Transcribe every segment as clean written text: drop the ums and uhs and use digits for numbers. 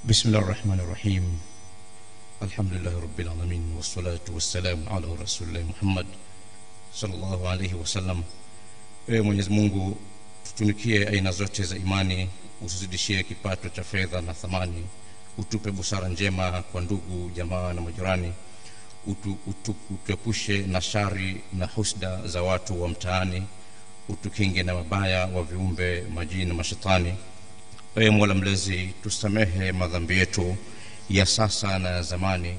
بسم الله الرحمن الرحيم الحمد لله رب العالمين والصلاة والسلام على رسول الله محمد صلى الله عليه وسلم. Mwenyezi Mungu, tutunikie aina zote za imani, usizidishie kipato cha fedha na thamani, utupe busara njema kwa ndugu, jamaa na majirani, utuepushe na shari na husda za watu wa mtaani, utukinge na mabaya wa viumbe, majini na mashetani. Ewe Mola mlezi, tusamehe madhambi yetu ya sasa na zamani,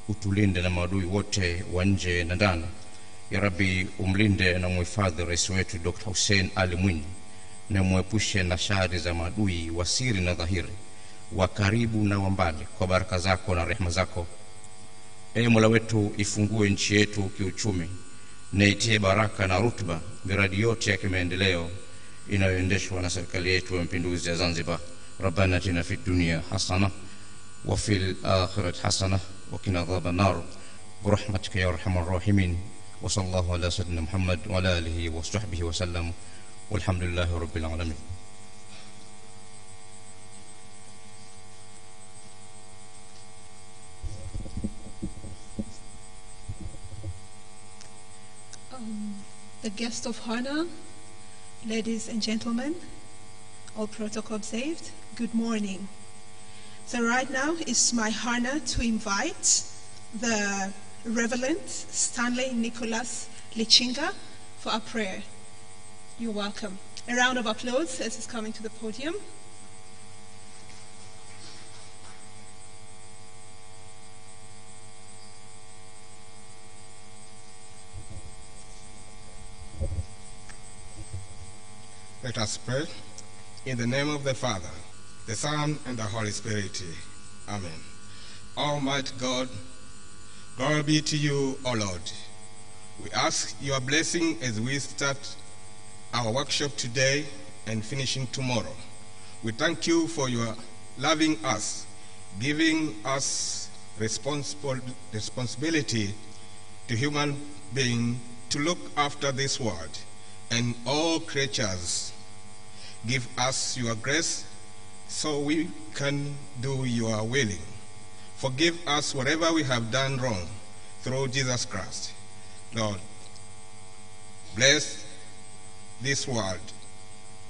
utulinde na maadui wote wa nje na ndani. Ya Rabbi, umlinde na muhifadhi rais wetu Dr. Hussein Ali Mwinyi, na muepushe na shari za maadui wa siri na dhahiri, wa karibu na wa mbali, kwa baraka zako na rehema zako. Ewe Mola wetu, ifungue nchi yetu kiuchumi, na itie baraka na rutba miradi yote ya kimaendeleo inayoendeshwa na serikali yetu ya mapinduzi ya Zanzibar. Rabbana atina fid dunya hasana wa fil akhirati hasana wa qina adhaban nar birahmatika ya arhamar rahimin. Wa sallallahu ala sayyidina Muhammad wa ala alihi wa sahbihi wa sallam, walhamdulillahi rabbil alamin. The guest of honor, ladies and gentlemen, all protocol observed, good morning. So right now it's my honor to invite the Reverend Stanley Nicholas Lichinga for a prayer. You're welcome. A round of applause as he's coming to the podium. Let us pray. In the name of the Father, the Son, and the Holy Spirit. Amen. Almighty God, glory be to you, O Lord. We ask your blessing as we start our workshop today and finishing tomorrow. We thank you for your loving us, giving us responsibility to human beings to look after this world and all creatures. Give us your grace so we can do your willing. Forgive us whatever we have done wrong through Jesus Christ. Lord, bless this world.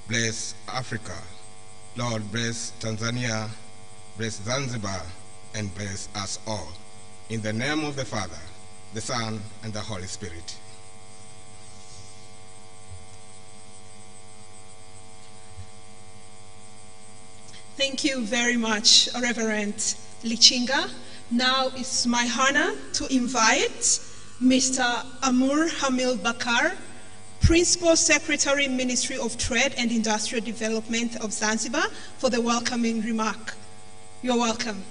Bless Africa. Lord, bless Tanzania, bless Zanzibar, and bless us all. In the name of the Father, the Son, and the Holy Spirit. Thank you very much, Reverend Lichinga. Now it's my honor to invite Mr. Amour Hamil Bakar, Principal Secretary, Ministry of Trade and Industrial Development of Zanzibar, for the welcoming remark. You're welcome.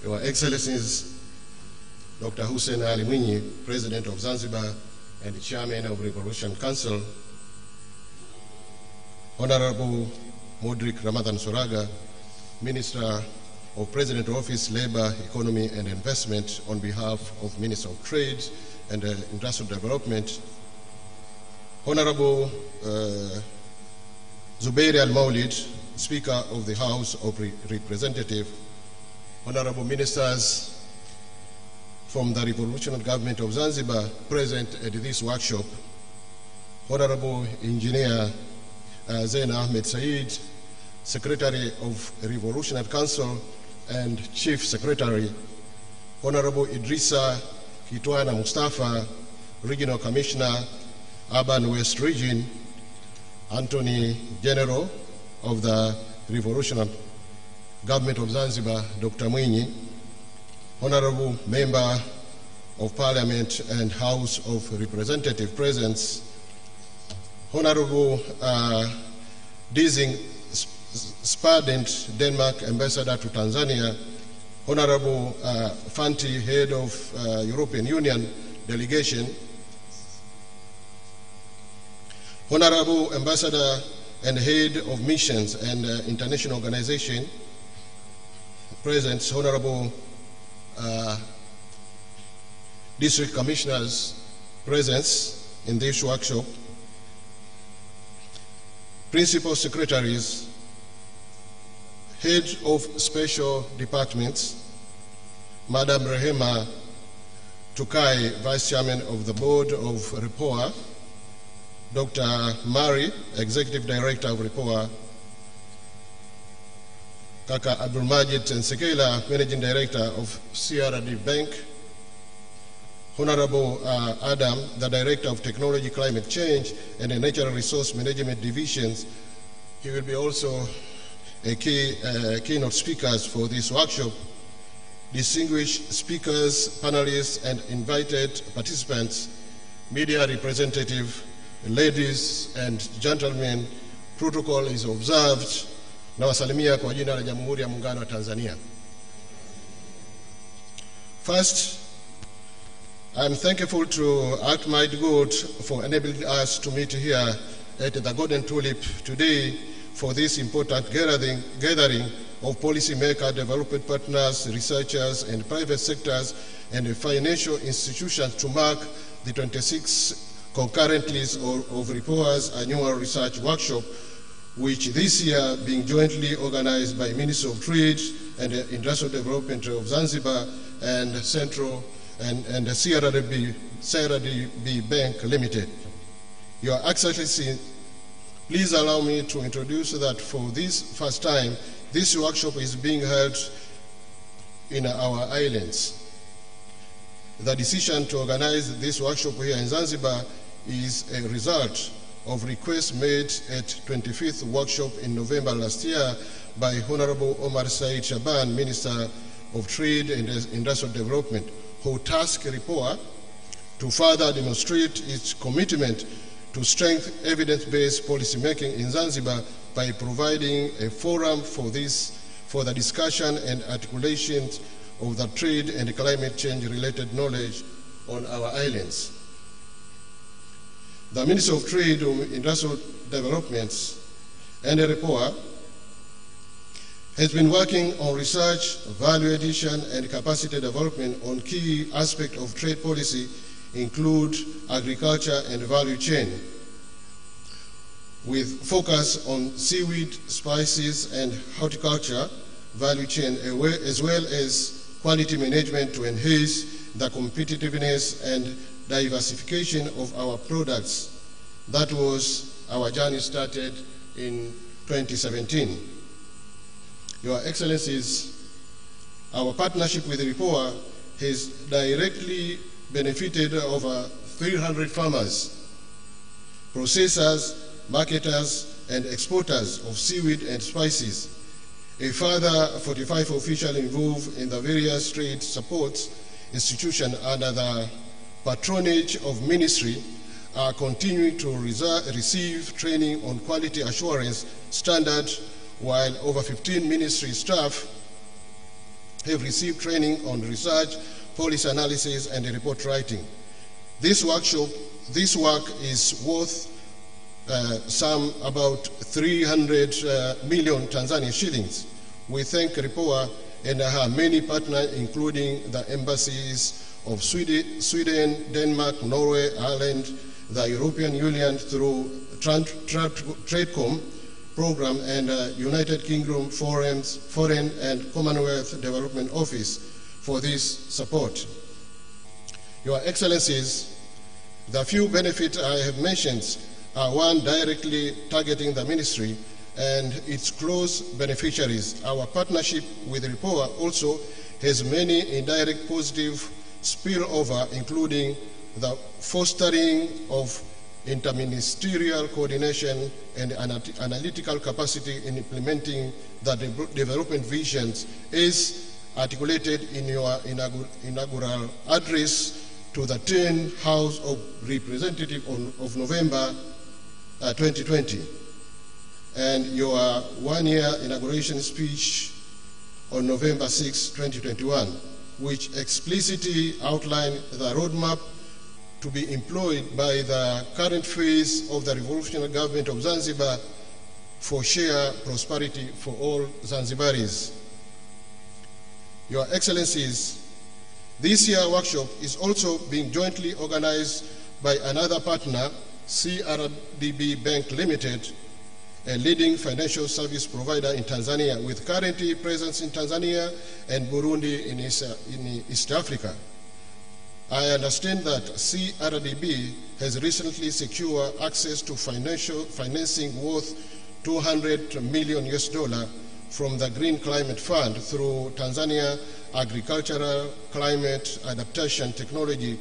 Your Excellencies, Dr. Hussein Ali Mwinyi, President of Zanzibar and Chairman of Revolution Council, Honorable Modric Ramadan Soraga, Minister of President Office, Labor, Economy and Investment, on behalf of Minister of Trade and Industrial Development, Honorable Zubair Al-Maulid, Speaker of the House of Representatives, Honorable Ministers from the Revolutionary Government of Zanzibar present at this workshop, Honorable Engineer Zain Ahmed Said, Secretary of Revolutionary Council and Chief Secretary, Honorable Idrissa Kitwana Mustafa, Regional Commissioner, Urban West Region, Attorney General of the Revolutionary Government of Zanzibar, Dr. Mwinyi, Honorable Member of Parliament and House of Representatives present, Honorable Dizing Spadent, Denmark Ambassador to Tanzania, Honorable Fanti, Head of European Union Delegation, Honorable Ambassador and Head of Missions and International Organization, present, Honorable district commissioners' presence in this workshop, principal secretaries, head of special departments, Madam Rehema Tukai, Vice Chairman of the Board of RIPOA, Dr. Mari, Executive Director of RIPOA, Kaka Abdulmajid Nsekela, Managing Director of CRD Bank, Honorable Adam, the Director of Technology, Climate Change, and the Natural Resource Management Divisions. He will be also a keynote speakers for this workshop. Distinguished speakers, panelists, and invited participants, media representatives, ladies and gentlemen, protocol is observed. Nawasalimia kwa jina la Jamhuri ya Muungano wa Tanzania. First, I'm thankful to Ahmed God for enabling us to meet here at the Golden Tulip today for this important gathering of policymakers, development partners, researchers, and private sectors and financial institutions to mark the 26th concurrently of RIPOA's annual research workshop, which this year being jointly organized by Ministry of Trade and Industrial Development of Zanzibar and Central and the CRDB Bank Limited. Your Excellency, please allow me to introduce that for this first time, this workshop is being held in our islands. The decision to organize this workshop here in Zanzibar is a result of requests made at 25th workshop in November last year by Honorable Omar Said Shaban, Minister of Trade and Industrial Development, who tasked RIPOA to further demonstrate its commitment to strengthen evidence-based policymaking in Zanzibar by providing a forum for the discussion and articulation of the trade and climate change-related knowledge on our islands. The Ministry of Trade and Industrial Development and RIPOA has been working on research, value addition, and capacity development on key aspects of trade policy, include agriculture and value chain, with focus on seaweed, spices, and horticulture value chain, as well as quality management to enhance the competitiveness and diversification of our products. That was our journey started in 2017. Your Excellencies, our partnership with RIPOA has directly benefited over 300 farmers, processors, marketers, and exporters of seaweed and spices. A further 45 officials involved in the various trade support institutions under the patronage of ministry are continuing to receive training on quality assurance standards, while over 15 ministry staff have received training on research, policy analysis, and report writing. This work is worth some about 300 million Tanzanian shillings. We thank RIPOA and her many partners, including the embassies of Sweden, Denmark, Norway, Ireland, the European Union through TradeCom program, and United Kingdom Foreign and Commonwealth Development Office for this support. Your Excellencies, the few benefits I have mentioned are one, directly targeting the ministry and its close beneficiaries. Our partnership with RIPOA also has many indirect positive spillover, including the fostering of interministerial coordination and analytical capacity in implementing the development visions as articulated in your inaugural address to the 10th House of Representatives of November 2020, and your one-year inauguration speech on November 6, 2021, which explicitly outlined the roadmap to be employed by the current phase of the revolutionary government of Zanzibar for shared prosperity for all Zanzibaris. Your Excellencies, This year's workshop is also being jointly organized by another partner, CRDB Bank Limited, a leading financial service provider in Tanzania with current presence in Tanzania and Burundi in East Africa. I understand that CRDB has recently secured access to financing worth $200 million from the Green Climate Fund through Tanzania Agricultural Climate Adaptation Technology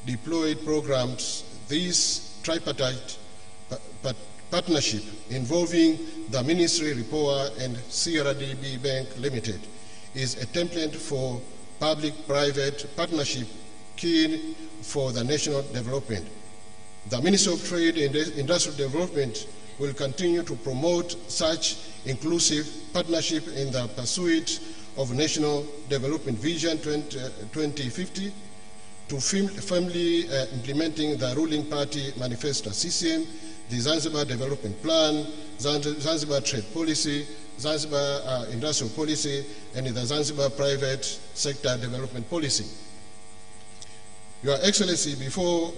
Deployed Programs. This tripartite partnership involving the Ministry, RIPOA, and CRDB Bank Limited is a template for public-private partnership key for the national development. The Ministry of Trade and Industrial Development will continue to promote such inclusive partnership in the pursuit of National Development Vision 2050 to firmly implementing the ruling party manifesto CCM, the Zanzibar Development Plan, Zanzibar Trade Policy, Zanzibar Industrial Policy, and the Zanzibar Private Sector Development Policy. Your Excellency, before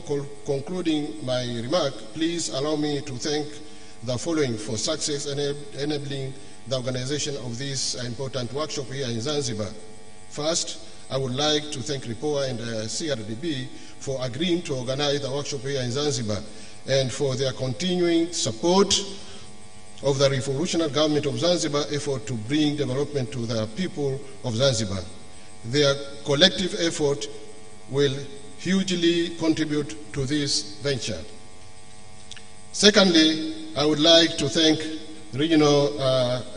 concluding my remark, please allow me to thank the following for success enabling the organization of this important workshop here in Zanzibar. First, I would like to thank RIPOA and CRDB for agreeing to organize the workshop here in Zanzibar and for their continuing support of the revolutionary government of Zanzibar effort to bring development to the people of Zanzibar. Their collective effort will hugely contribute to this venture. Secondly, I would like to thank regional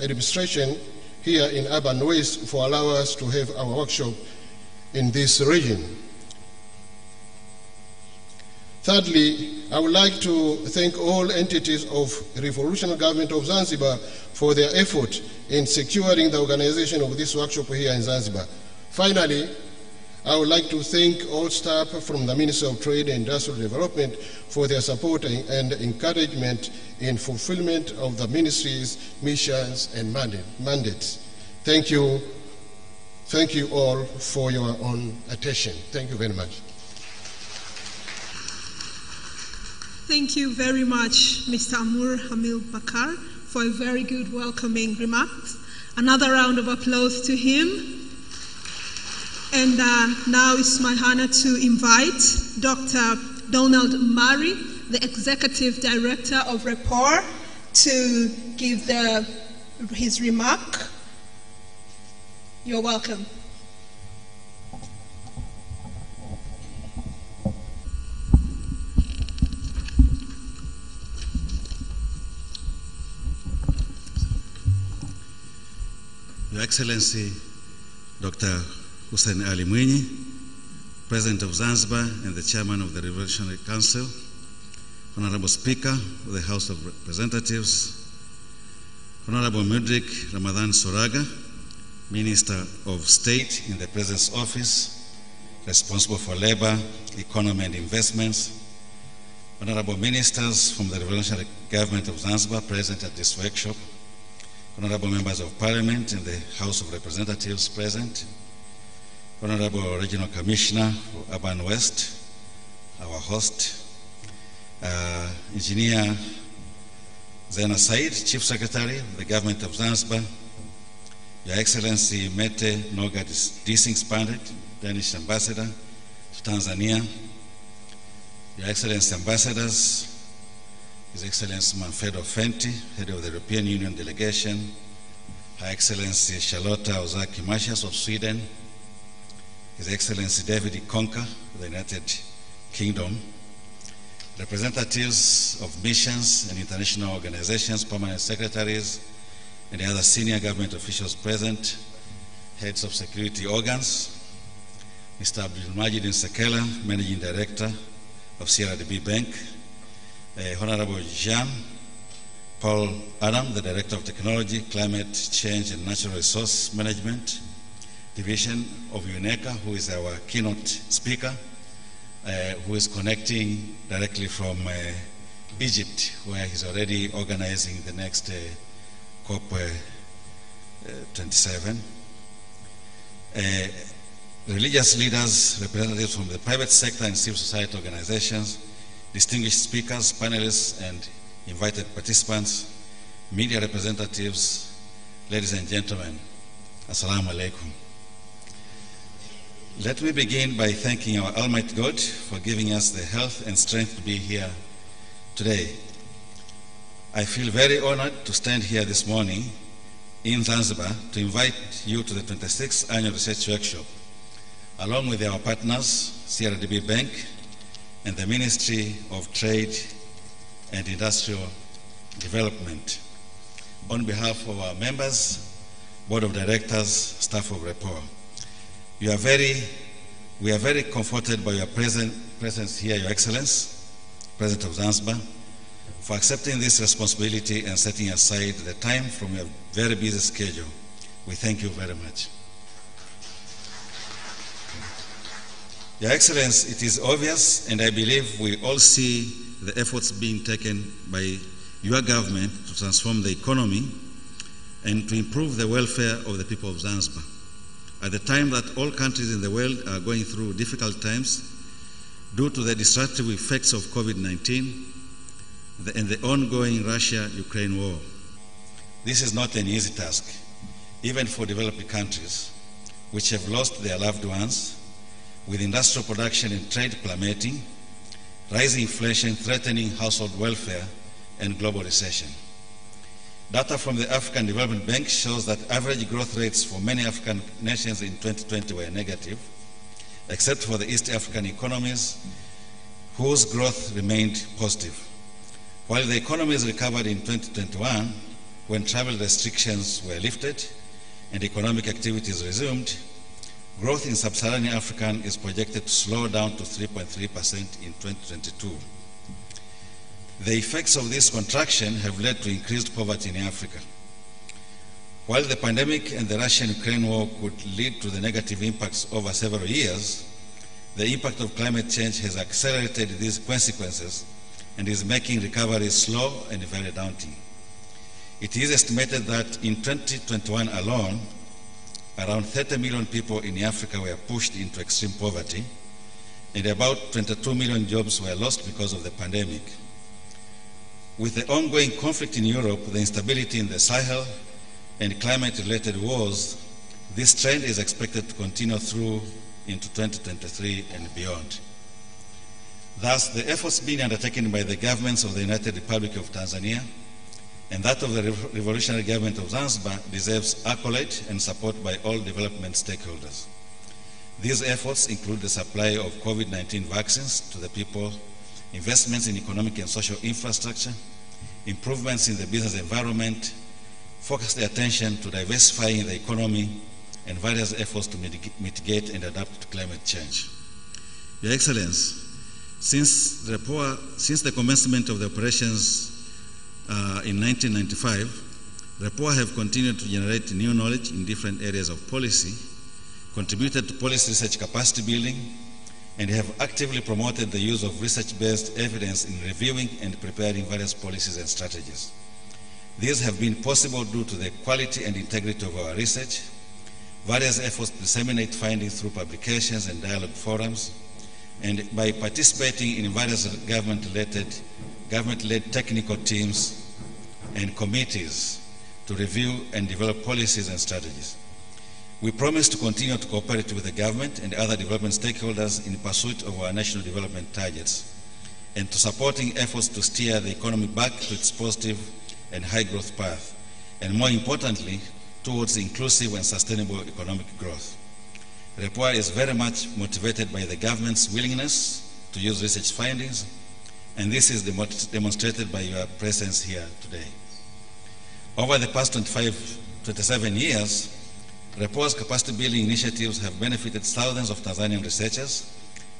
administration here in Urban West for allowing us to have our workshop in this region. Thirdly, I would like to thank all entities of the Revolutionary Government of Zanzibar for their effort in securing the organization of this workshop here in Zanzibar. Finally, I would like to thank all staff from the Ministry of Trade and Industrial Development for their support and encouragement in fulfillment of the ministry's missions and mandates. Thank you. Thank you all for your own attention. Thank you very much. Thank you very much, Mr. Amour Bakari, for a very good welcoming remarks. Another round of applause to him. And now it's my honor to invite Dr. Donald Murray, the Executive Director of RIPOA, to give his remark. You're welcome. Your Excellency, Dr. Hussein Ali Mwinyi, President of Zanzibar and the Chairman of the Revolutionary Council, Honorable Speaker of the House of Representatives, Honorable Mudrik Ramadan Soraga, Minister of State in the President's Office, responsible for labor, economy and investments, Honorable Ministers from the Revolutionary Government of Zanzibar present at this workshop, Honorable Members of Parliament in the House of Representatives present, Honorable Regional Commissioner for Urban West, our host, Engineer Zaina Said, Chief Secretary of the Government of Zanzibar, Your Excellency Mete Noga Dising-Spandet, Danish Ambassador to Tanzania, Your Excellency Ambassadors, His Excellency Manfredo Fenty, Head of the European Union Delegation, Her Excellency Charlotta Ozaki Mashas of Sweden, His Excellency David Ikonka of the United Kingdom, representatives of missions and international organizations, permanent secretaries, and the other senior government officials present, heads of security organs, Mr. Abdulmajid Nsekela, Managing Director of CRDB Bank, Honorable Jean Paul Adam, the Director of Technology, Climate Change and Natural Resource Management Division of UNECA, who is our keynote speaker, who is connecting directly from Egypt, where he's already organizing the next COP27. religious leaders, representatives from the private sector and civil society organizations, distinguished speakers, panelists, and invited participants, media representatives, ladies and gentlemen, Assalamu alaikum. Let me begin by thanking our Almighty God for giving us the health and strength to be here today. I feel very honored to stand here this morning in Zanzibar to invite you to the 26th Annual Research Workshop, along with our partners, CRDB Bank and the Ministry of Trade and Industrial Development. On behalf of our members, Board of Directors, staff of Rapport, we are very comforted by your presence here, Your Excellence, President of Zanzibar, for accepting this responsibility and setting aside the time from your very busy schedule. We thank you very much. Your Excellency, it is obvious, and I believe we all see the efforts being taken by your government to transform the economy and to improve the welfare of the people of Zanzibar. At the time that all countries in the world are going through difficult times due to the destructive effects of COVID-19 and the ongoing Russia-Ukraine war. This is not an easy task, even for developing countries, which have lost their loved ones, with industrial production and trade plummeting, rising inflation threatening household welfare, and global recession. Data from the African Development Bank shows that average growth rates for many African nations in 2020 were negative, except for the East African economies, whose growth remained positive. While the economies recovered in 2021, when travel restrictions were lifted and economic activities resumed, growth in sub-Saharan Africa is projected to slow down to 3.3% in 2022. The effects of this contraction have led to increased poverty in Africa. While the pandemic and the Russian-Ukraine war could lead to the negative impacts over several years, the impact of climate change has accelerated these consequences and is making recovery slow and very daunting. It is estimated that in 2021 alone, around 30 million people in Africa were pushed into extreme poverty, and about 22 million jobs were lost because of the pandemic. With the ongoing conflict in Europe, the instability in the Sahel, and climate-related wars, this trend is expected to continue through into 2023 and beyond. Thus, the efforts being undertaken by the governments of the United Republic of Tanzania and that of the Revolutionary Government of Zanzibar deserves accolade and support by all development stakeholders. These efforts include the supply of COVID-19 vaccines to the people, investments in economic and social infrastructure, improvements in the business environment, focused attention to diversifying the economy, and various efforts to mitigate and adapt to climate change. Your Excellency, since the commencement of the operations in 1995, Rapport have continued to generate new knowledge in different areas of policy, contributed to policy research capacity building, and have actively promoted the use of research-based evidence in reviewing and preparing various policies and strategies. These have been possible due to the quality and integrity of our research, various efforts to disseminate findings through publications and dialogue forums, and by participating in various government-led technical teams and committees to review and develop policies and strategies. We promise to continue to cooperate with the government and other development stakeholders in pursuit of our national development targets and to supporting efforts to steer the economy back to its positive and high growth path, and more importantly, towards inclusive and sustainable economic growth. Rapport is very much motivated by the government's willingness to use research findings, and this is demonstrated by your presence here today. Over the past 27 years, Rapport's capacity building initiatives have benefited thousands of Tanzanian researchers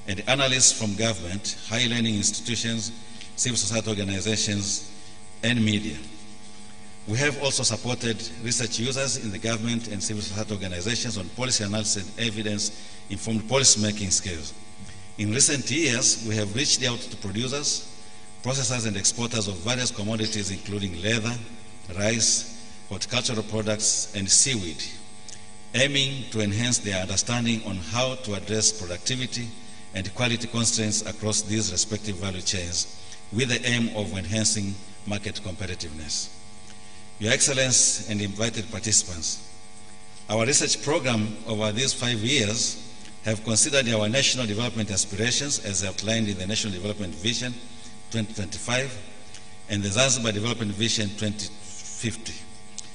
and analysts from government, higher learning institutions, civil society organizations, and media. We have also supported research users in the government and civil society organizations on policy analysis and evidence-informed policy-making skills. In recent years, we have reached out to producers, processors, and exporters of various commodities, including leather, rice, horticultural products, and seaweed, aiming to enhance their understanding on how to address productivity and quality constraints across these respective value chains with the aim of enhancing market competitiveness. Your Excellency and invited participants, our research program over these 5 years have considered our national development aspirations as outlined in the National Development Vision 2025 and the Zanzibar Development Vision 2050,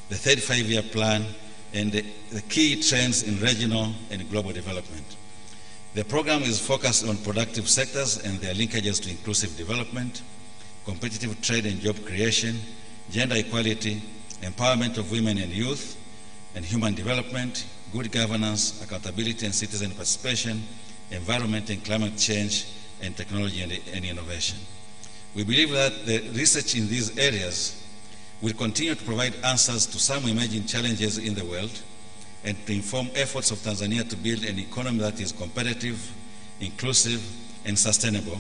the third 5-year plan, and the key trends in regional and global development. The program is focused on productive sectors and their linkages to inclusive development, competitive trade and job creation, gender equality, empowerment of women and youth, and human development, good governance, accountability and citizen participation, environment and climate change, and technology and innovation. We believe that the research in these areas will continue to provide answers to some emerging challenges in the world and to inform efforts of Tanzania to build an economy that is competitive, inclusive, and sustainable,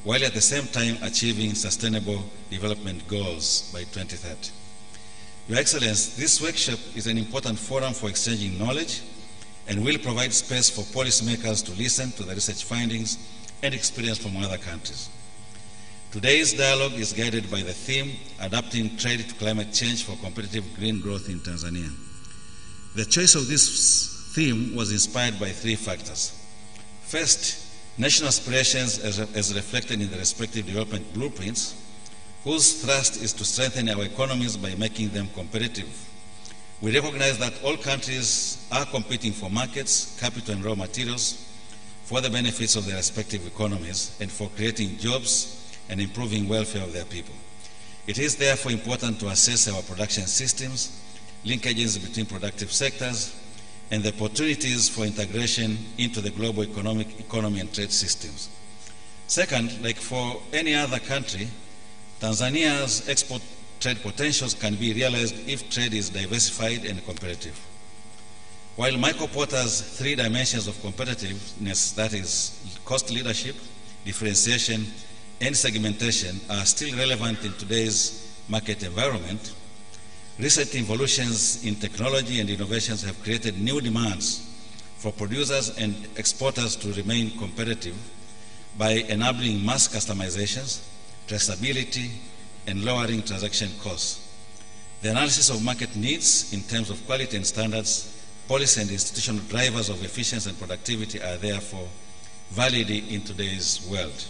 while at the same time achieving sustainable development goals by 2030. Your Excellency, this workshop is an important forum for exchanging knowledge and will provide space for policymakers to listen to the research findings and experience from other countries. Today's dialogue is guided by the theme, Adapting Trade to Climate Change for Competitive Green Growth in Tanzania. The choice of this theme was inspired by 3 factors. First, national aspirations as reflected in the respective development blueprints, whose thrust is to strengthen our economies by making them competitive. We recognize that all countries are competing for markets, capital and raw materials for the benefits of their respective economies and for creating jobs and improving welfare of their people. It is therefore important to assess our production systems, linkages between productive sectors, and the opportunities for integration into the global economy and trade systems. Second, like for any other country, Tanzania's export trade potentials can be realized if trade is diversified and competitive. While Michael Porter's 3 dimensions of competitiveness, that is cost leadership, differentiation, and segmentation, are still relevant in today's market environment, recent evolutions in technology and innovations have created new demands for producers and exporters to remain competitive by enabling mass customizations, traceability, and lowering transaction costs. The analysis of market needs in terms of quality and standards, policy and institutional drivers of efficiency and productivity are therefore valid in today's world.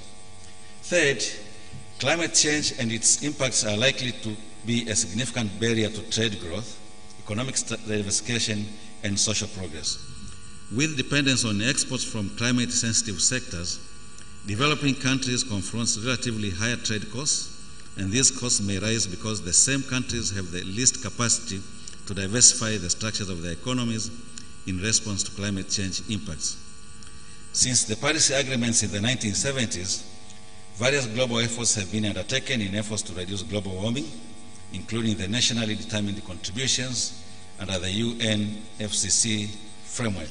Third, climate change and its impacts are likely to be a significant barrier to trade growth, economic diversification, and social progress. With dependence on exports from climate-sensitive sectors, developing countries confront relatively higher trade costs, and these costs may rise because the same countries have the least capacity to diversify the structures of their economies in response to climate change impacts. Since the Paris agreements in the 1970s, various global efforts have been undertaken in efforts to reduce global warming, including the nationally determined contributions under the UNFCCC framework.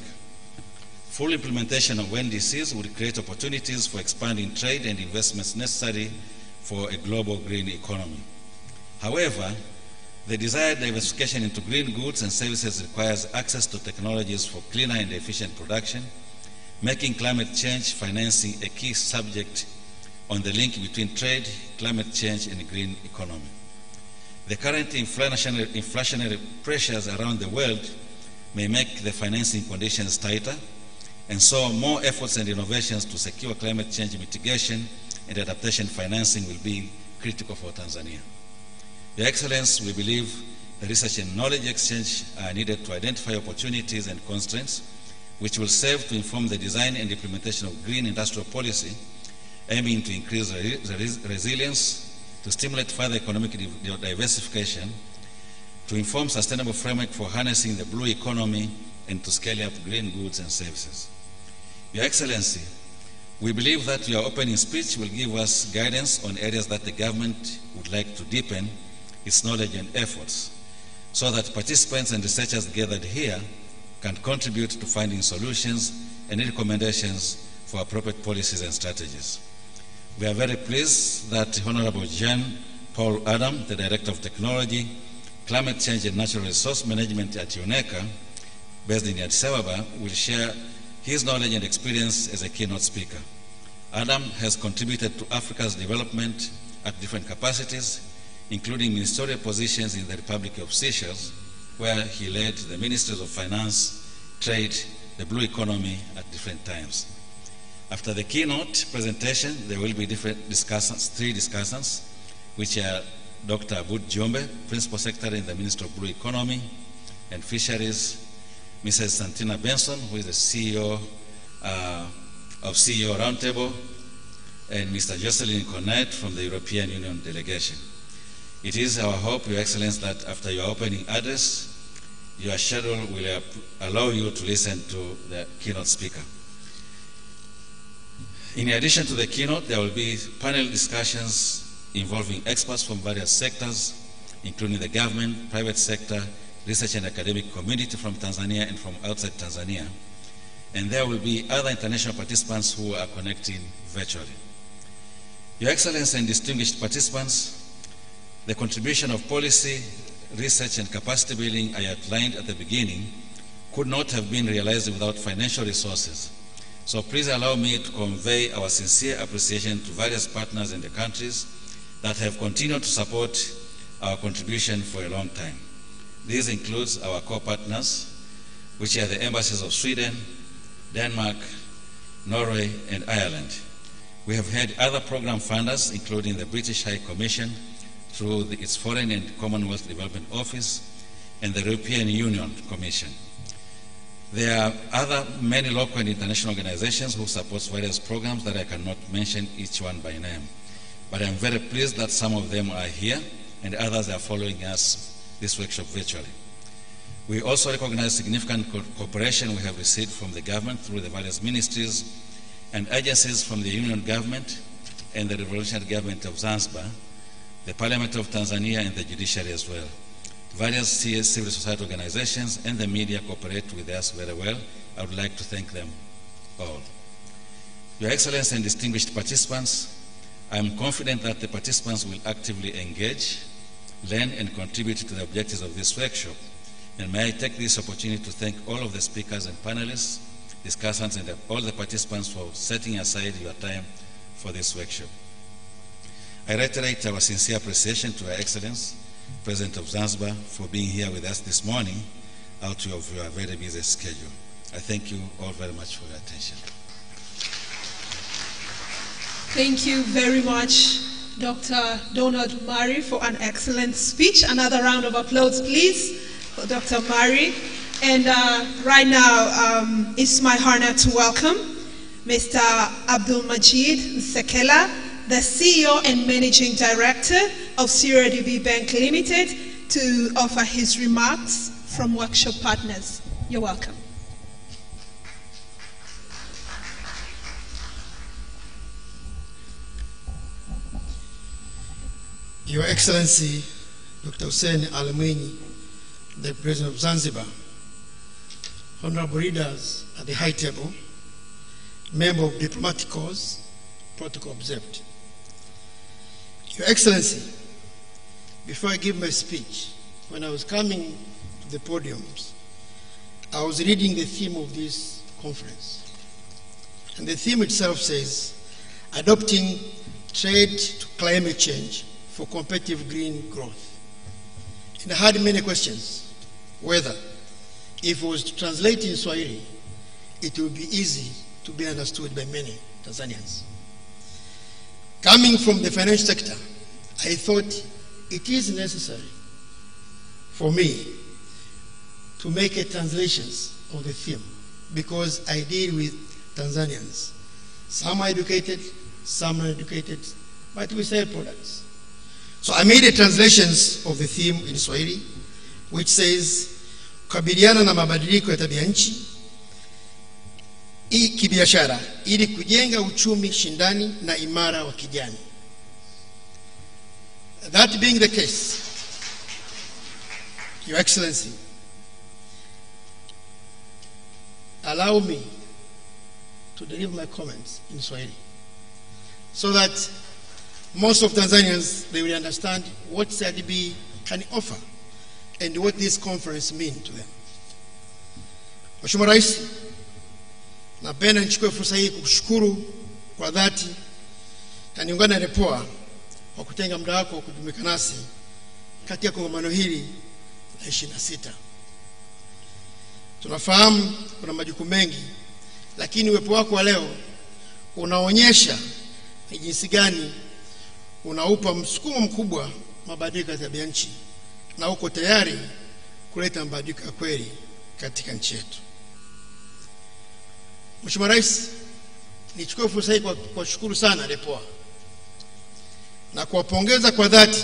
Full implementation of NDCs would create opportunities for expanding trade and investments necessary for a global green economy. However, the desired diversification into green goods and services requires access to technologies for cleaner and efficient production, making climate change financing a key subject on the link between trade, climate change, and green economy. The current inflationary pressures around the world may make the financing conditions tighter, and so more efforts and innovations to secure climate change mitigation and adaptation financing will be critical for Tanzania. Your Excellency, we believe the research and knowledge exchange are needed to identify opportunities and constraints which will serve to inform the design and implementation of green industrial policy, aiming to increase resilience, to stimulate further economic diversification, to inform sustainable framework for harnessing the blue economy, and to scale up green goods and services. Your Excellency, we believe that your opening speech will give us guidance on areas that the government would like to deepen its knowledge and efforts, so that participants and researchers gathered here can contribute to finding solutions and recommendations for appropriate policies and strategies. We are very pleased that Honorable Jean Paul Adam, the Director of Technology, Climate Change and Natural Resource Management at UNECA, based in Addis Ababa, will share his knowledge and experience as a keynote speaker. Adam has contributed to Africa's development at different capacities, including ministerial positions in the Republic of Seychelles, where he led the Ministries of Finance, Trade, the Blue Economy at different times. After the keynote presentation, there will be different discussants, 3 discussants, which are Dr. Abud Jombe, Principal Secretary in the Ministry of Blue Economy and Fisheries, Mrs. Santina Benson, who is the CEO of CEO Roundtable, and Mr. Jocelyn Cornet from the European Union delegation. It is our hope, Your Excellency, that after your opening address, your schedule will allow you to listen to the keynote speaker. In addition to the keynote, there will be panel discussions involving experts from various sectors, including the government, private sector, research and academic community from Tanzania and from outside Tanzania. And there will be other international participants who are connecting virtually. Your Excellency and distinguished participants, the contribution of policy, research and capacity building I outlined at the beginning could not have been realized without financial resources. So please allow me to convey our sincere appreciation to various partners in the countries that have continued to support our contribution for a long time. This includes our co-partners, which are the embassies of Sweden, Denmark, Norway, and Ireland. We have had other program funders, including the British High Commission through its Foreign and Commonwealth Development Office and the European Union Commission. There are many local and international organizations who support various programs that I cannot mention each one by name. But I'm very pleased that some of them are here and others are following us this workshop virtually. We also recognize significant cooperation we have received from the government through the various ministries and agencies from the Union Government and the Revolutionary Government of Zanzibar, the Parliament of Tanzania, and the judiciary as well. Various civil society organizations and the media cooperate with us very well. I would like to thank them all. Your Excellency and distinguished participants, I am confident that the participants will actively engage, learn, and contribute to the objectives of this workshop. And may I take this opportunity to thank all of the speakers and panelists, discussants, and all the participants for setting aside your time for this workshop. I reiterate our sincere appreciation to Your Excellency, President of Zanzibar, for being here with us this morning out of your very busy schedule. I thank you all very much for your attention. Thank you very much, Dr. Donald Murray, for an excellent speech. Another round of applause, please, for Dr. Murray. And right now, it's my honor to welcome Mr. Abdul Majid Sekela, the CEO and Managing Director of CRDB Bank Limited, to offer his remarks from workshop partners. You're welcome. Your Excellency, Dr. Hussein Ali Mwinyi, the President of Zanzibar, honorable leaders at the high table, member of diplomatic corps, protocol observed. Your Excellency, before I give my speech, when I was coming to the podiums, I was reading the theme of this conference. And the theme itself says, adopting trade to climate change for competitive green growth. And I had many questions, whether if it was to translate in Swahili, it would be easy to be understood by many Tanzanians. Coming from the financial sector, I thought it is necessary for me to make a translation of the theme because I deal with Tanzanians. Some are educated, some are educated, but we sell products. So I made a translation of the theme in Swahili, which says, kukabiliana na mabadiliko ya tabia nchi kibiashara ili kujenga uchumi shindani na imara wa kijani. That being the case, Your Excellency, allow me to deliver my comments in Swahili so that most of Tanzanians, they will understand what CRDB can offer and what this conference means to them. Mheshimiwa Rais, napenda nichukue fursa hii kukushukuru kwa dhati na niungane na DEPOA kwa kutenga muda wako kujumuika nasi katika kongamano hili la 26. Tunafahamu kuna majukumu mengi, lakini uwepo wako wa leo unaonyesha ni jinsi gani unaupa msukumo mkubwa mabadiliko ya tabia nchi na uko tayari kuleta mabadiliko ya kweli katika nchi yetu. Mheshimiwa Rais, nichukue fursa hii kwa kushukuru sana DEPOA na kuwapongeza kwa dhati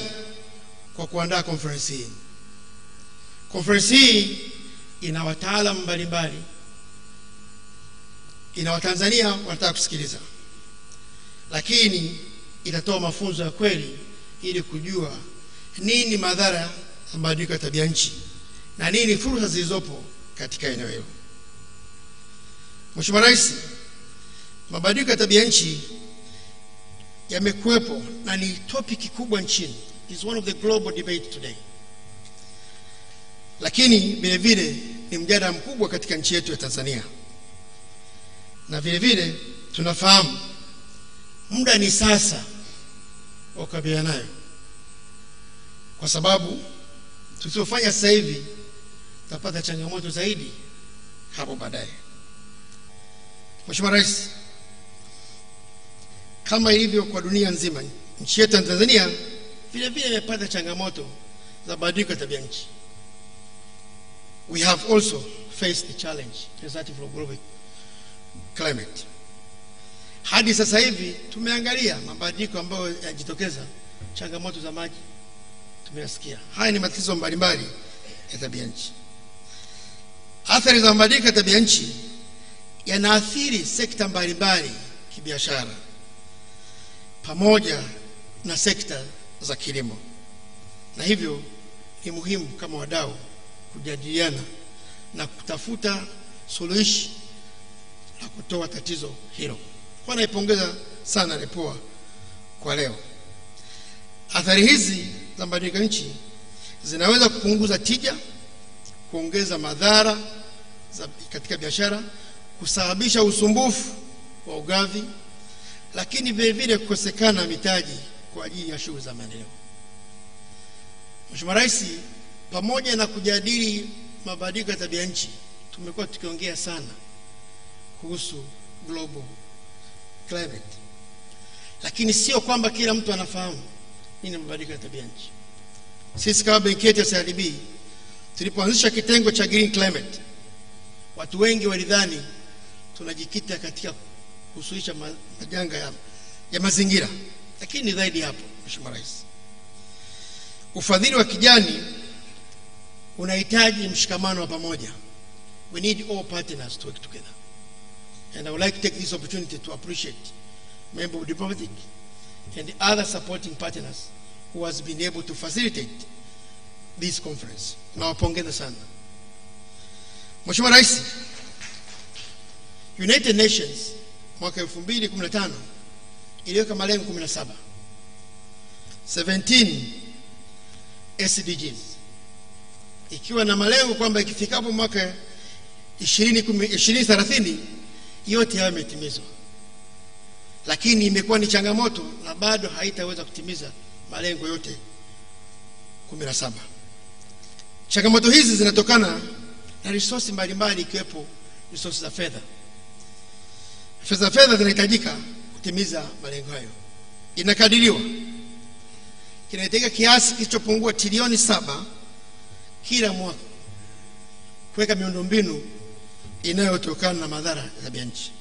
kwa kuandaa conference hii. Conference hii ina wataalamu mbalimbali, ina Watanzania wanataka kusikiliza, lakini itatoa mafunzo ya kweli ili kujua nini madhara ya mabadiliko ya tabia nchi na nini fursa zilizopo katika eneo hilo. Mheshimiwa Rais, mabadiliko ya tabia nchi yamekuwepo na ni topic kubwa nchini. Is one of the global debate today. Lakini vile vile ni mjadala mkubwa katika nchi yetu ya Tanzania. Na vile vile tunafahamu muda ni sasa wa kukabiliana nayo, kwa sababu tusifanye sasa hivi tutapata changamoto zaidi hapo baadaye. Mheshimiwa Rais, kama ilivyo kwa dunia nzima, nchi yetu ya Tanzania vile vile imepata changamoto za mabadiliko ya tabia nchi. We have also faced the challenge resulting from global climate. Hadi sasa hivi tumeangalia mabadiliko ambayo yanajitokeza, changamoto za maji tumeyasikia. Haya ni matatizo mbalimbali ya tabia nchi. Athari za mabadiliko ya tabia nchi yanaathiri sekta mbalimbali kibiashara pamoja na sekta za kilimo, na hivyo ni muhimu kama wadau kujadiliana na kutafuta suluhishi la kutoa tatizo hilo. Kwa naipongeza sana DEPOA kwa leo. Athari hizi za mabadiliko ya nchi zinaweza kupunguza tija, kuongeza madhara katika biashara, kusababisha usumbufu wa ugavi, lakini vile vile kukosekana mitaji kwa ajili ya shughuli za maendeleo. Mheshimiwa Rais, pamoja na kujadili mabadiliko ya tabia nchi, tumekuwa tukiongea sana kuhusu global climate. Lakini sio kwamba kila mtu anafahamu nini mabadiliko ya tabia nchi. Sisi kama benki yetu ya CRDB tulipoanzisha kitengo cha green climate, watu wengi walidhani tunajikita katika kusuluhisha majanga ya mazingira, lakini ni zaidi hapo. Mheshimiwa Rais, ufadhili wa kijani unahitaji mshikamano wa pamoja. We need all partners to work together. And I would like to take this opportunity to appreciate members of the DEPARMENT and the other supporting partners who has been able to facilitate this conference. Nawapongeza sana. Mheshimiwa Rais, United Nations mwaka 2015 iliweka malengo 17 SDGs, ikiwa na malengo kwamba ikifikapo mwaka 2030 yote hayo yametimizwa. Lakini imekuwa ni changamoto na bado haitaweza kutimiza malengo yote 17. Changamoto hizi zinatokana na resources mbalimbali, ikiwepo resources za fedha. Fedha zinahitajika kutimiza malengo hayo. Inakadiriwa kinahitajika kiasi kilichopungua trilioni 7 kila mwaka kuweka miundombinu inayotokana na madhara ya tabia nchi.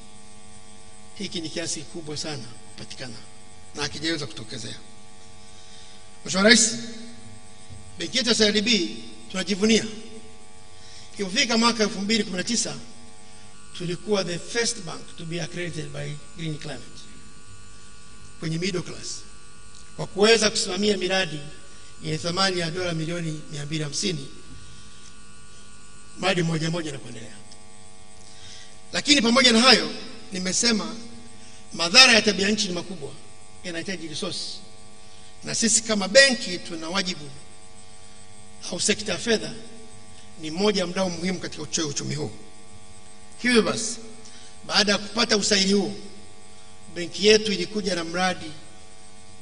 Hiki ni kiasi kikubwa sana kupatikana na hakijaweza kutokezea. Mheshimiwa Rais, benki yetu ya CRDB tunajivunia ilipofika mwaka 2019 tulikuwa the first bank to be accredited by Green Climate kwenye middle class, kwa kuweza kusimamia miradi yenye thamani ya dola milioni 250 mradi moja na kuendelea. Lakini pamoja na hayo, nimesema madhara ya tabia nchi ni makubwa, yanahitaji resource, na sisi kama benki tuna wajibu, au sekta ya fedha ni mmoja mdau muhimu katika uchumi huu. Hivyo basi, baada ya kupata usaini huo, benki yetu ilikuja na mradi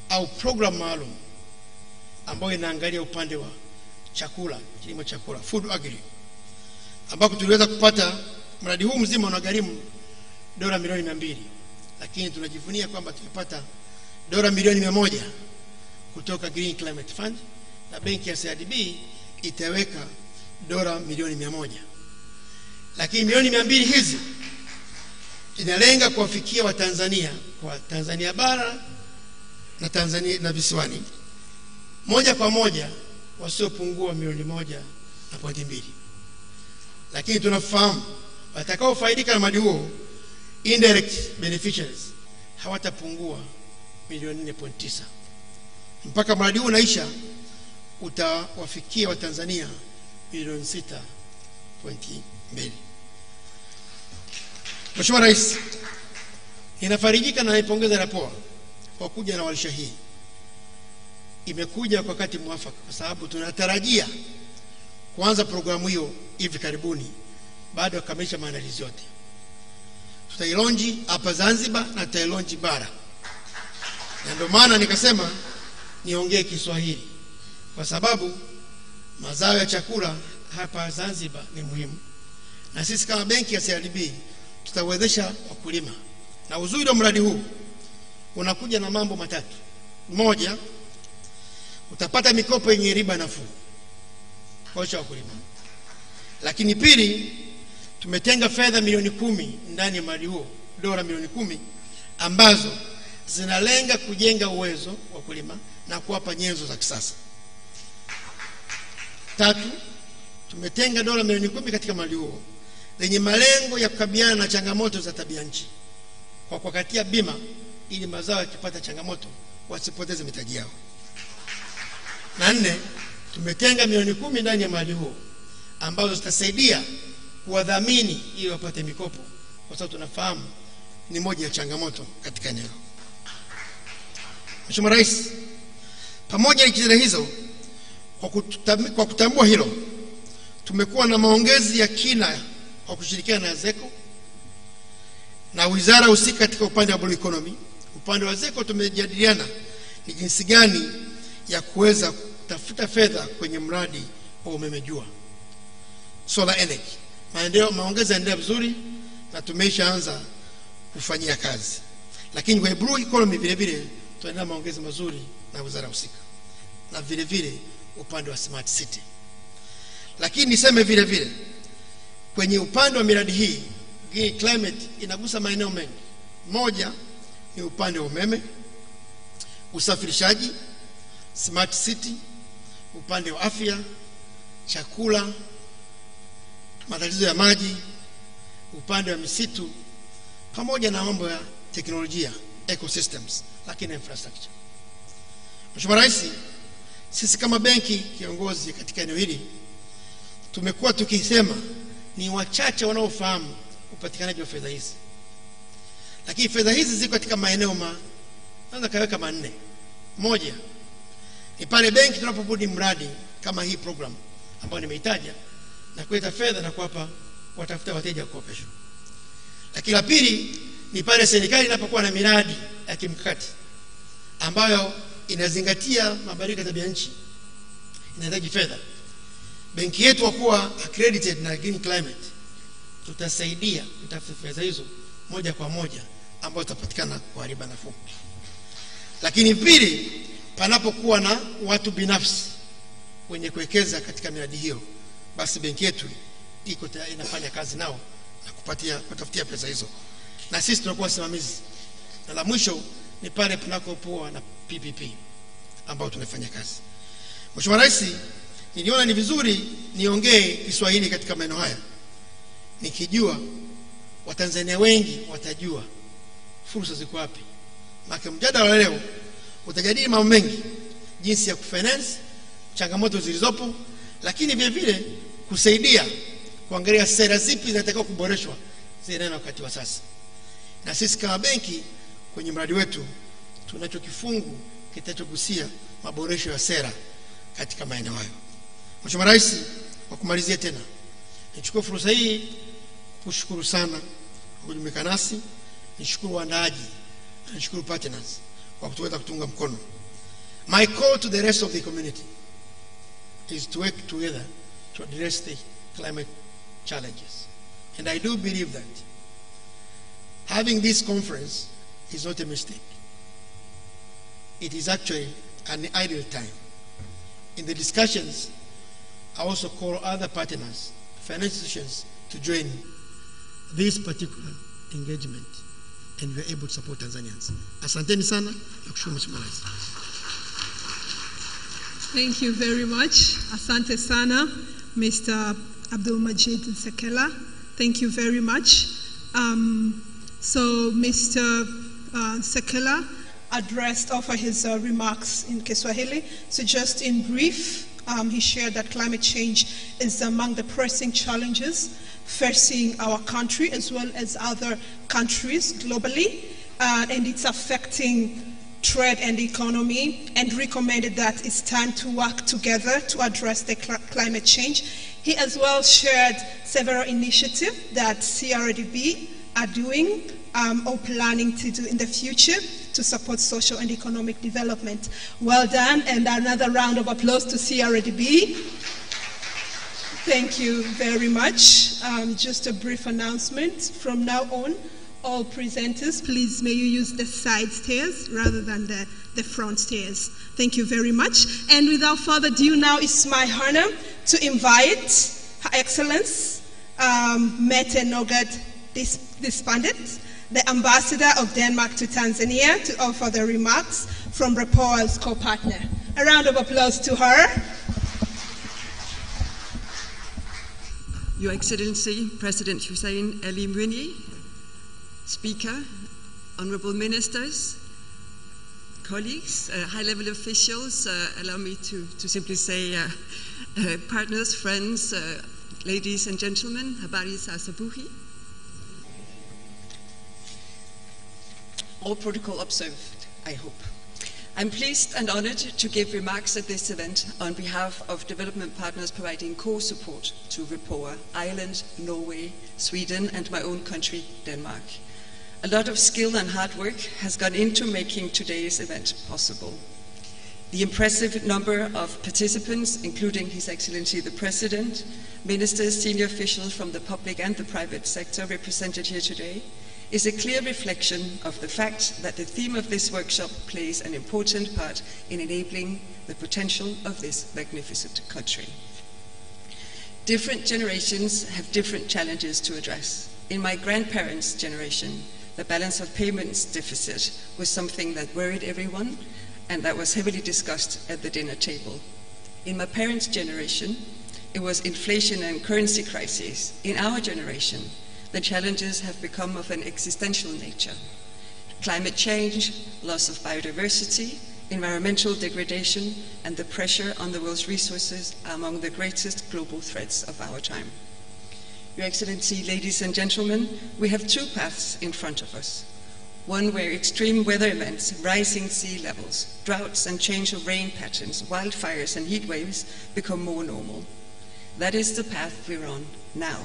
au program maalum ambayo inaangalia upande wa chakula, kilimo chakula, food agri, ambako tuliweza kupata mradi huu mzima unagharimu dola milioni 200, lakini tunajivunia kwamba tulipata dola milioni 100 kutoka Green Climate Fund, na benki ya CRDB itaweka dola milioni 100. Lakini milioni 200 hizi inalenga kuwafikia Watanzania kwa Tanzania bara na Tanzania na visiwani moja kwa moja wasiopungua milioni 1.2. Lakini tunafahamu watakaofaidika na mradi huo, indirect beneficiaries, hawatapungua milioni 4.9. Mpaka mradi huu unaisha utawafikia Watanzania milioni 6.2. Mheshimiwa Rais, ninafarijika na naipongeza RAPOA kwa kuja na warsha hii. Imekuja kwa wakati mwafaka kwa sababu tunatarajia kuanza programu hiyo hivi karibuni baada ya kukamilisha maandalizi yote. Tutailonji hapa Zanzibar na tutailonji bara. Na ndio maana nikasema niongee Kiswahili kwa sababu mazao ya chakula hapa Zanzibar ni muhimu. Na sisi kama benki ya CRDB tutawezesha wakulima. Na uzuri wa mradi huu unakuja na mambo matatu. Moja, utapata mikopo yenye riba nafuu kwa wakulima. Lakini pili, tumetenga fedha milioni 10 ndani ya mradi huo, dola milioni 10 ambazo zinalenga kujenga uwezo wa wakulima na kuwapa nyenzo za kisasa. Tatu, tumetenga dola milioni 10 katika mradi huo zenye malengo ya kukabiliana na changamoto za tabia nchi kwa kuwakatia bima ili mazao yakipata changamoto wasipoteze mitaji yao. Na 4, tumetenga milioni 10 ndani ya mradi huo ambazo zitasaidia kuwadhamini ili wapate mikopo, kwa sababu tunafahamu ni moja ya changamoto katika eneo. Mheshimiwa Rais, pamoja na jitihada hizo, kwa kutambua hilo, tumekuwa na maongezi ya kina kwa kushirikiana na ZECO na wizara husika katika upande wa blue economy. Upande wa ZECO tumejadiliana ni jinsi gani ya kuweza kutafuta fedha kwenye mradi wa umeme jua, solar energy. Maongezi yanaendelea vizuri na tumeshaanza kufanyia kazi. Lakini kwa blue economy vile vile tunaendelea maongezi mazuri na wizara husika, na vile vile upande wa smart city. Lakini niseme vile vile kwenye upande wa miradi hii green climate inagusa maeneo mengi. Moja ni upande wa umeme, usafirishaji, smart city, upande wa afya, chakula, matatizo ya maji, upande wa misitu, pamoja na mambo ya teknolojia, ecosystems, lakini infrastructure. Mheshimiwa Rais, sisi kama benki kiongozi katika eneo hili tumekuwa tukisema ni wachache wanaofahamu upatikanaji wa fedha hizi. Lakini fedha hizi ziko katika maeneo naweza kaweka 4. Moja ni pale benki tunapobuni mradi kama hii program ambayo nimeitaja na kuleta fedha na kuwapa watafuta wateja kukopesha. Lakini la pili ni pale serikali inapokuwa na miradi ya kimkakati ambayo inazingatia mabadiliko ya tabia nchi, inahitaji fedha. Benki yetu kwa kuwa accredited na Green Climate tutasaidia kutafuta fedha hizo moja kwa moja ambayo itapatikana kwa riba nafuu. Lakini pili, panapokuwa na watu binafsi wenye kuwekeza katika miradi hiyo, basi benki yetu inafanya kazi nao na kutafutia pesa hizo, na sisi tunakuwa wasimamizi. Na la mwisho ni pale tunakopoa na PPP ambao tunafanya kazi. Mheshimiwa Rais, niliona ni vizuri niongee Kiswahili katika maeneo haya, nikijua Watanzania wengi watajua fursa ziko wapi. Maana mjadala leo utajadili mambo mengi, jinsi ya kufinance, changamoto zilizopo, lakini vile vile kusaidia kuangalia sera zipi zinatakiwa kuboreshwa zile wakati wa sasa. Na sisi kama benki kwenye mradi wetu tunacho kifungu kitachogusia maboresho ya sera katika maeneo hayo. Mheshimiwa Rais, kwa kumalizia tena, nichukue fursa hii kushukuru sana kwa kujumuika nasi, nishukuru waandaaji, na nishukuru partners kwa kutuweza kutunga mkono. My call to the rest of the community is to work together to address the climate challenges. And I do believe that having this conference is not a mistake. It is actually an ideal time. In the discussions, I also call other partners, financial institutions, to join this particular engagement, and we are able to support Tanzanians. Asanteni sana, nakushukuru Mheshimiwa Rais. Thank you very much. Asante sana, Mr. Abdul Majid Sekela. Thank you very much. So Mr. Sekela offered his remarks in Kiswahili. So just in brief, he shared that climate change is among the pressing challenges facing our country as well as other countries globally, and it's affecting trade and economy, and recommended that it's time to work together to address the climate change. He as well shared several initiatives that CRDB are doing or planning to do in the future to support social and economic development. Well done, and another round of applause to CRDB. Thank you very much. Just a brief announcement. From now on, all presenters, please may you use the side stairs rather than the front stairs. Thank you very much. And without further ado, now it's my honor to invite Her Excellence Mette Nogad Dispandit, the Ambassador of Denmark to Tanzania, to offer the remarks from Rapport co-partner. A round of applause to her. Your Excellency, President Hussein Ali Mwinyi, Speaker, Honorable Ministers, colleagues, high-level officials, allow me to simply say partners, friends, ladies and gentlemen, habari sasabuhi. All protocol observed, I hope. I'm pleased and honored to give remarks at this event on behalf of development partners providing core support to Rapport, Ireland, Norway, Sweden, and my own country, Denmark. A lot of skill and hard work has gone into making today's event possible. The impressive number of participants, including His Excellency the President, ministers, senior officials from the public and the private sector represented here today, is a clear reflection of the fact that the theme of this workshop plays an important part in enabling the potential of this magnificent country. Different generations have different challenges to address. In my grandparents' generation, the balance of payments deficit was something that worried everyone and that was heavily discussed at the dinner table. In my parents' generation, it was inflation and currency crises. In our generation, the challenges have become of an existential nature. Climate change, loss of biodiversity, environmental degradation, and the pressure on the world's resources are among the greatest global threats of our time. Your Excellency, ladies and gentlemen, we have two paths in front of us. One where extreme weather events, rising sea levels, droughts and change of rain patterns, wildfires and heat waves become more normal. That is the path we're on now.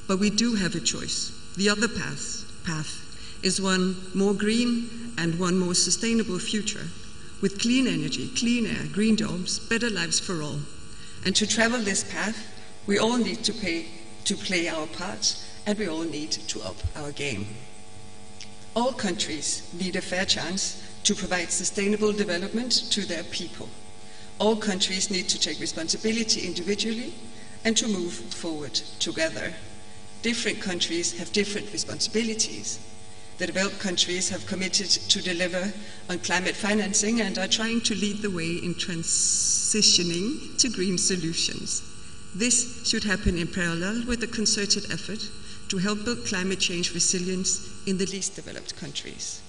But we do have a choice. The other path is one more green and one more sustainable future, with clean energy, clean air, green jobs, better lives for all. And to travel this path, we all need to play our part, and we all need to up our game. All countries need a fair chance to provide sustainable development to their people. All countries need to take responsibility individually and to move forward together. Different countries have different responsibilities. The developed countries have committed to deliver on climate financing and are trying to lead the way in transitioning to green solutions. This should happen in parallel with a concerted effort to help build climate change resilience in the least developed countries.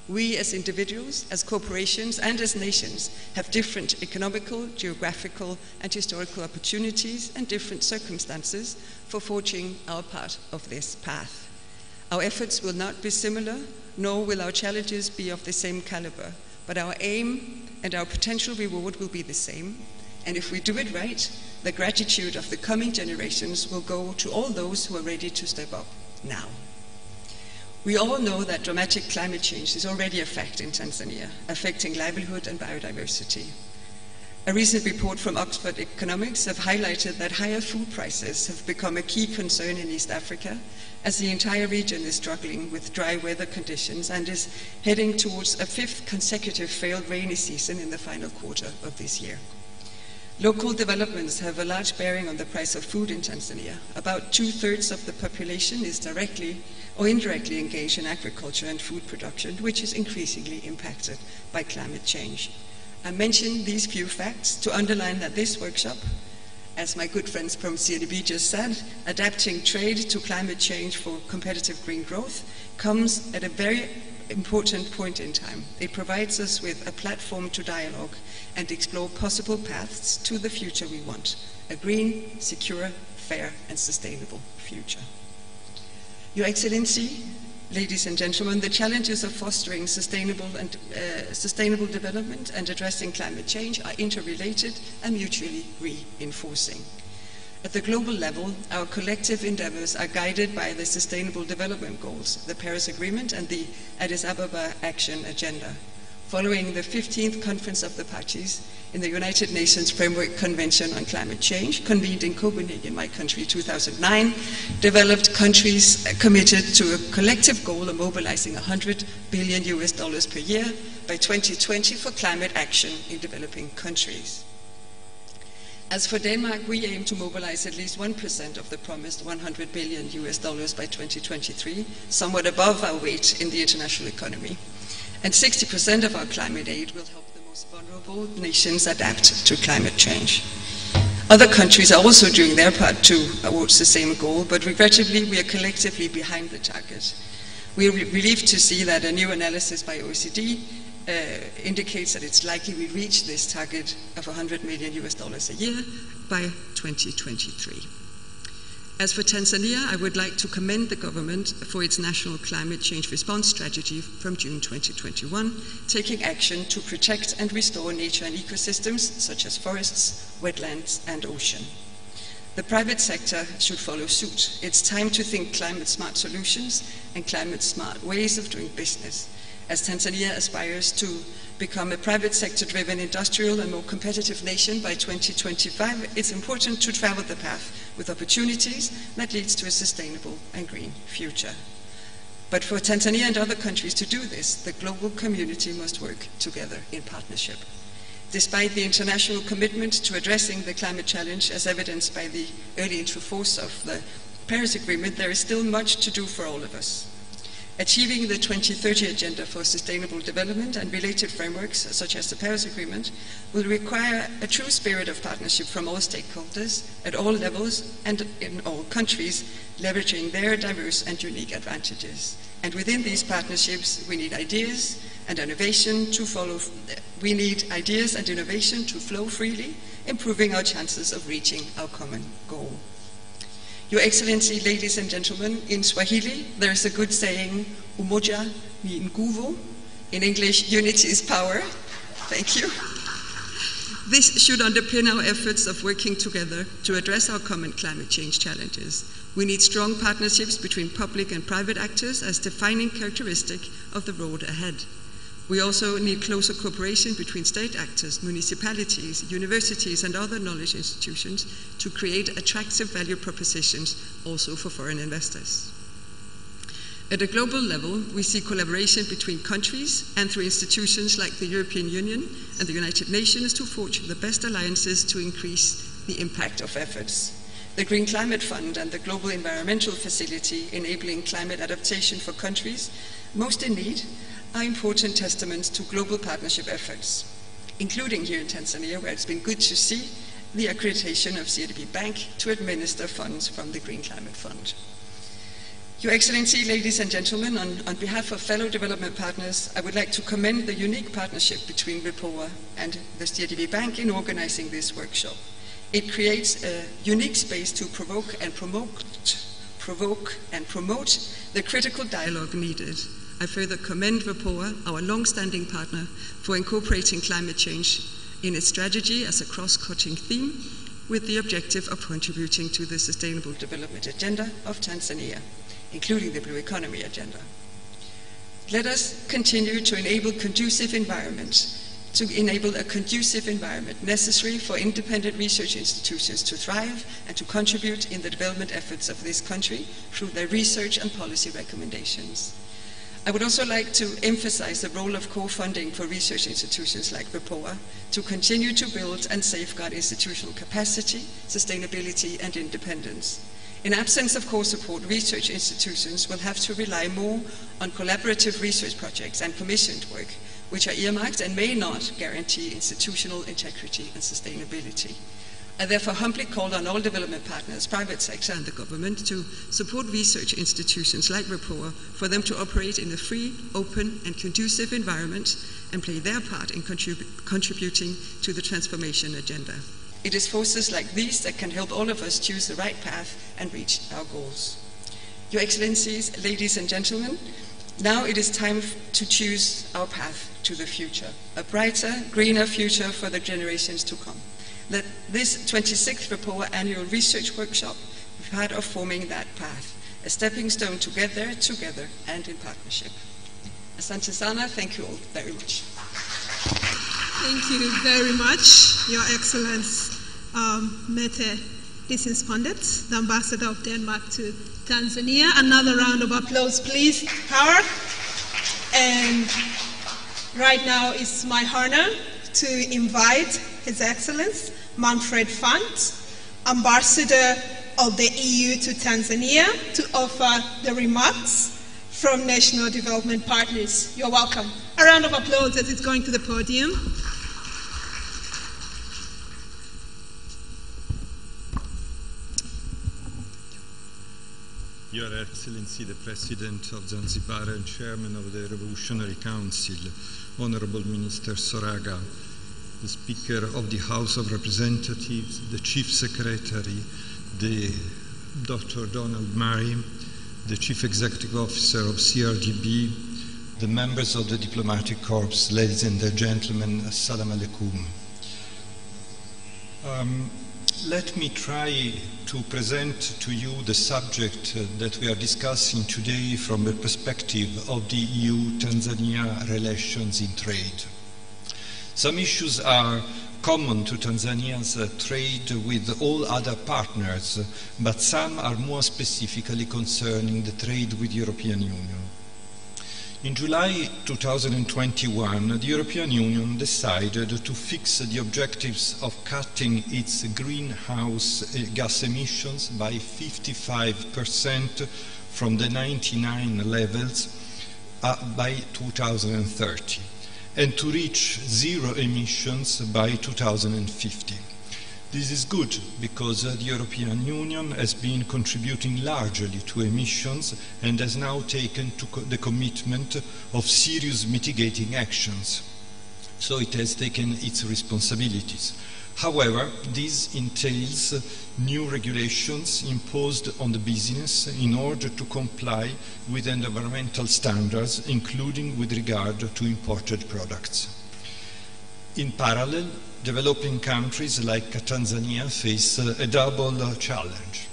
We as individuals, as corporations, and as nations have different economical, geographical, and historical opportunities and different circumstances for forging our part of this path. Our efforts will not be similar, nor will our challenges be of the same caliber, but our aim and our potential reward will be the same: And if we do it right, the gratitude of the coming generations will go to all those who are ready to step up now. We all know that dramatic climate change is already a fact in Tanzania, affecting livelihood and biodiversity. A recent report from Oxford Economics have highlighted that higher food prices have become a key concern in East Africa, as the entire region is struggling with dry weather conditions and is heading towards a 5th consecutive failed rainy season in the final quarter of this year. Local developments have a large bearing on the price of food in Tanzania. About 2/3 of the population is directly or indirectly engaged in agriculture and food production, which is increasingly impacted by climate change. I mention these few facts to underline that this workshop, as my good friends from CDB just said, adapting trade to climate change for competitive green growth, comes at a very important point in time. It provides us with a platform to dialogue and explore possible paths to the future we want, a green, secure, fair, and sustainable future. Your Excellency, ladies and gentlemen, the challenges of fostering sustainable development and addressing climate change are interrelated and mutually reinforcing. At the global level, our collective endeavors are guided by the Sustainable Development Goals, the Paris Agreement, and the Addis Ababa Action Agenda. Following the 15th Conference of the Parties in the United Nations Framework Convention on Climate Change, convened in Copenhagen, my country, 2009, developed countries committed to a collective goal of mobilizing $100 billion per year by 2020 for climate action in developing countries. As for Denmark, we aim to mobilize at least 1% of the promised $100 billion by 2023, somewhat above our weight in the international economy. And 60% of our climate aid will help the most vulnerable nations adapt to climate change. Other countries are also doing their part towards the same goal, but regrettably we are collectively behind the target. We are relieved to see that a new analysis by OECD indicates that it's likely we reach this target of $100 million a year by 2023. As for Tanzania, I would like to commend the government for its national climate change response strategy from June 2021, taking action to protect and restore nature and ecosystems such as forests, wetlands, and ocean. The private sector should follow suit. It's time to think climate smart solutions and climate smart ways of doing business. As Tanzania aspires to become a private sector-driven industrial and more competitive nation by 2025, it's important to travel the path with opportunities that leads to a sustainable and green future. But for Tanzania and other countries to do this, the global community must work together in partnership. Despite the international commitment to addressing the climate challenge as evidenced by the early entry force of the Paris Agreement, there is still much to do for all of us. Achieving the 2030 Agenda for Sustainable Development and related frameworks, such as the Paris Agreement, will require a true spirit of partnership from all stakeholders at all levels and in all countries, leveraging their diverse and unique advantages. And within these partnerships, we need ideas and innovation to follow. We need ideas and innovation to flow freely, improving our chances of reaching our common goal. Your Excellency, ladies and gentlemen, in Swahili, there is a good saying, umoja ni nguvu. In English, unity is power. Thank you. This should underpin our efforts of working together to address our common climate change challenges. We need strong partnerships between public and private actors as defining characteristic of the road ahead. We also need closer cooperation between state actors, municipalities, universities, and other knowledge institutions to create attractive value propositions also for foreign investors. At a global level, we see collaboration between countries and through institutions like the European Union and the United Nations to forge the best alliances to increase the impact of efforts. The Green Climate Fund and the Global Environmental Facility enabling climate adaptation for countries most in need are important testaments to global partnership efforts, including here in Tanzania, where it's been good to see the accreditation of CDB Bank to administer funds from the Green Climate Fund. Your Excellency, ladies and gentlemen, on behalf of fellow development partners, I would like to commend the unique partnership between RIPOA and the CDB Bank in organizing this workshop. It creates a unique space to provoke and promote the critical dialogue needed. I further commend RIPOA, our long-standing partner, for incorporating climate change in its strategy as a cross-cutting theme with the objective of contributing to the Sustainable Development Agenda of Tanzania, including the Blue Economy Agenda. Let us continue to enable a conducive environment necessary for independent research institutions to thrive and to contribute in the development efforts of this country through their research and policy recommendations. I would also like to emphasize the role of co-funding for research institutions like REPOA to continue to build and safeguard institutional capacity, sustainability, and independence. In absence of co-support, research institutions will have to rely more on collaborative research projects and commissioned work, which are earmarked and may not guarantee institutional integrity and sustainability. I therefore humbly call on all development partners, private sector and the government to support research institutions like REPOA for them to operate in a free, open and conducive environment and play their part in contributing to the transformation agenda. It is forces like these that can help all of us choose the right path and reach our goals. Your Excellencies, ladies and gentlemen, now it is time to choose our path to the future, a brighter, greener future for the generations to come. Let this 26th REPOA Annual Research Workshop be part of forming that path, a stepping stone to get there together and in partnership. Asante sana, thank you all very much. Thank you very much, Your Excellence Mette Disenspondit, the Ambassador of Denmark to Tanzania. Another round of applause, please, Howard. And right now it's my honor to invite His Excellency Manfred Fant, Ambassador of the EU to Tanzania, to offer the remarks from National Development Partners. You're welcome. A round of applause as it's going to the podium. Your Excellency, the President of Zanzibar and Chairman of the Revolutionary Council, Honorable Minister Soraga, the Speaker of the House of Representatives, the Chief Secretary, the Dr. Donald Murray, the Chief Executive Officer of CRDB, the members of the Diplomatic Corps, ladies and gentlemen, Assalamu alaikum. Let me try to present to you the subject that we are discussing today from the perspective of the EU-Tanzania relations in trade. Some issues are common to Tanzania's trade with all other partners, but some are more specifically concerning the trade with the European Union. In July 2021, the European Union decided to fix the objectives of cutting its greenhouse gas emissions by 55% from the 99 levels by 2030. And to reach zero emissions by 2050. This is good because the European Union has been contributing largely to emissions and has now taken the commitment of serious mitigating actions. So it has taken its responsibilities. However, this entails new regulations imposed on the business in order to comply with environmental standards, including with regard to imported products. In parallel, developing countries like Tanzania face a double challenge.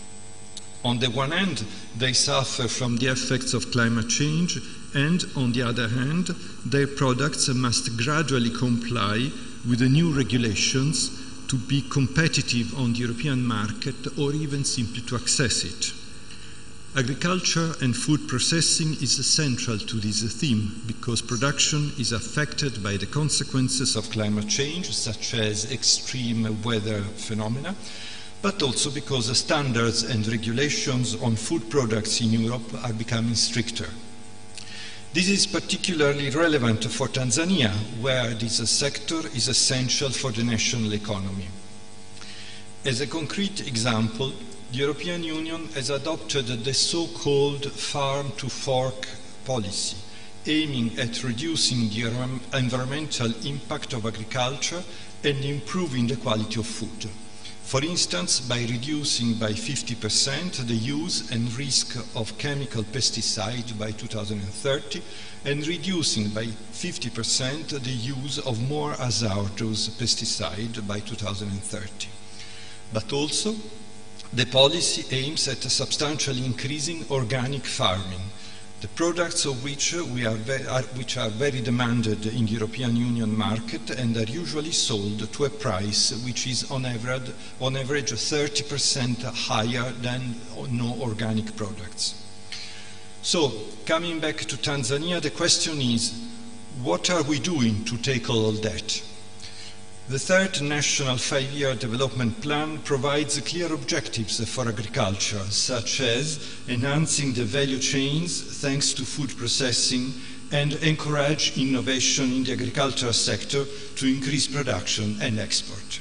On the one hand, they suffer from the effects of climate change, and on the other hand, their products must gradually comply with the new regulations to be competitive on the European market or even simply to access it. Agriculture and food processing is central to this theme because production is affected by the consequences of climate change, such as extreme weather phenomena, but also because standards and regulations on food products in Europe are becoming stricter. This is particularly relevant for Tanzania, where this sector is essential for the national economy. As a concrete example, the European Union has adopted the so-called farm-to-fork policy, aiming at reducing the environmental impact of agriculture and improving the quality of food. For instance, by reducing by 50% the use and risk of chemical pesticide by 2030 and reducing by 50% the use of more hazardous pesticide by 2030. But also, the policy aims at substantially increasing organic farming, the products of which are very demanded in the European Union market and are usually sold to a price which is on average 30% higher than no organic products. So, coming back to Tanzania, the question is, what are we doing to tackle all that? The third National 5-Year Development Plan provides clear objectives for agriculture, such as enhancing the value chains thanks to food processing and encourage innovation in the agricultural sector to increase production and export.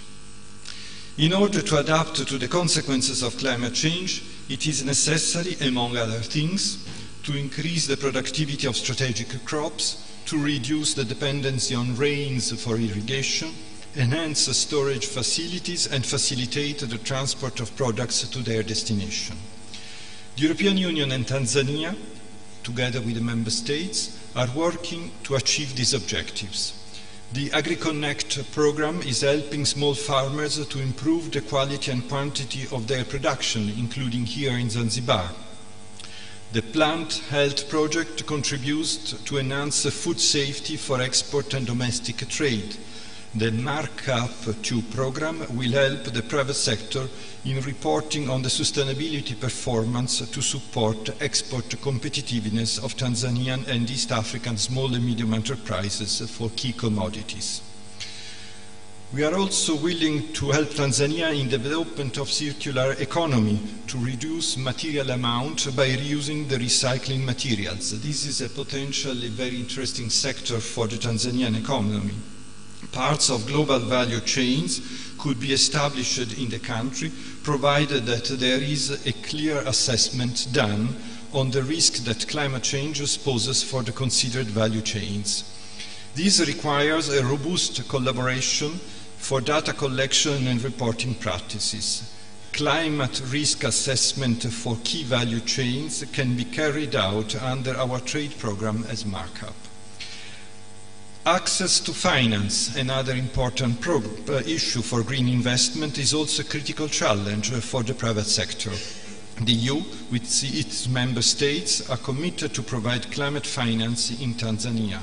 In order to adapt to the consequences of climate change, it is necessary, among other things, to increase the productivity of strategic crops, to reduce the dependency on rains for irrigation, enhance storage facilities and facilitate the transport of products to their destination. The European Union and Tanzania, together with the Member States, are working to achieve these objectives. The AgriConnect program is helping small farmers to improve the quality and quantity of their production, including here in Zanzibar. The Plant Health Project contributes to enhance food safety for export and domestic trade. The Markup 2 program will help the private sector in reporting on the sustainability performance to support export competitiveness of Tanzanian and East African small and medium enterprises for key commodities. We are also willing to help Tanzania in development of circular economy to reduce material amount by reusing the recycling materials. This is a potentially very interesting sector for the Tanzanian economy. Parts of global value chains could be established in the country, provided that there is a clear assessment done on the risk that climate change poses for the considered value chains. This requires a robust collaboration for data collection and reporting practices. Climate risk assessment for key value chains can be carried out under our trade program as markup. Access to finance, another important issue for green investment, is also a critical challenge for the private sector. The EU, with its member states, are committed to provide climate finance in Tanzania.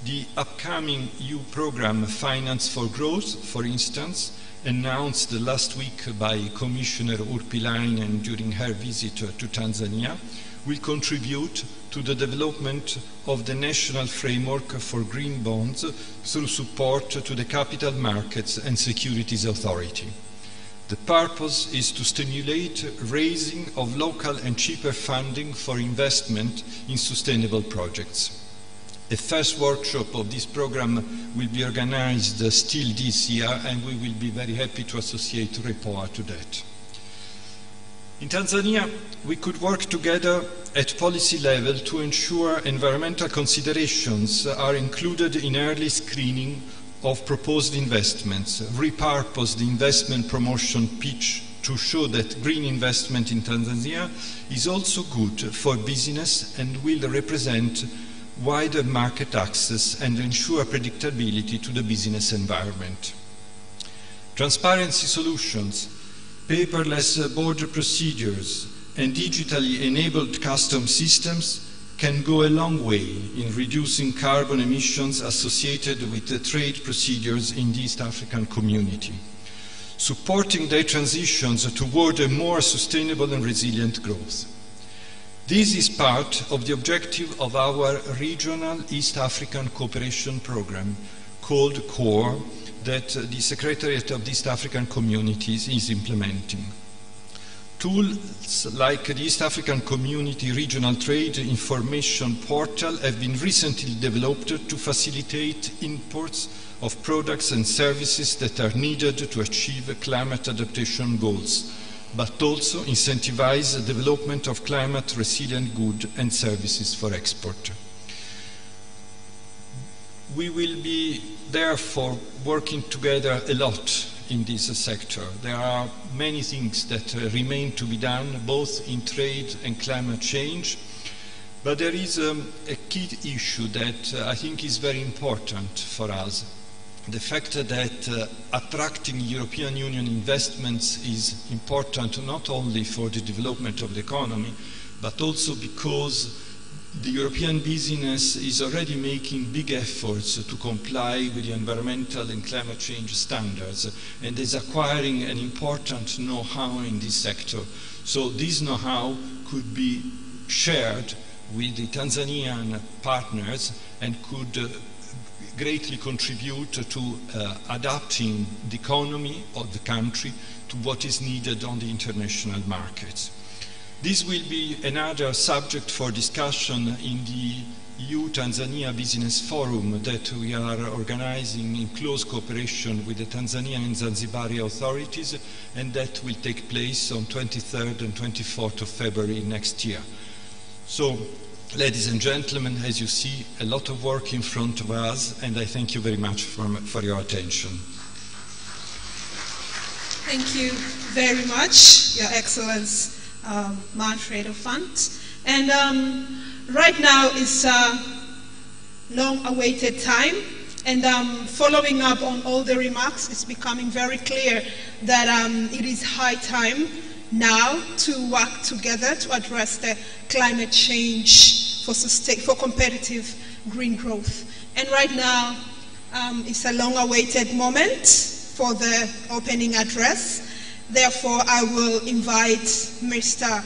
The upcoming EU program Finance for Growth, for instance, announced last week by Commissioner Urpilainen during her visit to Tanzania, will contribute to the development of the national framework for green bonds through support to the capital markets and securities authority. The purpose is to stimulate raising of local and cheaper funding for investment in sustainable projects. A first workshop of this program will be organized still this year, and we will be very happy to associate REPOA to that. In Tanzania, we could work together at policy level to ensure environmental considerations are included in early screening of proposed investments, repurpose the investment promotion pitch to show that green investment in Tanzania is also good for business and will represent wider market access and ensure predictability to the business environment. Transparency solutions, paperless border procedures, and digitally enabled customs systems can go a long way in reducing carbon emissions associated with the trade procedures in the East African community, supporting their transitions toward a more sustainable and resilient growth. This is part of the objective of our regional East African cooperation program called CORE that the Secretariat of the East African Communities is implementing. Tools like the East African Community Regional Trade Information Portal have been recently developed to facilitate imports of products and services that are needed to achieve climate adaptation goals, but also incentivize the development of climate resilient goods and services for export. We will be therefore working together a lot in this sector. There are many things that remain to be done, both in trade and climate change. But there is a key issue that I think is very important for us. The fact that attracting European Union investments is important not only for the development of the economy, but also because the European business is already making big efforts to comply with the environmental and climate change standards and is acquiring an important know-how in this sector. So this know-how could be shared with the Tanzanian partners and could greatly contribute to adapting the economy of the country to what is needed on the international markets. This will be another subject for discussion in the EU-Tanzania Business Forum that we are organizing in close cooperation with the Tanzanian and Zanzibari authorities, and that will take place on 23rd and 24th of February next year. So, ladies and gentlemen, as you see, a lot of work in front of us, and I thank you very much for your attention. Thank you very much, Your Excellency. Manfred of Fund. And right now is long-awaited time, and following up on all the remarks, it's becoming very clear that it is high time now to work together to address the climate change for competitive green growth. And right now, it's a long-awaited moment for the opening address. Therefore, I will invite Mr.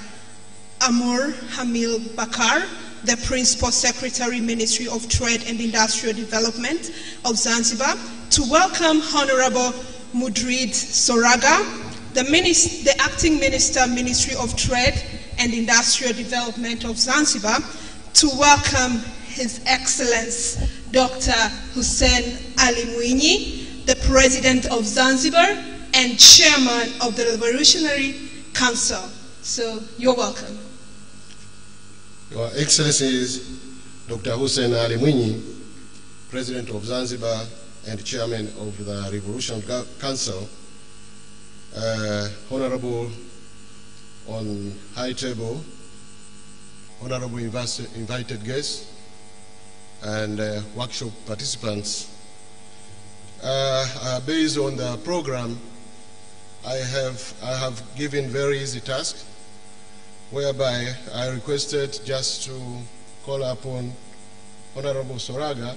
Amour Hamil Bakar, the Principal Secretary, Ministry of Trade and Industrial Development of Zanzibar, to welcome Honorable Mudrid Soraga, the Acting Minister, Ministry of Trade and Industrial Development of Zanzibar, to welcome His Excellency Dr. Hussein Ali Mwinyi, the President of Zanzibar and Chairman of the Revolutionary Council. So you're welcome. Your Excellencies, Dr. Hussein Ali Mwinyi, President of Zanzibar and Chairman of the Revolutionary Council, Honorable on high table, Honorable invited guests, and workshop participants. Based on the program, I have given very easy task, whereby I requested just to call upon Honorable Soraga,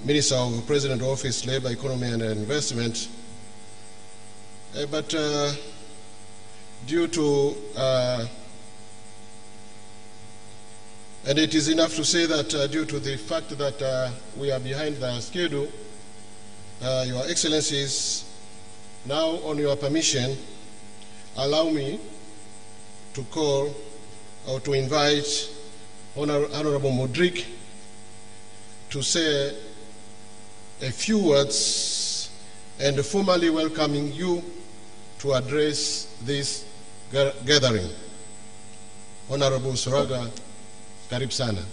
Minister of the President Office, Labor, Economy and Investment, but due to, and it is enough to say that due to the fact that we are behind the schedule, Your Excellencies, now on your permission, allow me to call or to invite Honorable Mudrik to say a few words and formally welcoming you to address this gathering. Honorable Soraga, karibu sana.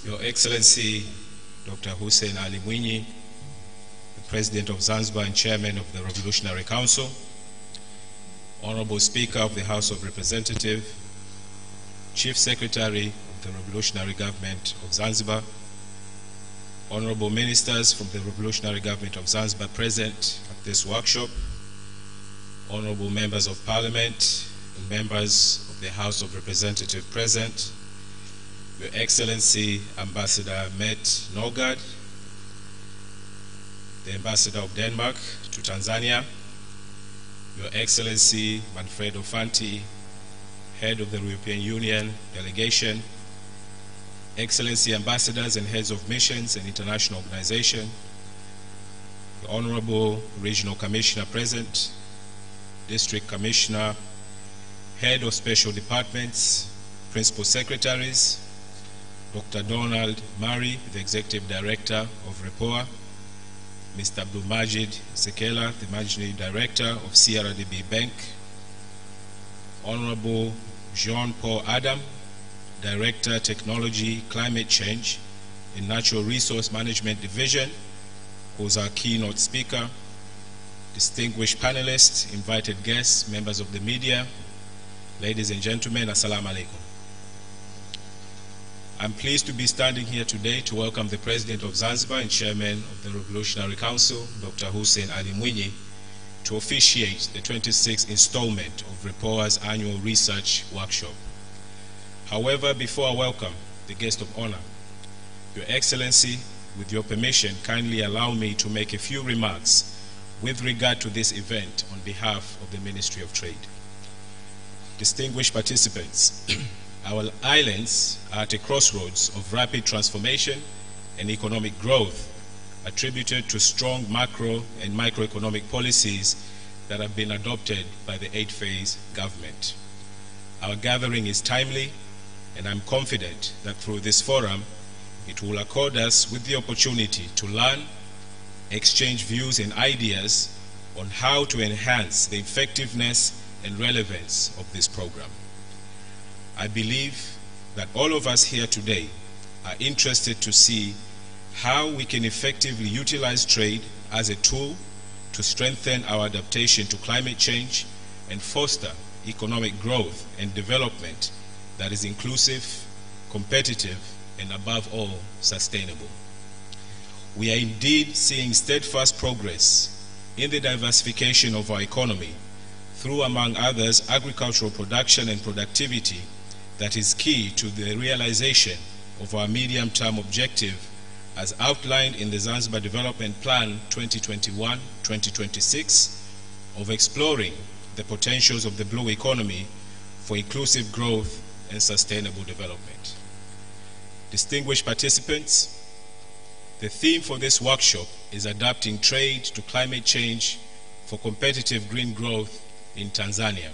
Your Excellency, Dr. Hussein Ali Mwinyi, the President of Zanzibar and Chairman of the Revolutionary Council, Honorable Speaker of the House of Representatives, Chief Secretary of the Revolutionary Government of Zanzibar, Honorable Ministers from the Revolutionary Government of Zanzibar present at this workshop, Honorable Members of Parliament and members of the House of Representatives present, Your Excellency Ambassador Ahmed, the Ambassador of Denmark to Tanzania, Your Excellency Manfredo Fanti, Head of the European Union Delegation, Excellency Ambassadors and Heads of Missions and International Organizations, the Honorable Regional Commissioner present, District Commissioner, Head of Special Departments, Principal Secretaries, Dr. Donald Murray, the Executive Director of REPOA, Mr. Abdul Majid Sekela, the Managing Director of CRDB Bank, Honorable Jean-Paul Adam, Director, Technology, Climate Change in Natural Resource Management Division, who's our keynote speaker, distinguished panelists, invited guests, members of the media, ladies and gentlemen, Assalamu alaikum. I'm pleased to be standing here today to welcome the President of Zanzibar and Chairman of the Revolutionary Council, Dr. Hussein Ali Mwinyi, to officiate the 26th installment of REPOA's annual research workshop. However, before I welcome the guest of honor, Your Excellency, with your permission, kindly allow me to make a few remarks with regard to this event on behalf of the Ministry of Trade. Distinguished participants, our islands are at a crossroads of rapid transformation and economic growth attributed to strong macro and microeconomic policies that have been adopted by the 8th-phase government. Our gathering is timely, and I'm confident that through this forum, it will accord us with the opportunity to learn, exchange views and ideas on how to enhance the effectiveness and relevance of this program. I believe that all of us here today are interested to see how we can effectively utilize trade as a tool to strengthen our adaptation to climate change and foster economic growth and development that is inclusive, competitive, and above all, sustainable. We are indeed seeing steadfast progress in the diversification of our economy through, among others, agricultural production and productivity that is key to the realization of our medium-term objective as outlined in the Zanzibar Development Plan 2021-2026 of exploring the potentials of the blue economy for inclusive growth and sustainable development. Distinguished participants, the theme for this workshop is adapting trade to climate change for competitive green growth in Tanzania.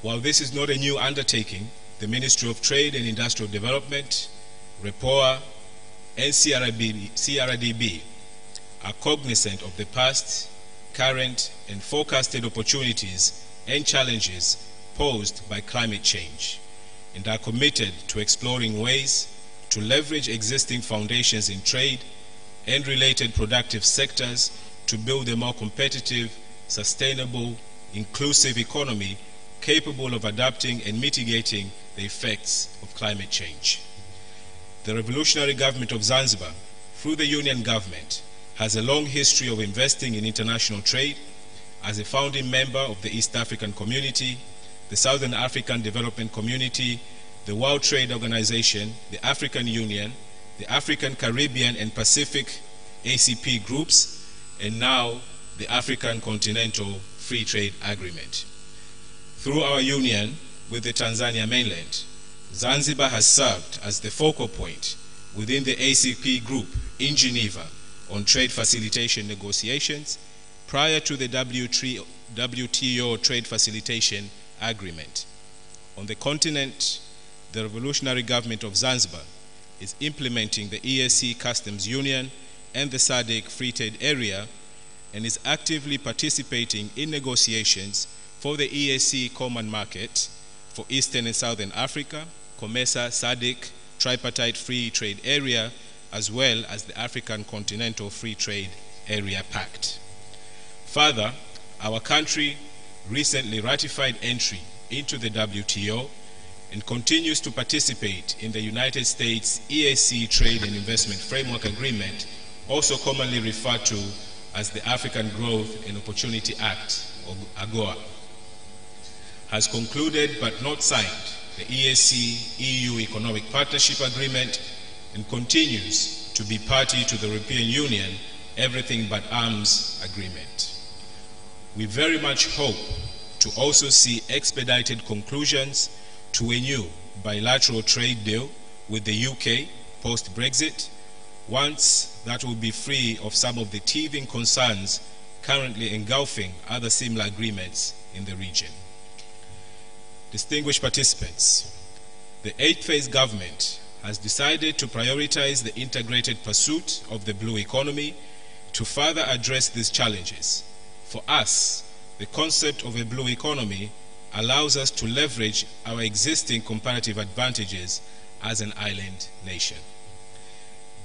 While this is not a new undertaking, the Ministry of Trade and Industrial Development, REPOA, and CRDB are cognizant of the past, current, and forecasted opportunities and challenges posed by climate change, and are committed to exploring ways to leverage existing foundations in trade and related productive sectors to build a more competitive, sustainable, inclusive economy capable of adapting and mitigating the effects of climate change. The Revolutionary Government of Zanzibar, through the Union Government, has a long history of investing in international trade as a founding member of the East African Community, the Southern African Development Community, the World Trade Organization, the African Union, the African, Caribbean, and Pacific ACP groups, and now the African Continental Free Trade Agreement. Through our union with the Tanzania mainland, Zanzibar has served as the focal point within the ACP group in Geneva on trade facilitation negotiations prior to the WTO Trade Facilitation Agreement. On the continent, the Revolutionary Government of Zanzibar is implementing the EAC Customs Union and the SADC Free Trade Area and is actively participating in negotiations for the EAC Common Market for Eastern and Southern Africa, COMESA, SADC, Tripartite Free Trade Area, as well as the African Continental Free Trade Area Pact. Further, our country recently ratified entry into the WTO and continues to participate in the United States EAC Trade and Investment Framework Agreement, also commonly referred to as the African Growth and Opportunity Act, or AGOA, has concluded but not signed the EAC-EU Economic Partnership Agreement and continues to be party to the European Union Everything But Arms Agreement. We very much hope to also see expedited conclusions to a new bilateral trade deal with the UK post-Brexit, once that will be free of some of the teething concerns currently engulfing other similar agreements in the region. Distinguished participants, the 8th phase government has decided to prioritize the integrated pursuit of the blue economy to further address these challenges. For us, the concept of a blue economy allows us to leverage our existing comparative advantages as an island nation.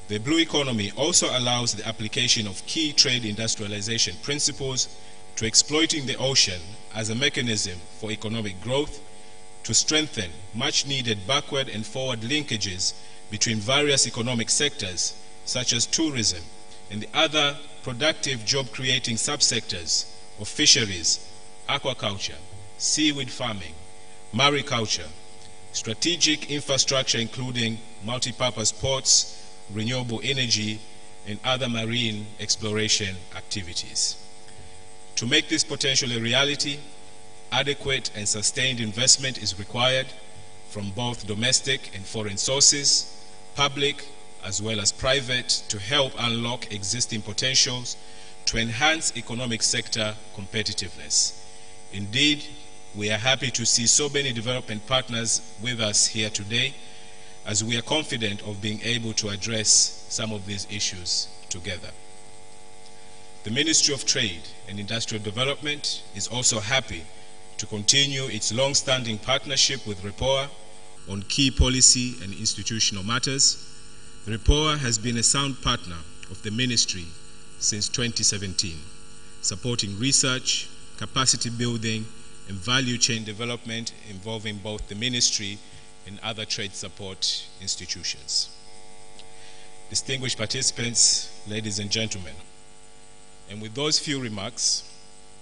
The blue economy also allows the application of key trade industrialization principles to exploiting the ocean as a mechanism for economic growth, to strengthen much-needed backward and forward linkages between various economic sectors, such as tourism and the other productive job-creating subsectors of fisheries, aquaculture, seaweed farming, mariculture, strategic infrastructure including multi-purpose ports, renewable energy, and other marine exploration activities. To make this potential a reality, adequate and sustained investment is required from both domestic and foreign sources, public as well as private, to help unlock existing potentials to enhance economic sector competitiveness. Indeed, we are happy to see so many development partners with us here today, as we are confident of being able to address some of these issues together. The Ministry of Trade and Industrial Development is also happy to continue its long-standing partnership with REPOA on key policy and institutional matters. REPOA has been a sound partner of the Ministry since 2017, supporting research, capacity building, and value chain development involving both the Ministry and other trade support institutions. Distinguished participants, ladies and gentlemen, and with those few remarks,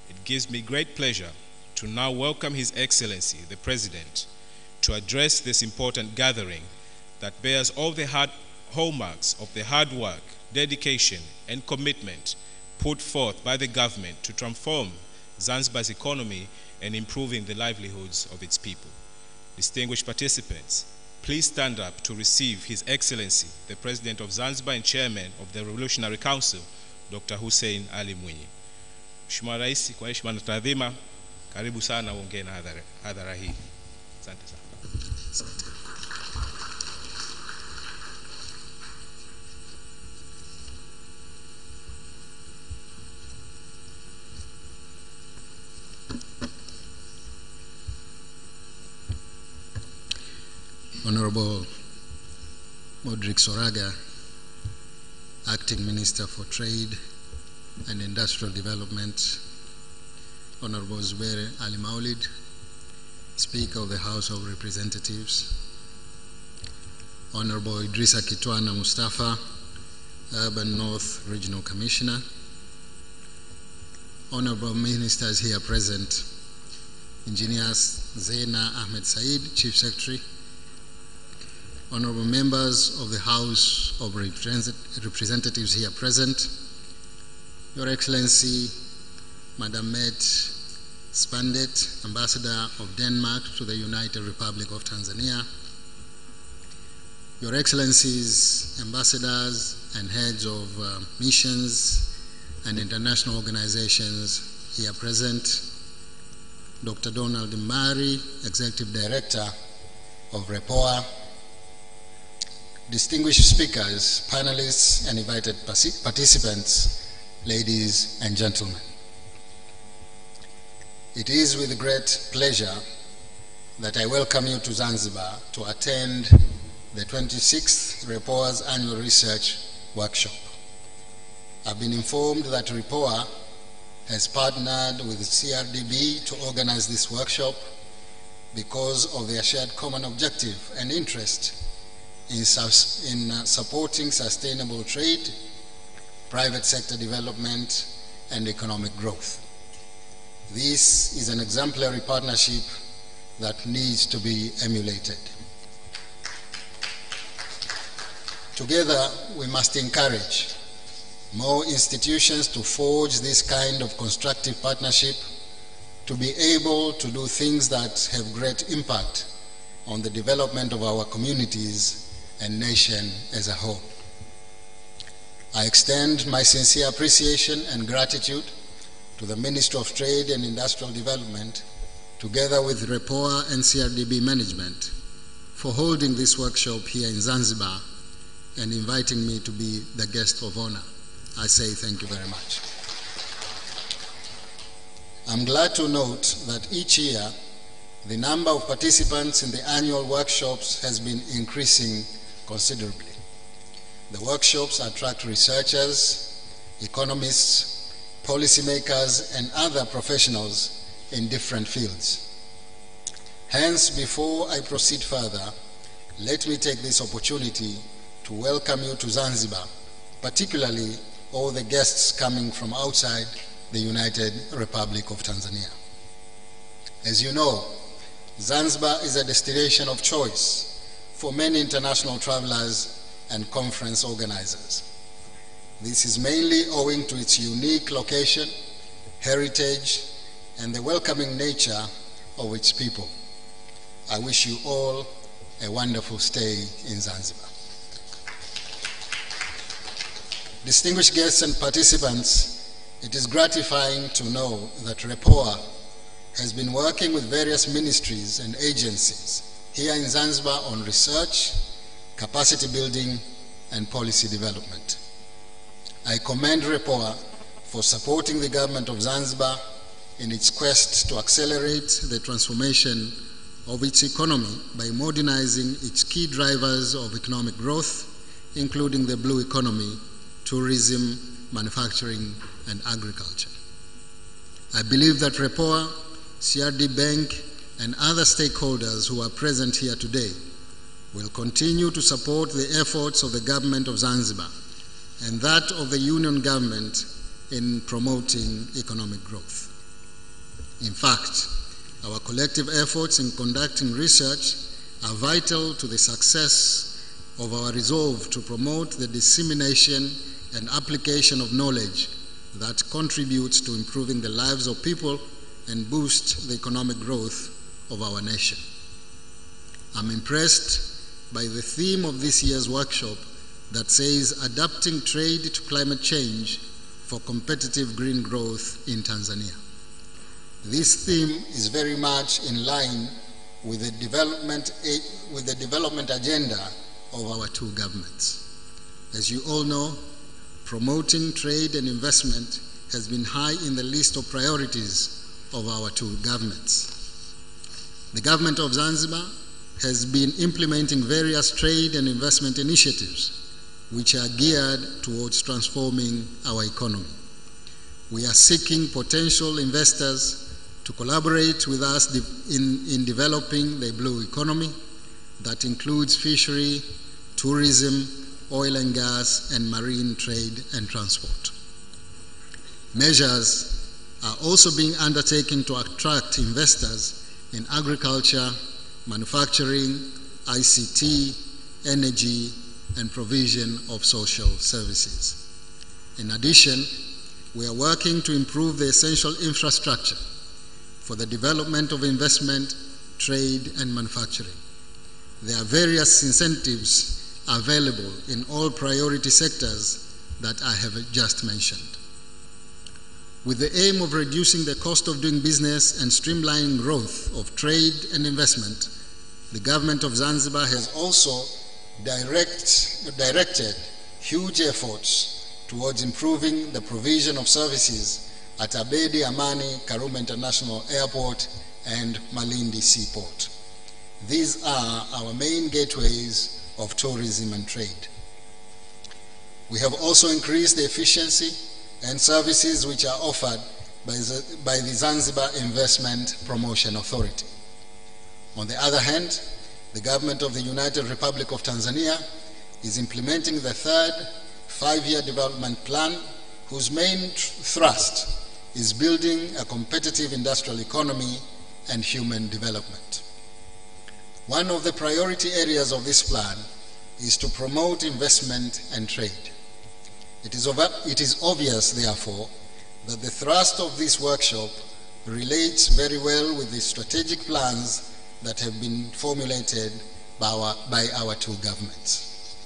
it gives me great pleasure to now welcome His Excellency, the President, to address this important gathering that bears all the hallmarks of the hard work, dedication, and commitment put forth by the government to transform Zanzibar's economy and improving the livelihoods of its people. Distinguished participants, please stand up to receive His Excellency, the President of Zanzibar and Chairman of the Revolutionary Council, Dr. Hussein Ali Mwinyi. Mheshimiwa Rais, kwa heshima na taadhima, karibu sana uongee na hadhara hii. Asante sana. Honorable Modric Soraga, Acting Minister for Trade and Industrial Development, Honorable Zubair Ali Maulid, Speaker of the House of Representatives, Honorable Idrissa Kitwana Mustafa, Urban North Regional Commissioner, Honorable Ministers here present, Engineers Zaina Ahmed Said, Chief Secretary, Honorable members of the House of Representatives here present, Your Excellency, Madam Met Spandet, Ambassador of Denmark to the United Republic of Tanzania, Your Excellencies, Ambassadors and heads of missions and international organizations here present, Dr. Donald Mbari, Executive Director of REPOA, distinguished speakers, panelists, and invited participants, ladies and gentlemen. It is with great pleasure that I welcome you to Zanzibar to attend the 26th REPOA's Annual Research Workshop. I've been informed that REPOA has partnered with CRDB to organize this workshop because of their shared common objective and interest in supporting sustainable trade, private sector development, and economic growth. This is an exemplary partnership that needs to be emulated. Together, we must encourage more institutions to forge this kind of constructive partnership, to be able to do things that have great impact on the development of our communities and nation as a whole. I extend my sincere appreciation and gratitude to the Ministry of Trade and Industrial Development, together with REPOA and CRDB management, for holding this workshop here in Zanzibar and inviting me to be the guest of honor. I say thank you very much. I'm glad to note that each year, the number of participants in the annual workshops has been increasing considerably. The workshops attract researchers, economists, policymakers, and other professionals in different fields. Hence, before I proceed further, let me take this opportunity to welcome you to Zanzibar, particularly all the guests coming from outside the United Republic of Tanzania. As you know, Zanzibar is a destination of choice for many international travelers and conference organizers. This is mainly owing to its unique location, heritage, and the welcoming nature of its people. I wish you all a wonderful stay in Zanzibar. Distinguished guests and participants, it is gratifying to know that REPOA has been working with various ministries and agencies here in Zanzibar on research, capacity building, and policy development. I commend REPOA for supporting the government of Zanzibar in its quest to accelerate the transformation of its economy by modernizing its key drivers of economic growth, including the blue economy, tourism, manufacturing, and agriculture. I believe that REPOA, CRD Bank, and other stakeholders who are present here today will continue to support the efforts of the government of Zanzibar and that of the union government in promoting economic growth. In fact, our collective efforts in conducting research are vital to the success of our resolve to promote the dissemination and application of knowledge that contributes to improving the lives of people and boost the economic growth of our nation. I'm impressed by the theme of this year's workshop that says adapting trade to climate change for competitive green growth in Tanzania. This theme is very much in line with the development agenda of our two governments. As you all know, promoting trade and investment has been high in the list of priorities of our two governments. The government of Zanzibar has been implementing various trade and investment initiatives which are geared towards transforming our economy. We are seeking potential investors to collaborate with us in developing the blue economy that includes fishery, tourism, oil and gas, and marine trade and transport. Measures are also being undertaken to attract investors in agriculture, manufacturing, ICT, energy, and provision of social services. In addition, we are working to improve the essential infrastructure for the development of investment, trade, and manufacturing. There are various incentives available in all priority sectors that I have just mentioned. With the aim of reducing the cost of doing business and streamlining growth of trade and investment, the government of Zanzibar has also directed huge efforts towards improving the provision of services at Abedi, Amani, Karume International Airport, and Malindi Seaport. These are our main gateways of tourism and trade. We have also increased the efficiency and services which are offered by the Zanzibar Investment Promotion Authority. On the other hand, the government of the United Republic of Tanzania is implementing the third five-year development plan, whose main thrust is building a competitive industrial economy and human development. One of the priority areas of this plan is to promote investment and trade. It is obvious, therefore, that the thrust of this workshop relates very well with the strategic plans that have been formulated by our two governments.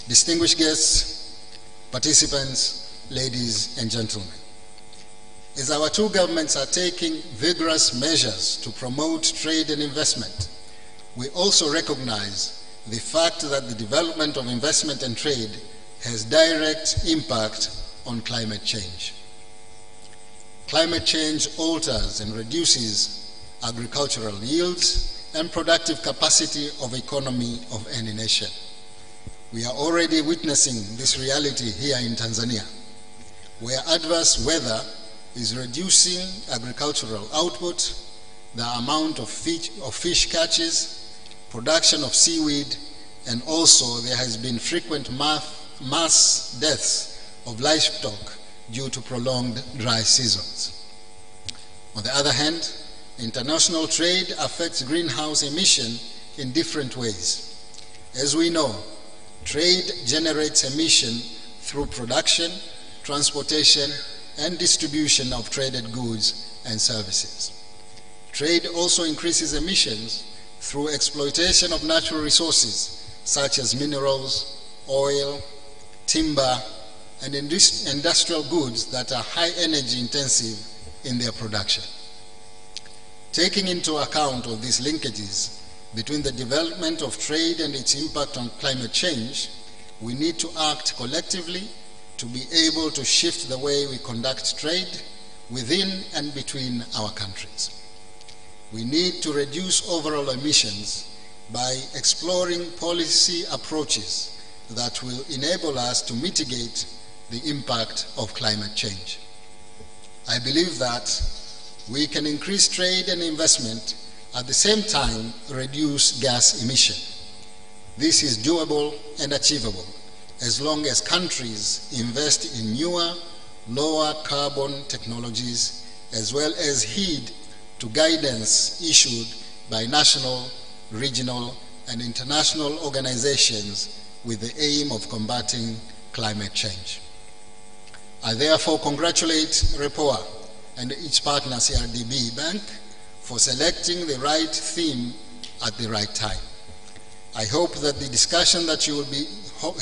Distinguished guests, participants, ladies and gentlemen, as our two governments are taking vigorous measures to promote trade and investment, we also recognize the fact that the development of investment and trade has direct impact on climate change. Climate change alters and reduces agricultural yields and productive capacity of economy of any nation. We are already witnessing this reality here in Tanzania, where adverse weather is reducing agricultural output, the amount of fish catches, production of seaweed, and also there has been frequent mass deaths of livestock due to prolonged dry seasons. On the other hand, international trade affects greenhouse emission in different ways. As we know, trade generates emission through production, transportation, and distribution of traded goods and services. Trade also increases emissions through exploitation of natural resources such as minerals, oil, timber, and industrial goods that are high energy intensive in their production. Taking into account of these linkages between the development of trade and its impact on climate change, we need to act collectively to be able to shift the way we conduct trade within and between our countries. We need to reduce overall emissions by exploring policy approaches that will enable us to mitigate the impact of climate change. I believe that we can increase trade and investment at the same time reduce gas emission. This is doable and achievable as long as countries invest in newer, lower carbon technologies, as well as heed to guidance issued by national, regional, and international organizations with the aim of combating climate change. I therefore congratulate REPOA and its partner CRDB Bank for selecting the right theme at the right time. I hope that the discussion that you will be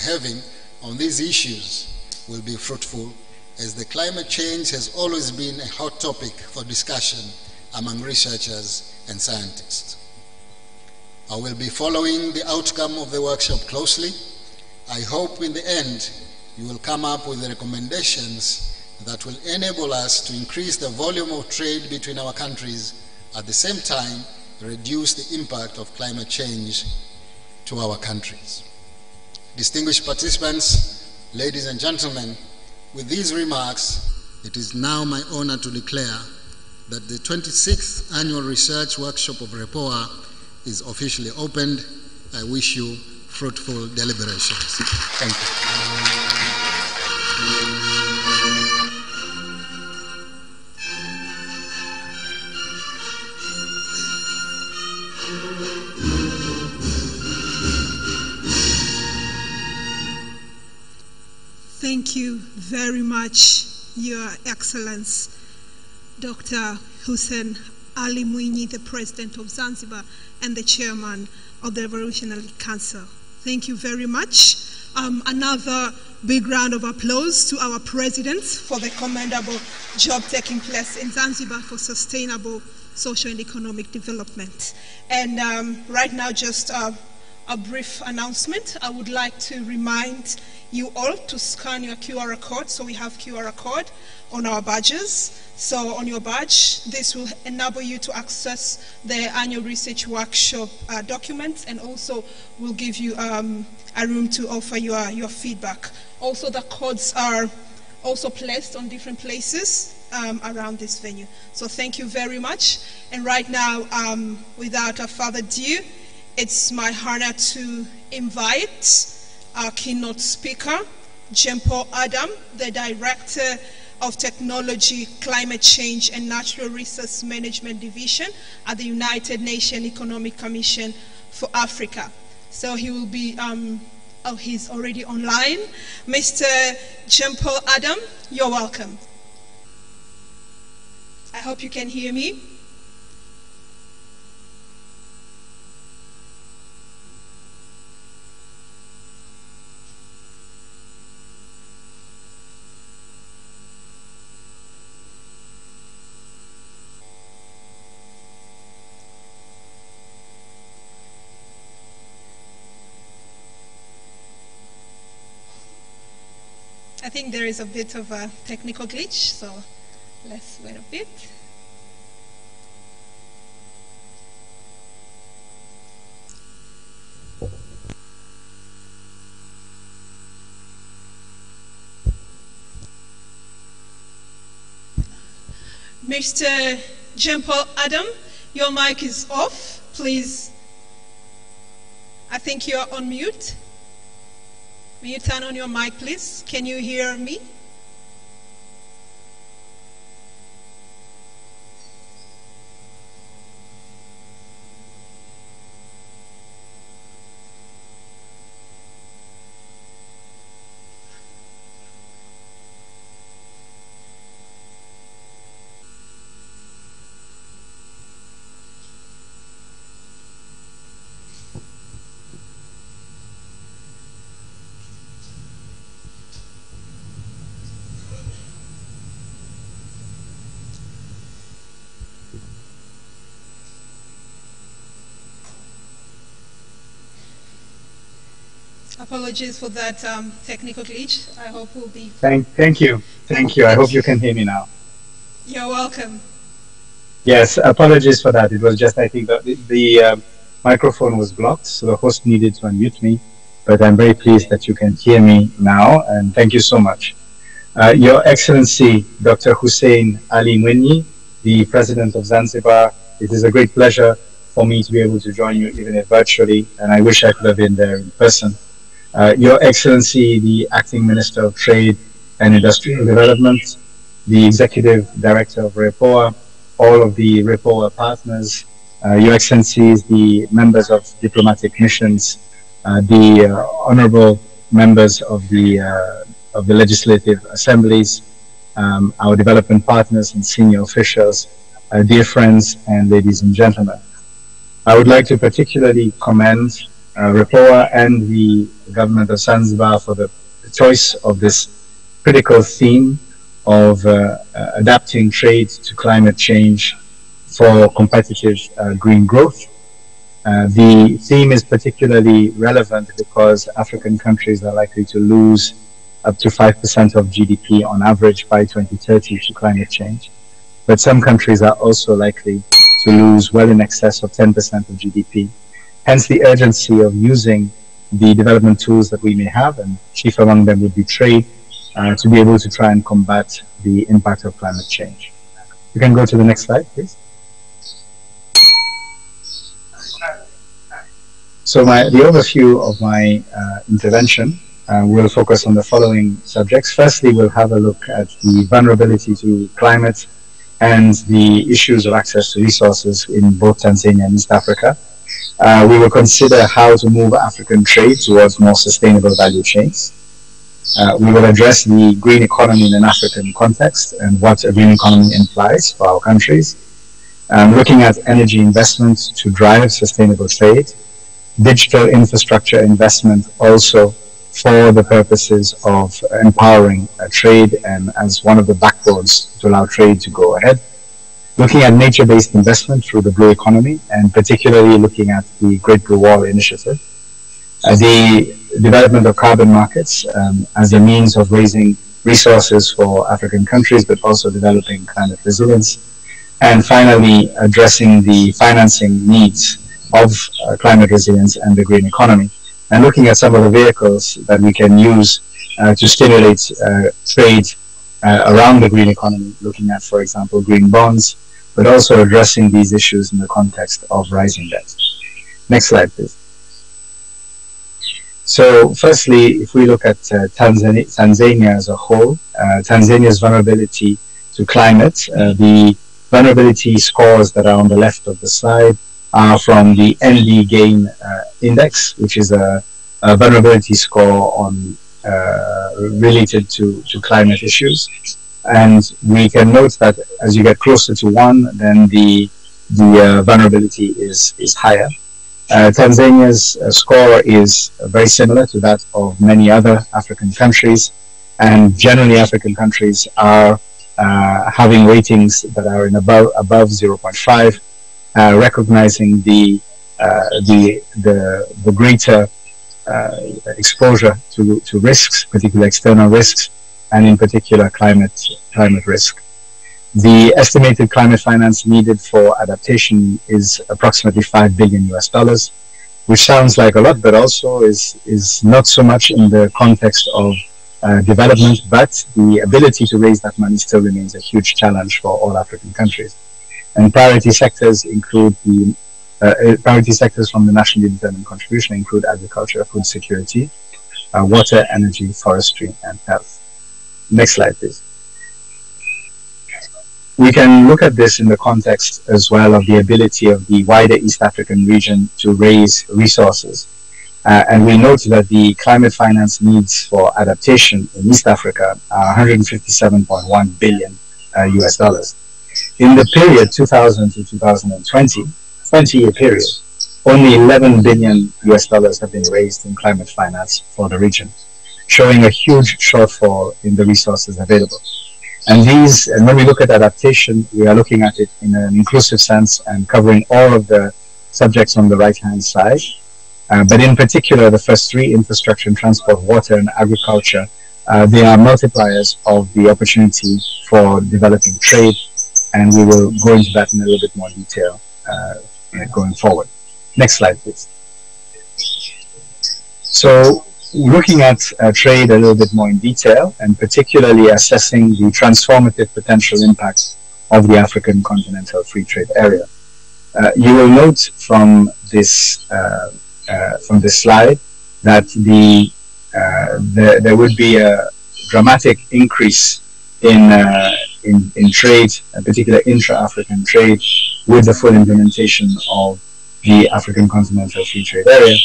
having on these issues will be fruitful, as the climate change has always been a hot topic for discussion among researchers and scientists. I will be following the outcome of the workshop closely. I hope in the end you will come up with recommendations that will enable us to increase the volume of trade between our countries, at the same time reduce the impact of climate change to our countries. Distinguished participants, ladies and gentlemen, with these remarks, it is now my honor to declare that the 26th Annual Research Workshop of REPOA is officially opened. I wish you fruitful deliberations. Thank you. Thank you very much, Your Excellence, Dr. Hussein Ali Mwinyi, the President of Zanzibar and the Chairman of the Revolutionary Council. Thank you very much. Another big round of applause to our President for the commendable job taking place in Zanzibar for sustainable social and economic development. And right now, just a brief announcement. I would like to remind you all to scan your QR code. So we have QR code on our badges. So on your badge, this will enable you to access the annual research workshop documents, and also will give you a room to offer your feedback. Also, the codes are also placed on different places around this venue. So thank you very much. And right now, without a further ado, it's my honor to invite our keynote speaker, Jean-Paul Adam, the Director of Technology, Climate Change and Natural Resource Management Division at the United Nations Economic Commission for Africa. So he will be, he's already online. Mr. Jean-Paul Adam, you're welcome. I hope you can hear me. I think there is a bit of a technical glitch, so let's wait a bit. Mr. Jean-Paul Adam, your mic is off. Please, I think you're on mute. Will you turn on your mic, please? Can you hear me? Apologies for that technical glitch. I hope we'll be... Thank you. I hope you can hear me now. You're welcome. Yes, apologies for that. It was just, I think, the microphone was blocked, so the host needed to unmute me. But I'm very pleased that you can hear me now, and thank you so much. Your Excellency, Dr. Hussein Ali Mwinyi, the President of Zanzibar, it is a great pleasure for me to be able to join you, even if virtually, and I wish I could have been there in person. Your Excellency, the Acting Minister of Trade and Industrial Development, the Executive Director of REPOA, all of the REPOA partners, Your Excellencies, the members of diplomatic missions, the honorable members of the legislative assemblies, our development partners and senior officials, dear friends and ladies and gentlemen. I would like to particularly commend REPOA and the government of Zanzibar for the choice of this critical theme of adapting trade to climate change for competitive green growth. The theme is particularly relevant because African countries are likely to lose up to 5% of GDP on average by 2030 to climate change. But some countries are also likely to lose well in excess of 10% of GDP. Hence the urgency of using the development tools that we may have, and chief among them would be trade, to be able to try and combat the impact of climate change. You can go to the next slide, please. So the overview of my intervention will focus on the following subjects. Firstly, we'll have a look at the vulnerability to climate and the issues of access to resources in both Tanzania and East Africa. We will consider how to move African trade towards more sustainable value chains. We will address the green economy in an African context and what a green economy implies for our countries. Looking at energy investments to drive sustainable trade, digital infrastructure investment also for the purposes of empowering trade and as one of the backbones to allow trade to go ahead. Looking at nature-based investment through the blue economy, and particularly looking at the Great Blue Wall Initiative. The development of carbon markets as a means of raising resources for African countries, but also developing climate resilience. And finally, addressing the financing needs of climate resilience and the green economy, and looking at some of the vehicles that we can use to stimulate trade around the green economy, looking at, for example, green bonds, but also addressing these issues in the context of rising debt. Next slide, please. So firstly, if we look at Tanzania as a whole, Tanzania's vulnerability to climate, the vulnerability scores that are on the left of the slide are from the ND Gain Index, which is a vulnerability score on related to climate issues. And we can note that as you get closer to 1, then the vulnerability is higher. Tanzania's score is very similar to that of many other African countries, and generally African countries are having ratings that are in above 0.5, recognizing the greater exposure to risks, particularly external risks, and in particular climate risk. The estimated climate finance needed for adaptation is approximately $5 billion US, which sounds like a lot, but also is not so much in the context of development, but the ability to raise that money still remains a huge challenge for all African countries. And priority sectors include priority sectors from the nationally determined contribution include agriculture, food security, water, energy, forestry, and health. Next slide, please. We can look at this in the context as well of the ability of the wider East African region to raise resources. And we note that the climate finance needs for adaptation in East Africa are $157.1 billion US. In the period 2000 to 2020, 20-year period, only $11 billion US have been raised in climate finance for the region, showing a huge shortfall in the resources available. And when we look at adaptation, we are looking at it in an inclusive sense and covering all of the subjects on the right-hand side. But in particular, the first three, infrastructure and transport, water and agriculture, they are multipliers of the opportunity for developing trade. And we will go into that in a little bit more detail going forward. Next slide, please. So, looking at trade a little bit more in detail, and particularly assessing the transformative potential impact of the African continental free trade area. You will note from this slide that there would be a dramatic increase in trade, in particular intra-African trade, with the full implementation of the African continental free trade area.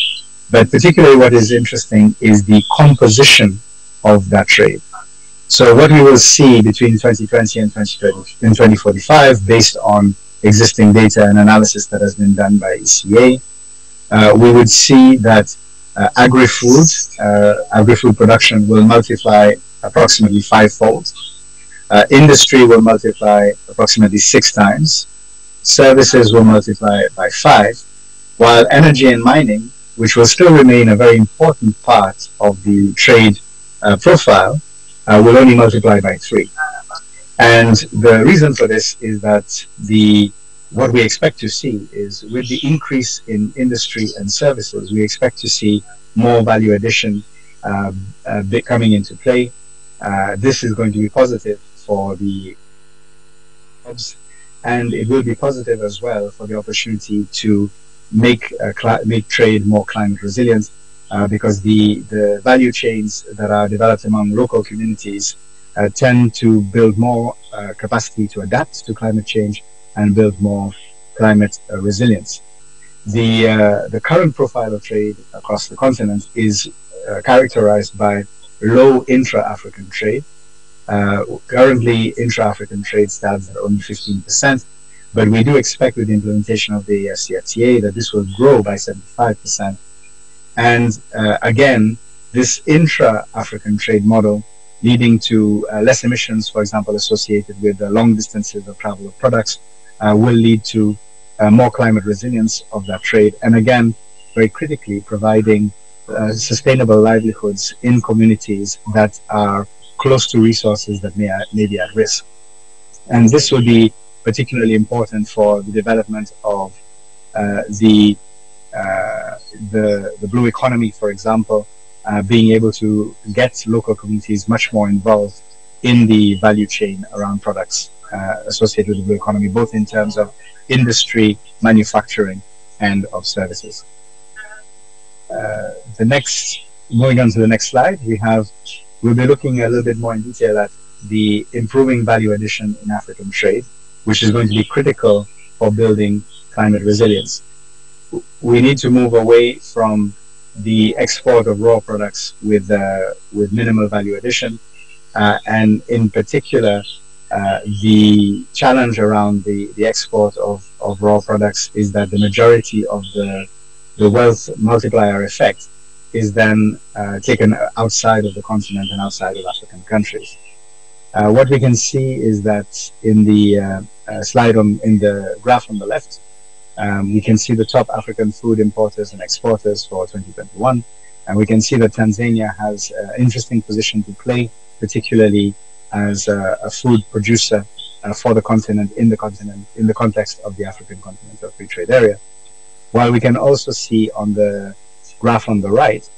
But particularly what is interesting is the composition of that trade. So what we will see between 2020 and 2045, based on existing data and analysis that has been done by ECA, we would see that agri-food production will multiply approximately 5-fold. Industry will multiply approximately 6 times. Services will multiply by 5, while energy and mining, which will still remain a very important part of the trade profile, will only multiply by 3. And the reason for this is that what we expect to see is, with the increase in industry and services, we expect to see more value addition coming into play. This is going to be positive for the jobs, and it will be positive as well for the opportunity to make trade more climate resilient, because the value chains that are developed among local communities tend to build more capacity to adapt to climate change and build more climate resilience. The current profile of trade across the continent is characterized by low intra-African trade. Currently, intra-African trade stands at only 15%, but we do expect with the implementation of the CFTA that this will grow by 75%. And again, this intra-African trade model leading to less emissions, for example, associated with the long distances of travel of products, will lead to more climate resilience of that trade. And again, very critically, providing sustainable livelihoods in communities that are close to resources that may be at risk. And this will be particularly important for the development of the blue economy, for example, being able to get local communities much more involved in the value chain around products associated with the blue economy, both in terms of industry, manufacturing, and of services. Moving on to the next slide, we'll be looking a little bit more in detail at the improving value addition in African trade, which is going to be critical for building climate resilience. We need to move away from the export of raw products with minimal value addition, and in particular, the challenge around the export of raw products is that the majority of the wealth multiplier effect is then taken outside of the continent and outside of African countries. What we can see is that in the slide in the graph on the left, we can see the top African food importers and exporters for 2021, and we can see that Tanzania has an interesting position to play particularly as a food producer for the continent, in the context of the African Continental Free Trade Area. While we can also see on the graph on the right,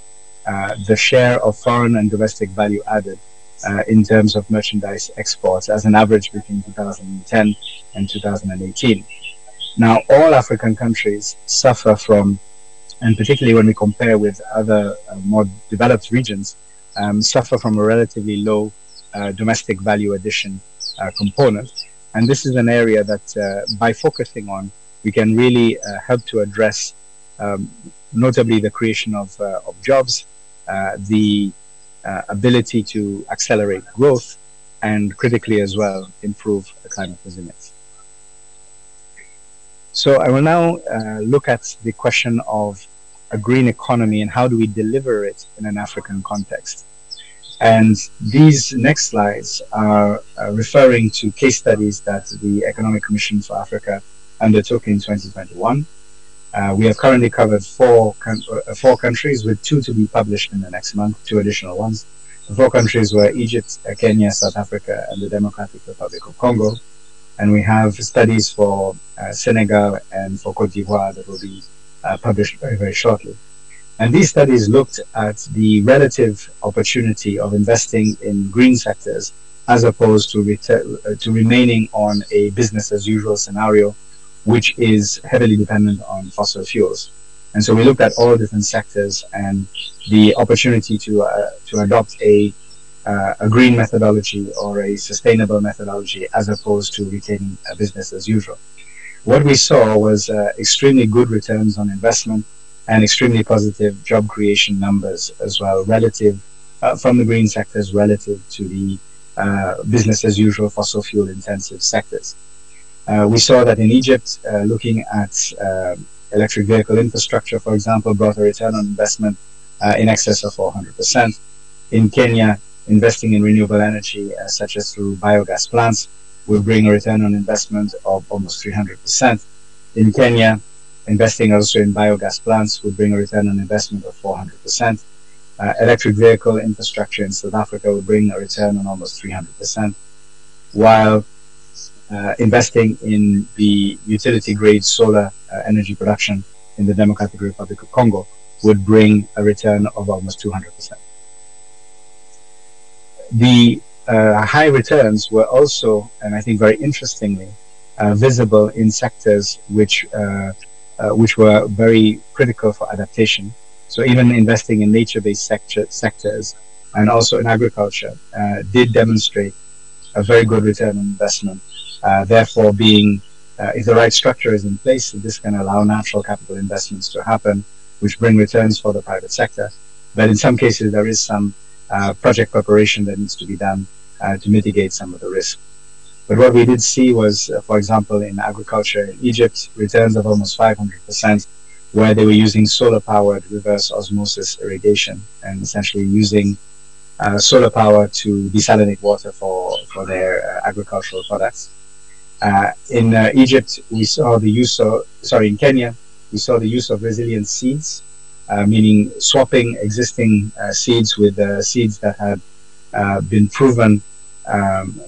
the share of foreign and domestic value added in terms of merchandise exports as an average between 2010 and 2018. Now, all African countries suffer from, and particularly when we compare with other more developed regions, suffer from a relatively low domestic value addition component. And this is an area that by focusing on, we can really help to address notably the creation of jobs, the ability to accelerate growth, and critically as well, improve the climate resilience. So I will now look at the question of a green economy and how do we deliver it in an African context. And these next slides are referring to case studies that the Economic Commission for Africa undertook in 2021. We have currently covered four countries, with 2 to be published in the next month, 2 additional ones. The 4 countries were Egypt, Kenya, South Africa, and the Democratic Republic of Congo. And we have studies for Senegal and for Cote d'Ivoire that will be published very, very shortly. And these studies looked at the relative opportunity of investing in green sectors as opposed to remaining on a business as usual scenario, which is heavily dependent on fossil fuels. And so we looked at all different sectors and the opportunity to adopt a green methodology or a sustainable methodology as opposed to retaining a business as usual. What we saw was extremely good returns on investment and extremely positive job creation numbers as well, relative from the green sectors relative to the business as usual fossil fuel intensive sectors. We saw that in Egypt, looking at electric vehicle infrastructure, for example, brought a return on investment in excess of 400%. In Kenya, investing in renewable energy, such as through biogas plants, will bring a return on investment of almost 300%. In Kenya, investing also in biogas plants would bring a return on investment of 400%. Electric vehicle infrastructure in South Africa will bring a return on almost 300%, while investing in the utility-grade solar energy production in the Democratic Republic of Congo would bring a return of almost 200%. The high returns were also, and I think very interestingly, visible in sectors which were very critical for adaptation. So even investing in nature-based sectors and also in agriculture did demonstrate a very good return on investment. Therefore, being if the right structure is in place, this can allow natural capital investments to happen, which bring returns for the private sector. But in some cases, there is some project preparation that needs to be done to mitigate some of the risk. But what we did see was, for example, in agriculture in Egypt, returns of almost 500%, where they were using solar-powered reverse osmosis irrigation and essentially using solar power to desalinate water for their agricultural products. In Egypt, we saw the use of, in Kenya, we saw the use of resilient seeds, meaning swapping existing seeds with seeds that had been proven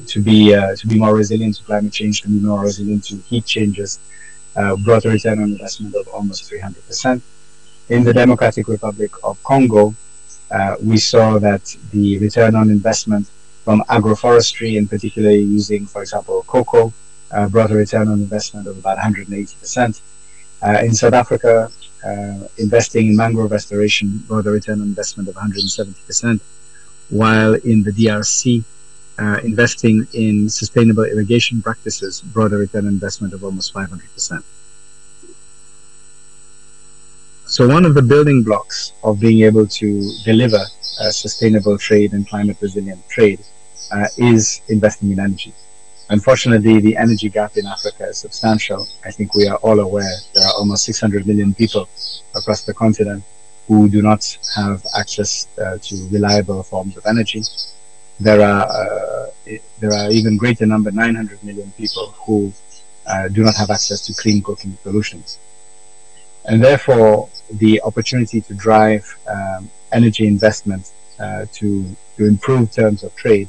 to be more resilient to climate change, to be more resilient to heat changes, brought a return on investment of almost 300%. In the Democratic Republic of Congo, we saw that the return on investment from agroforestry, and particularly using, for example, cocoa, brought a return on investment of about 180%. In South Africa, investing in mangrove restoration brought a return on investment of 170%, while in the DRC, investing in sustainable irrigation practices brought a return on investment of almost 500%. So one of the building blocks of being able to deliver sustainable trade and climate resilient trade is investing in energy. Unfortunately, the energy gap in Africa is substantial. I think we are all aware there are almost 600 million people across the continent who do not have access to reliable forms of energy. There are even greater number, 900 million people who do not have access to clean cooking solutions. And therefore, the opportunity to drive energy investment to improve terms of trade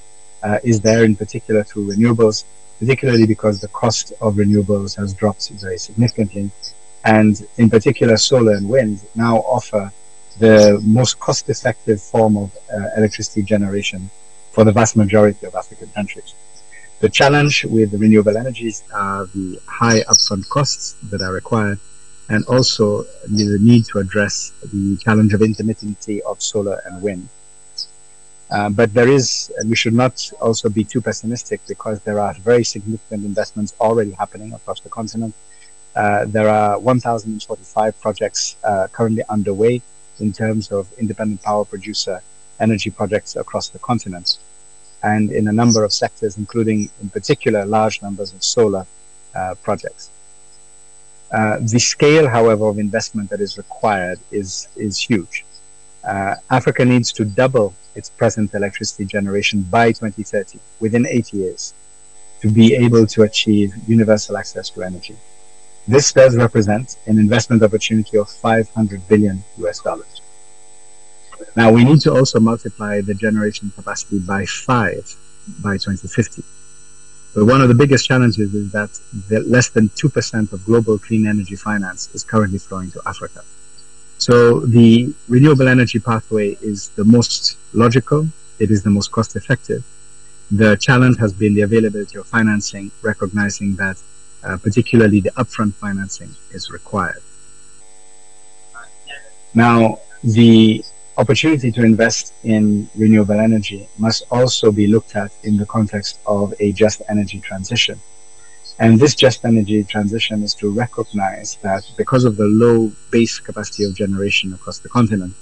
is there in particular through renewables, particularly because the cost of renewables has dropped very significantly. And in particular, solar and wind now offer the most cost-effective form of electricity generation for the vast majority of African countries. The challenge with the renewable energies are the high upfront costs that are required, and also the need to address the challenge of intermittency of solar and wind. But there is, and we should not also be too pessimistic, because there are very significant investments already happening across the continent. There are 1,045 projects currently underway in terms of independent power producer energy projects across the continent, and in a number of sectors, including in particular large numbers of solar projects. The scale, however, of investment that is required is huge. Africa needs to double its present electricity generation by 2030, within 8 years, to be able to achieve universal access to energy. This does represent an investment opportunity of $500 billion US. Now, we need to also multiply the generation capacity by 5 by 2050. But one of the biggest challenges is that less than 2% of global clean energy finance is currently flowing to Africa. So the renewable energy pathway is the most logical, it is the most cost effective. The challenge has been the availability of financing, recognizing that particularly the upfront financing is required. Now, the opportunity to invest in renewable energy must also be looked at in the context of a just energy transition. And this just energy transition is to recognize that because of the low base capacity of generation across the continent,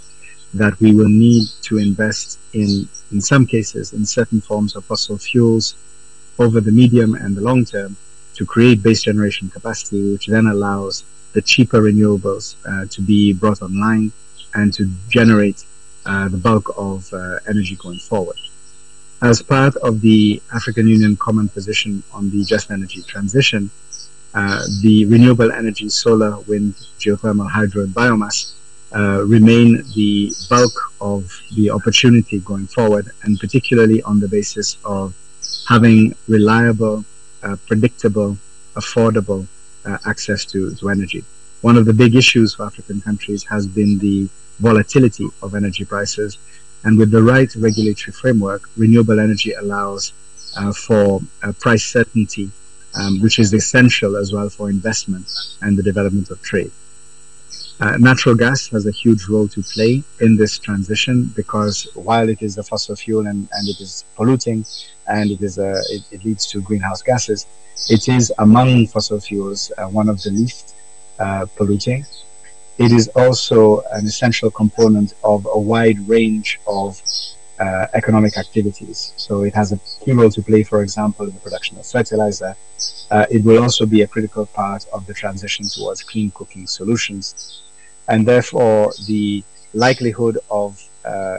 that we will need to invest in some cases, in certain forms of fossil fuels over the medium and the long term to create base generation capacity, which then allows the cheaper renewables to be brought online and to generate the bulk of energy going forward. As part of the African Union Common Position on the Just Energy Transition, the renewable energy, solar, wind, geothermal, hydro, and biomass remain the bulk of the opportunity going forward, and particularly on the basis of having reliable, predictable, affordable access to energy. One of the big issues for African countries has been the volatility of energy prices. And with the right regulatory framework, renewable energy allows for price certainty, which is essential as well for investment and the development of trade. Natural gas has a huge role to play in this transition, because while it is a fossil fuel and it is polluting and it leads to greenhouse gases, it is among fossil fuels one of the least polluting. It is also an essential component of a wide range of economic activities. So it has a key role to play, for example, in the production of fertilizer. It will also be a critical part of the transition towards clean cooking solutions. And therefore, the likelihood of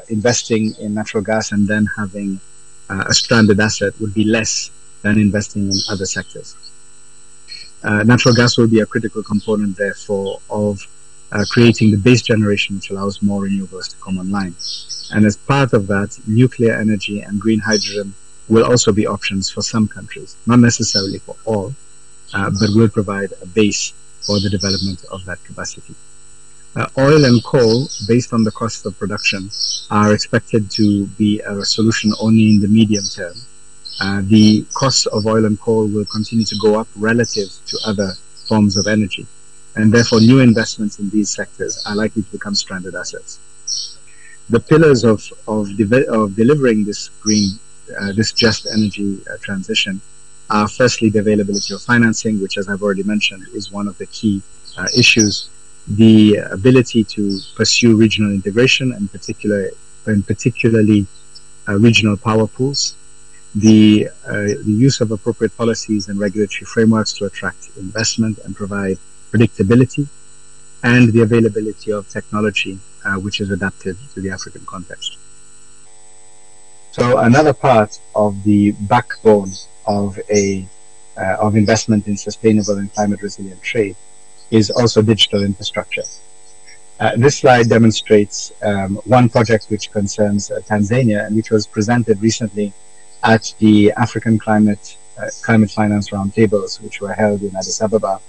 investing in natural gas and then having a stranded asset would be less than investing in other sectors. Natural gas will be a critical component, therefore, of creating the base generation which allows more renewables to come online. And as part of that, nuclear energy and green hydrogen will also be options for some countries, not necessarily for all, but will provide a base for the development of that capacity. Oil and coal, based on the cost of production, are expected to be a solution only in the medium term. The cost of oil and coal will continue to go up relative to other forms of energy. And therefore, new investments in these sectors are likely to become stranded assets. The pillars of delivering this this just energy transition are firstly the availability of financing, which, as I've already mentioned, is one of the key issues. The ability to pursue regional integration, and particularly regional power pools. The use of appropriate policies and regulatory frameworks to attract investment and provide predictability, and the availability of technology which is adapted to the African context. So another part of the backbone of investment in sustainable and climate resilient trade is also digital infrastructure. This slide demonstrates one project which concerns Tanzania and which was presented recently at the African Climate Finance Roundtables, which were held in Addis Ababa,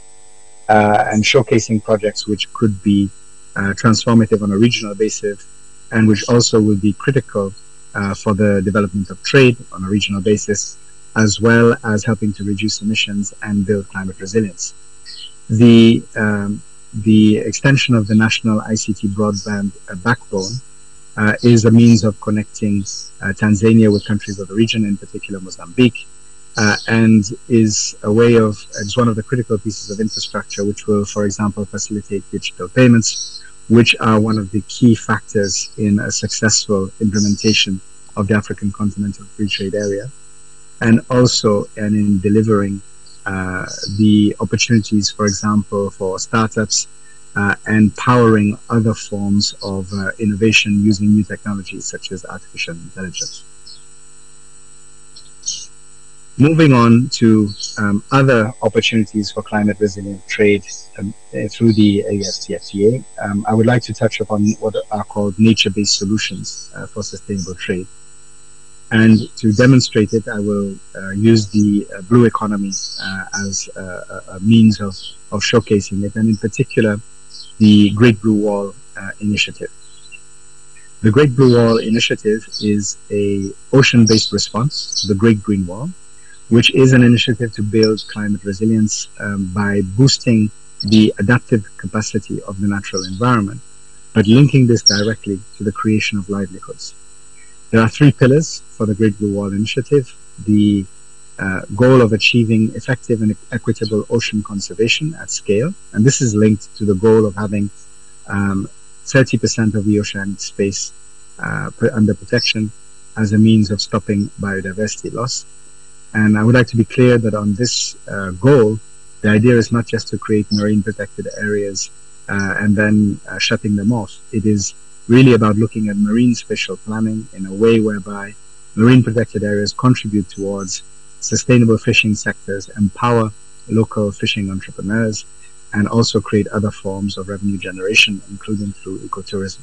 and showcasing projects which could be transformative on a regional basis and which also will be critical for the development of trade on a regional basis, as well as helping to reduce emissions and build climate resilience. The extension of the national ICT broadband backbone is a means of connecting Tanzania with countries of the region, in particular Mozambique, and is one of the critical pieces of infrastructure which will, for example, facilitate digital payments, which are one of the key factors in a successful implementation of the African Continental Free Trade Area, and also in delivering the opportunities, for example, for startups and powering other forms of innovation using new technologies such as artificial intelligence. Moving on to other opportunities for climate resilient trade through the AFCFTA, I would like to touch upon what are called nature-based solutions for sustainable trade. And to demonstrate it, I will use the blue economy as a means of showcasing it, and in particular, the Great Blue Wall initiative. The Great Blue Wall initiative is an ocean-based response to the Great Green Wall, which is an initiative to build climate resilience by boosting the adaptive capacity of the natural environment, but linking this directly to the creation of livelihoods. There are three pillars for the Great Blue Wall initiative: the goal of achieving effective and equitable ocean conservation at scale, and this is linked to the goal of having 30% of the oceanic space under protection as a means of stopping biodiversity loss. And I would like to be clear that on this goal, the idea is not just to create marine protected areas and then shutting them off. It is really about looking at marine spatial planning in a way whereby marine protected areas contribute towards sustainable fishing sectors, empower local fishing entrepreneurs, and also create other forms of revenue generation, including through ecotourism.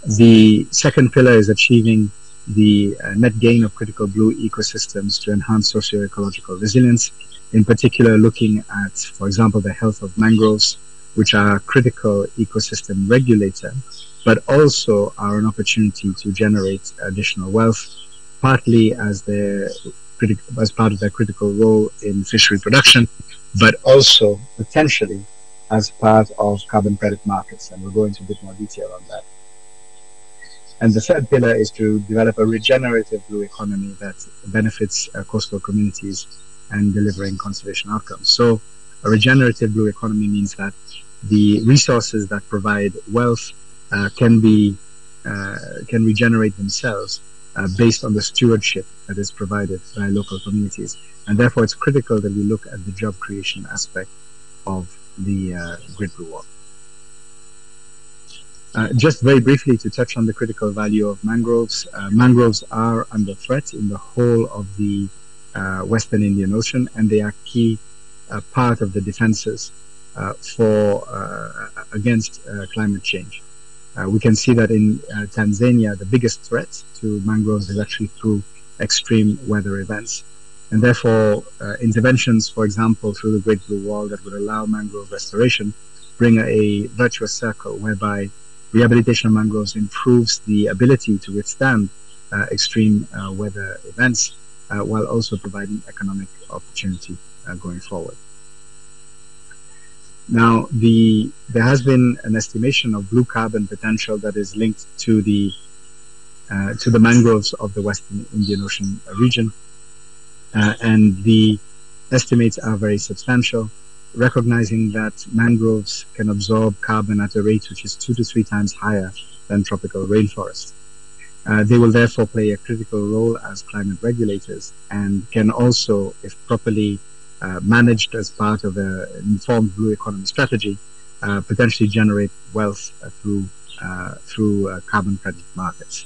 The second pillar is achieving the net gain of critical blue ecosystems to enhance socio-ecological resilience, in particular looking at, for example, the health of mangroves, which are a critical ecosystem regulator, but also are an opportunity to generate additional wealth, partly as part of their critical role in fishery production, but also potentially as part of carbon credit markets. And we'll go into a bit more detail on that. And the third pillar is to develop a regenerative blue economy that benefits coastal communities and delivering conservation outcomes. So a regenerative blue economy means that the resources that provide wealth can regenerate themselves based on the stewardship that is provided by local communities. And therefore, it's critical that we look at the job creation aspect of the Great Blue Wall. Just very briefly to touch on the critical value of mangroves. Mangroves are under threat in the whole of the Western Indian Ocean, and they are key part of the defenses against climate change. We can see that in Tanzania, the biggest threat to mangroves is actually through extreme weather events. And therefore, interventions, for example, through the Great Blue Wall that would allow mangrove restoration bring a virtuous circle whereby rehabilitation of mangroves improves the ability to withstand extreme weather events while also providing economic opportunity going forward. Now, there has been an estimation of blue carbon potential that is linked to the mangroves of the Western Indian Ocean region, and the estimates are very substantial, recognizing that mangroves can absorb carbon at a rate which is 2 to 3 times higher than tropical rainforests. They will therefore play a critical role as climate regulators and can also, if properly managed as part of an informed blue economy strategy, potentially generate wealth through carbon credit markets.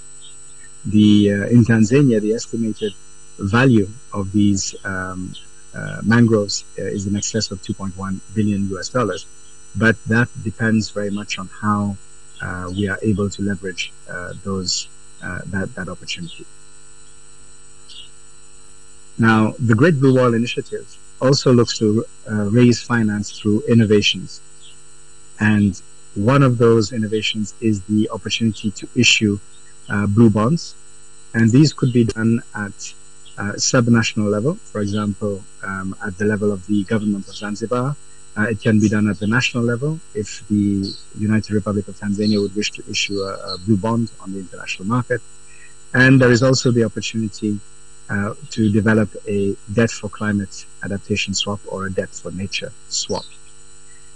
In Tanzania, the estimated value of these mangroves is in excess of $2.1 billion US, but that depends very much on how we are able to leverage that opportunity. Now, the Great Blue Wall Initiative also looks to raise finance through innovations. And one of those innovations is the opportunity to issue blue bonds. And these could be done at subnational level, for example, at the level of the government of Zanzibar. It can be done at the national level if the United Republic of Tanzania would wish to issue a blue bond on the international market. And there is also the opportunity to develop a debt for climate adaptation swap or a debt for nature swap.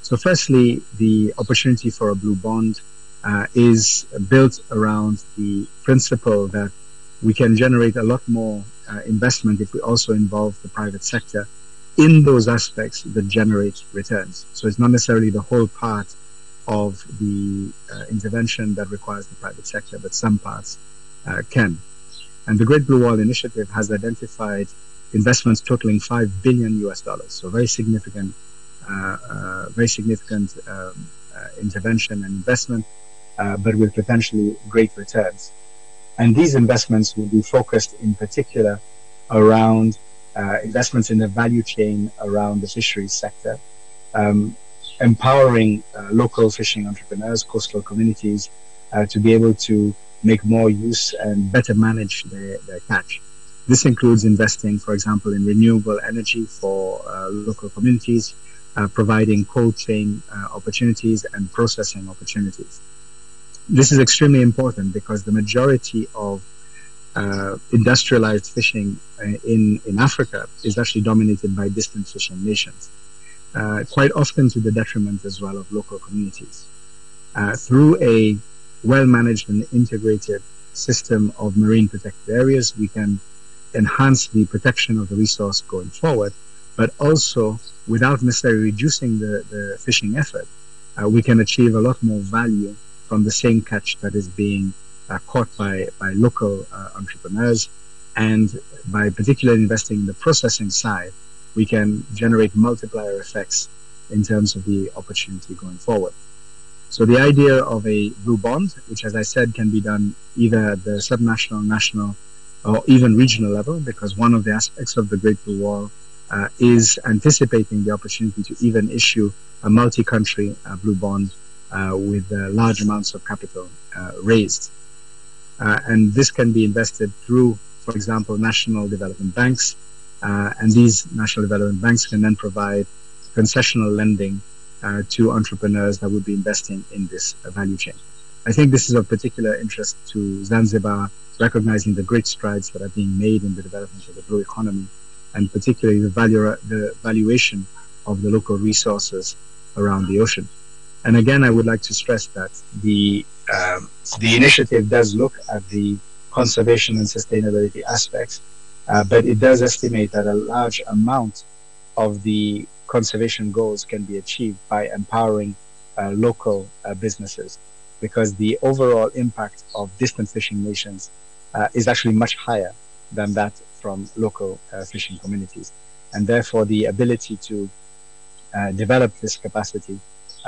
So firstly, the opportunity for a blue bond is built around the principle that we can generate a lot more investment if we also involve the private sector in those aspects that generate returns. So it's not necessarily the whole part of the intervention that requires the private sector, but some parts can. And the Great Blue Wall Initiative has identified investments totaling $5 billion US. So very significant intervention and investment, but with potentially great returns. And these investments will be focused in particular around investments in the value chain around the fisheries sector, empowering local fishing entrepreneurs, coastal communities, to be able to make more use and better manage their catch. This includes investing, for example, in renewable energy for local communities, providing cold chain opportunities and processing opportunities. This is extremely important because the majority of industrialized fishing in Africa is actually dominated by distant fishing nations, quite often to the detriment as well of local communities. Through a well-managed and integrated system of marine protected areas, we can enhance the protection of the resource going forward, but also without necessarily reducing the fishing effort, we can achieve a lot more value from the same catch that is being caught by local entrepreneurs. And by particularly investing in the processing side, we can generate multiplier effects in terms of the opportunity going forward. So the idea of a blue bond, which as I said can be done either at the subnational, national, or even regional level, because one of the aspects of the Great Blue Wall is anticipating the opportunity to even issue a multi-country blue bond with large amounts of capital raised. And this can be invested through, for example, national development banks, and these national development banks can then provide concessional lending to entrepreneurs that would be investing in this value chain. I think this is of particular interest to Zanzibar, recognizing the great strides that are being made in the development of the blue economy, and particularly the valuation of the local resources around the ocean. And again, I would like to stress that the initiative does look at the conservation and sustainability aspects, but it does estimate that a large amount of the conservation goals can be achieved by empowering local businesses, because the overall impact of distant fishing nations is actually much higher than that from local fishing communities. And therefore, the ability to develop this capacity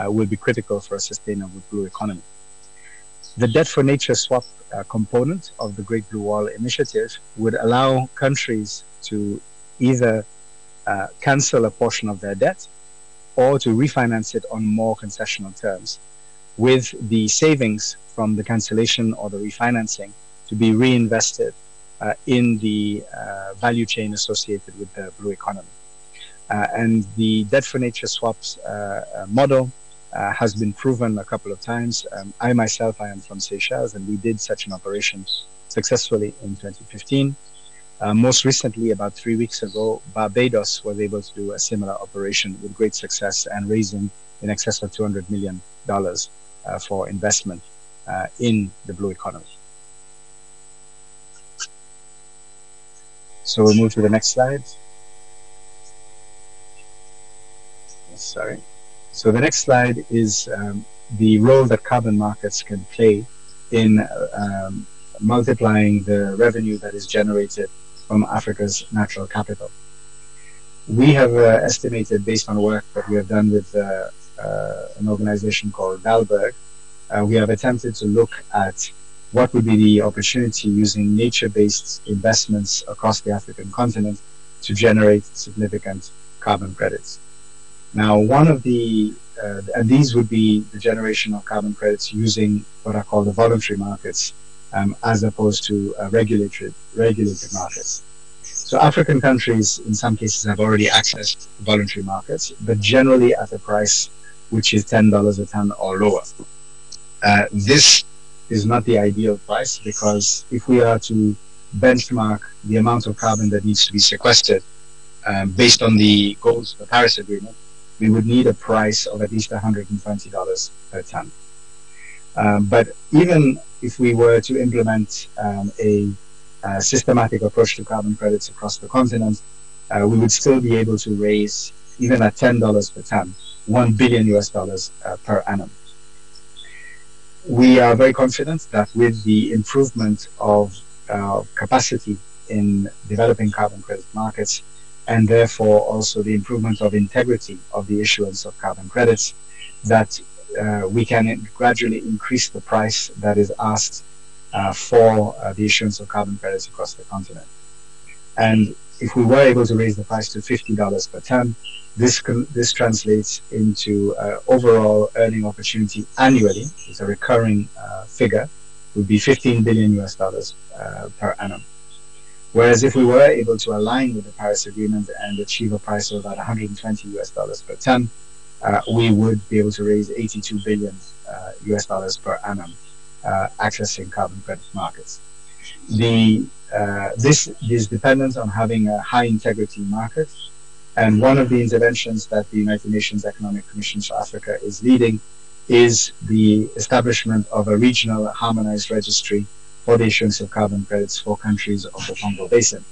will be critical for a sustainable blue economy. The debt for nature swap component of the Great Blue Wall Initiative would allow countries to either cancel a portion of their debt or to refinance it on more concessional terms, with the savings from the cancellation or the refinancing to be reinvested in the value chain associated with the blue economy. And the debt for nature swaps model has been proven a couple of times. I myself, I am from Seychelles, and we did such an operation successfully in 2015. Most recently, about 3 weeks ago, Barbados was able to do a similar operation with great success and raising in excess of $200 million for investment in the blue economy. So we'll move to the next slide. Sorry. So the next slide is the role that carbon markets can play in multiplying the revenue that is generated from Africa's natural capital. We have estimated, based on work that we have done with an organization called Dalberg, we have attempted to look at what would be the opportunity using nature-based investments across the African continent to generate significant carbon credits. Now, one of the, and these would be the generation of carbon credits using what are called the voluntary markets, as opposed to regulated markets. So African countries, in some cases, have already accessed voluntary markets, but generally at a price which is $10 a ton or lower. This is not the ideal price, because if we are to benchmark the amount of carbon that needs to be sequestered based on the goals of the Paris Agreement, we would need a price of at least $120 per ton. But even if we were to implement a systematic approach to carbon credits across the continent, we would still be able to raise, even at $10 per ton, $1 billion per annum. We are very confident that with the improvement of capacity in developing carbon credit markets, and therefore also the improvement of integrity of the issuance of carbon credits, that we can gradually increase the price that is asked for the issuance of carbon credits across the continent. And if we were able to raise the price to $50 per ton, this translates into overall earning opportunity annually. It's a recurring figure, would be $15 billion per annum. Whereas if we were able to align with the Paris Agreement and achieve a price of about $120 per ton, we would be able to raise $82 billion per annum, accessing carbon credit markets. This is dependent on having a high integrity market, and one of the interventions that the United Nations Economic Commission for Africa is leading is the establishment of a regional harmonized registry for the issuance of carbon credits for countries of the Congo Basin.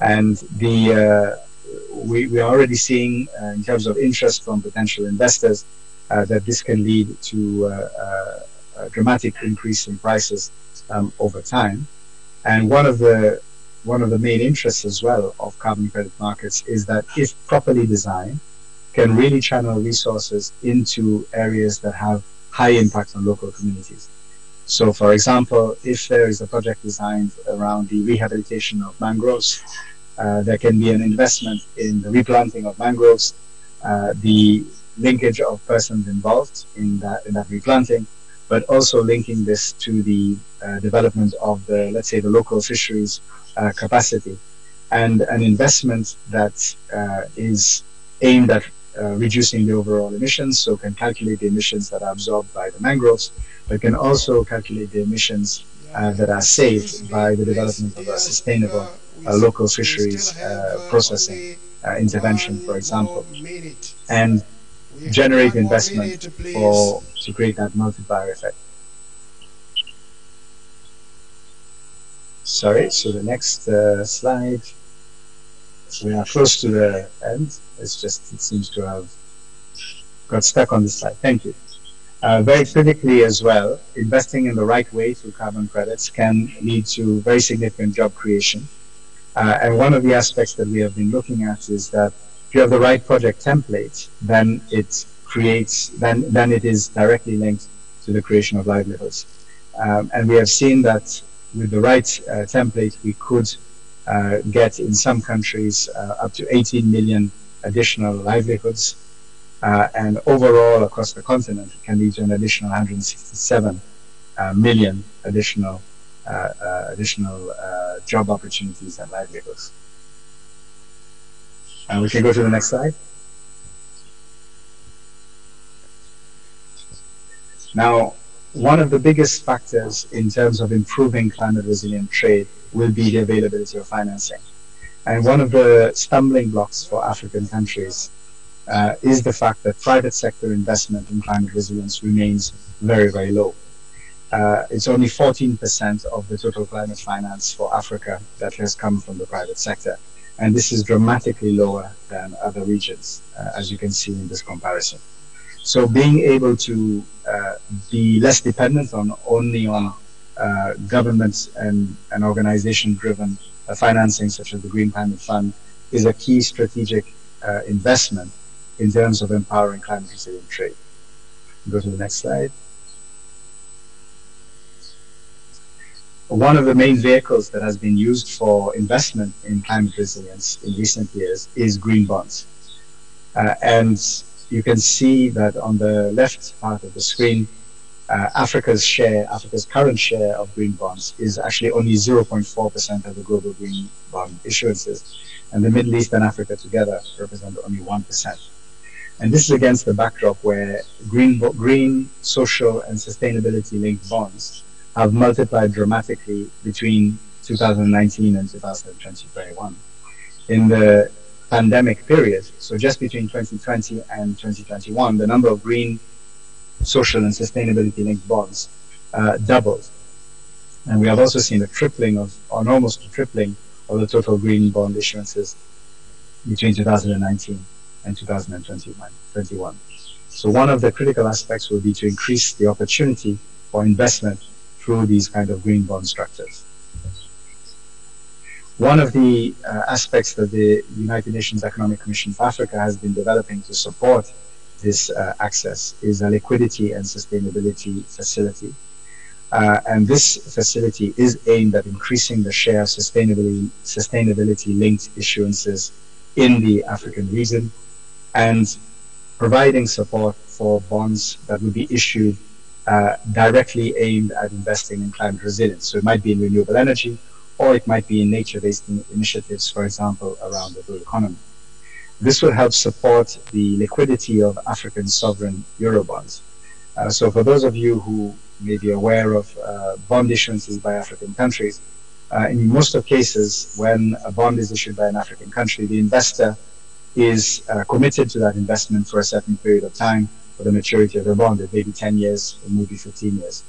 And we are already seeing, in terms of interest from potential investors, that this can lead to a dramatic increase in prices over time. And one of the main interests as well of carbon credit markets is that, if properly designed, can really channel resources into areas that have high impact on local communities. So, for example, if there is a project designed around the rehabilitation of mangroves, there can be an investment in the replanting of mangroves, the linkage of persons involved in that replanting, but also linking this to the development of the, let's say, the local fisheries capacity, and an investment that is aimed at reducing the overall emissions, so can calculate the emissions that are absorbed by the mangroves, but can also calculate the emissions that are saved by the development of a sustainable local fisheries processing intervention, for example, and generate investment to create that multiplier effect. Sorry, so the next slide. We are close to the end. It's just, it seems to have got stuck on this slide. Thank you. Very critically as well, investing in the right way through carbon credits can lead to very significant job creation. And one of the aspects that we have been looking at is that if you have the right project template, then it creates, then it is directly linked to the creation of livelihoods. And we have seen that with the right template, we could get in some countries up to 18 million additional livelihoods, and overall across the continent it can lead to an additional 167 million additional job opportunities and livelihoods. And we can go to the next slide. Now, one of the biggest factors in terms of improving climate resilient trade will be the availability of financing. And one of the stumbling blocks for African countries is the fact that private sector investment in climate resilience remains very, very low. It's only 14% of the total climate finance for Africa that has come from the private sector. And this is dramatically lower than other regions, as you can see in this comparison. So being able to be less dependent on only on governments and organization-driven financing, such as the Green Climate Fund, is a key strategic investment in terms of empowering climate resilient trade. Go to the next slide. One of the main vehicles that has been used for investment in climate resilience in recent years is green bonds. And you can see that on the left part of the screen, Africa's current share of green bonds is actually only 0.4% of the global green bond issuances. And the Middle East and Africa together represent only 1%. And this is against the backdrop where green, social, and sustainability-linked bonds have multiplied dramatically between 2019 and 2021. In the pandemic period, so just between 2020 and 2021, the number of green, social, and sustainability-linked bonds doubled. And we have also seen a tripling of, or almost a tripling of the total green bond issuances between 2019 and 2021. So one of the critical aspects will be to increase the opportunity for investment through these kind of green bond structures. One of the aspects that the United Nations Economic Commission for Africa has been developing to support this access is a liquidity and sustainability facility. And this facility is aimed at increasing the share of sustainability-linked issuances in the African region and providing support for bonds that will be issued directly aimed at investing in climate resilience. So it might be in renewable energy, or it might be in nature-based initiatives, for example, around the blue economy. This will help support the liquidity of African sovereign Eurobonds. So for those of you who may be aware of bond issuances by African countries, in most of cases, when a bond is issued by an African country, the investor is committed to that investment for a certain period of time. For the maturity of the bond, it may be 10 years, or maybe 15 years.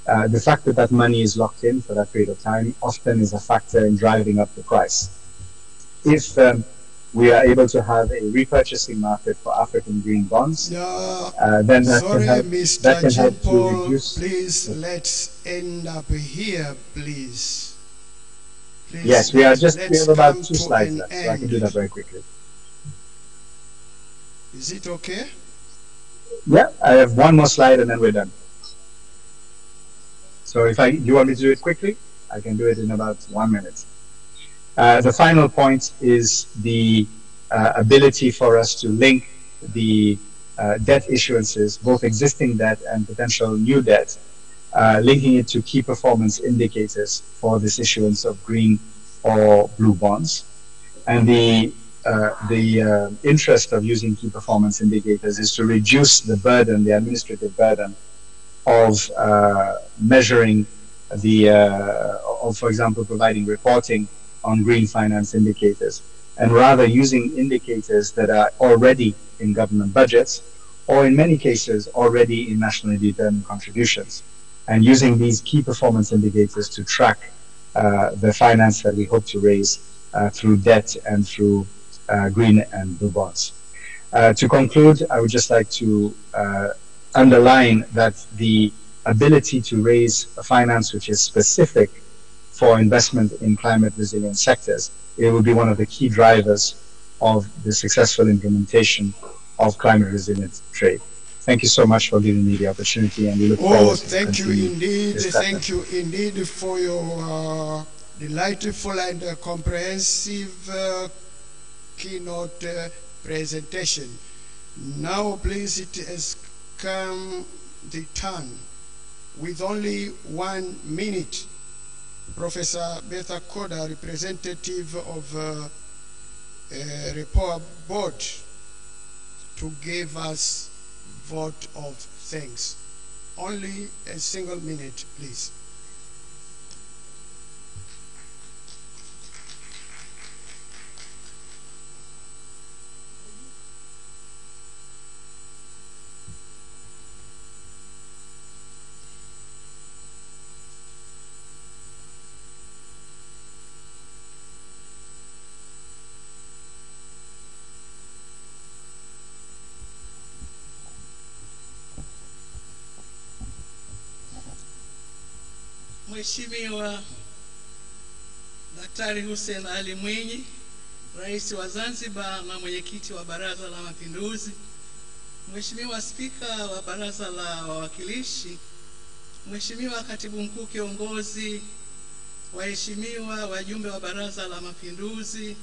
The fact that that money is locked in for that period of time often is a factor in driving up the price. If we are able to have a repurchasing market for African green bonds, then that can help to reduce. Please, let's end up here, please. Yes, we have about 2 slides left, so I can do that very quickly. Is it okay? Yeah, I have one more slide and then we're done. So do you want me to do it quickly? I can do it in about 1 minute. The final point is the ability for us to link the debt issuances, both existing debt and potential new debt, linking it to key performance indicators for this issuance of green or blue bonds. And the interest of using key performance indicators is to reduce the burden, the administrative burden of measuring for example, providing reporting on green finance indicators, and rather using indicators that are already in government budgets, or in many cases already in nationally determined contributions, and using these key performance indicators to track the finance that we hope to raise through debt and through green and blue bonds. To conclude, I would just like to underline that the ability to raise a finance which is specific for investment in climate resilient sectors, it will be one of the key drivers of the successful implementation of climate resilient trade. Thank you so much for giving me the opportunity, and we look forward to thank you indeed. Thank you indeed for your delightful and comprehensive keynote presentation. Now, please, it has come the turn, with only 1 minute, Professor Betha Koda, representative of Report Board, to give us vote of thanks. Only a single minute, please. Mheshimiwa Daktari Hussein Ali Mwinyi, Rais wa Zanzibar na mwenyekiti wa Baraza la Mapinduzi, Mheshimiwa Spika wa Baraza la Wawakilishi, Mheshimiwa Katibu Mkuu Kiongozi, waheshimiwa wajumbe wa Baraza la Mapinduzi,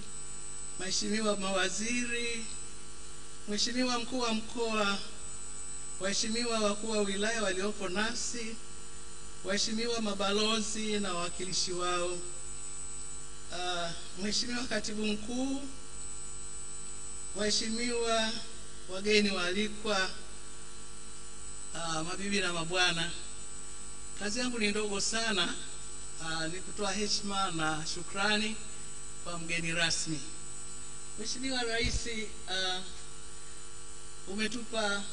Mheshimiwa mawaziri, Mheshimiwa Mkuu wa Mkoa, waheshimiwa wakuu wa wilaya waliopo nasi, waheshimiwa mabalozi na wawakilishi wao, Mheshimiwa Katibu Mkuu, waheshimiwa wageni waalikwa, mabibi na mabwana. Kazi yangu ni ndogo sana, ni kutoa heshima na shukrani kwa mgeni rasmi. Mheshimiwa Rais, umetupa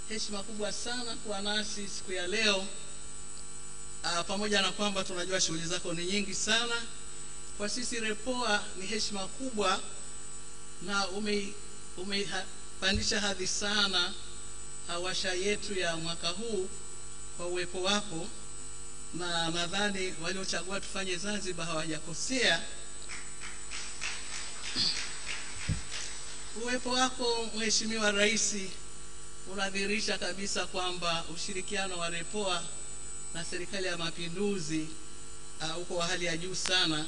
heshima kubwa sana kuwa nasi siku ya leo, pamoja na kwamba tunajua shughuli zako ni nyingi sana. Kwa sisi Repoa ni heshima kubwa, na umepandisha hadhi sana washa yetu ya mwaka huu kwa uwepo wako, na nadhani waliochagua tufanye Zanzibar hawajakosea. Uwepo wako Mheshimiwa Rais unadhihirisha kabisa kwamba ushirikiano wa Repoa na Serikali ya Mapinduzi uko wa hali ya juu sana,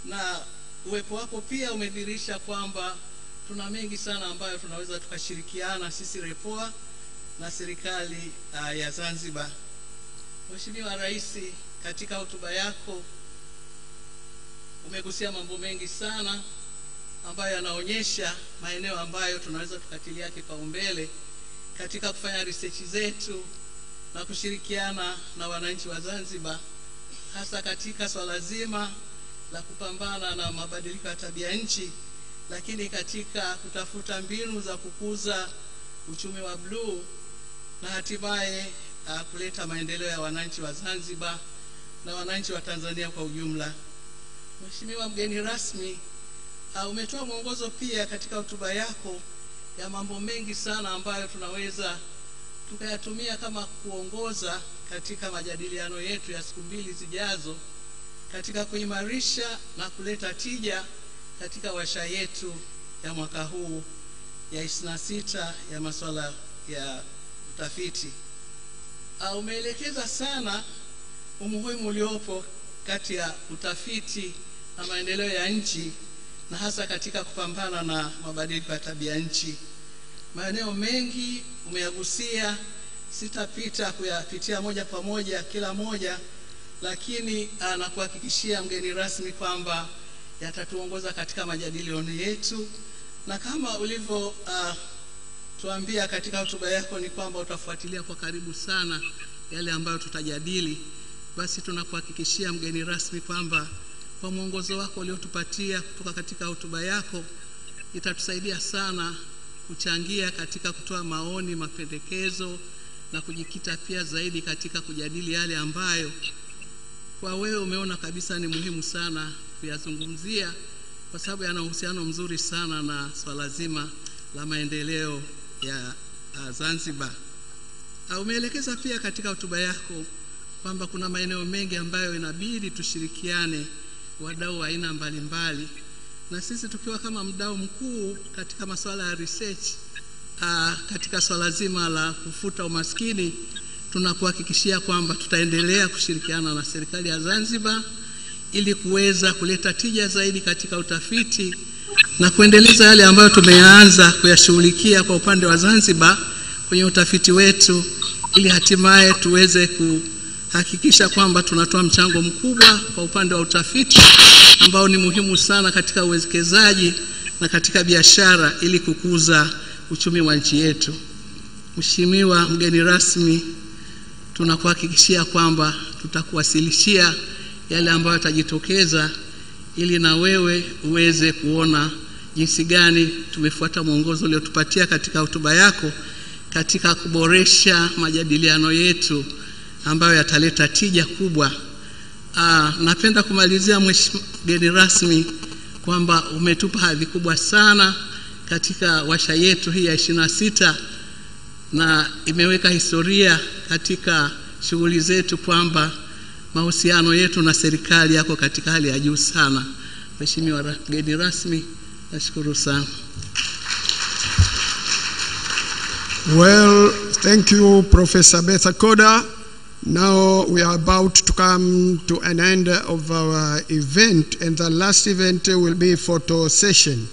na uwepo wako pia umedhihirisha kwamba tuna mengi sana ambayo tunaweza tukashirikiana sisi Repoa na serikali ya Zanzibar. Mheshimiwa Rais, katika hotuba yako umegusia mambo mengi sana ambayo yanaonyesha maeneo ambayo tunaweza tukatilia kipaumbele katika kufanya research zetu na kushirikiana na wananchi wa Zanzibar, hasa katika swala zima la kupambana na mabadiliko ya tabia nchi, lakini katika kutafuta mbinu za kukuza uchumi wa bluu na hatimaye kuleta maendeleo ya wananchi wa Zanzibar na wananchi wa Tanzania kwa ujumla. Mheshimiwa mgeni rasmi, umetoa mwongozo pia katika hotuba yako ya mambo mengi sana ambayo tunaweza tukayatumia kama kuongoza katika majadiliano yetu ya siku mbili zijazo katika kuimarisha na kuleta tija katika washa yetu ya mwaka huu ya 26 ya masuala ya utafiti. Umeelekeza sana umuhimu uliopo kati ya utafiti na maendeleo ya nchi, na hasa katika kupambana na mabadiliko ya tabia nchi. Maeneo mengi umeyagusia, sitapita kuyapitia moja kwa moja kila moja, lakini na kuhakikishia mgeni rasmi kwamba yatatuongoza katika majadiliano yetu, na kama ulivyo tuambia katika hotuba yako ni kwamba utafuatilia kwa karibu sana yale ambayo tutajadili. Basi tunakuhakikishia mgeni rasmi kwamba kwa mwongozo wako uliotupatia kutoka katika hotuba yako itatusaidia sana kuchangia katika kutoa maoni, mapendekezo na kujikita pia zaidi katika kujadili yale ambayo kwa wewe umeona kabisa ni muhimu sana kuyazungumzia, kwa sababu yana uhusiano mzuri sana na swala zima la maendeleo ya Zanzibar. Umeelekeza pia katika hotuba yako kwamba kuna maeneo mengi ambayo inabidi tushirikiane, wadau wa aina mbalimbali, na sisi tukiwa kama mdau mkuu katika masuala ya research katika swala zima la kufuta umaskini, tunakuhakikishia kwamba tutaendelea kushirikiana na serikali ya Zanzibar ili kuweza kuleta tija zaidi katika utafiti na kuendeleza yale ambayo tumeanza kuyashughulikia kwa upande wa Zanzibar kwenye utafiti wetu, ili hatimaye tuweze kuhakikisha kwamba tunatoa mchango mkubwa kwa upande wa utafiti ambao ni muhimu sana katika uwekezaji na katika biashara ili kukuza uchumi wa nchi yetu. Mheshimiwa mgeni rasmi, tunakuhakikishia kwamba tutakuwasilishia yale ambayo yatajitokeza ili na wewe uweze kuona jinsi gani tumefuata mwongozo uliotupatia katika hotuba yako katika kuboresha majadiliano yetu ambayo yataleta tija kubwa. Napenda kumalizia mgeni rasmi kwamba umetupa hadhi kubwa sana katika washa yetu hii ya 26 na imeweka historia katika shughuli zetu kwamba mahusiano yetu na serikali yako katika hali ya juu sana. Mheshimiwa mgeni rasmi, nashukuru sana. Well, thank you, Professor Betha Koda. Now we are about to come to an end of our event, and the last event will be photo session.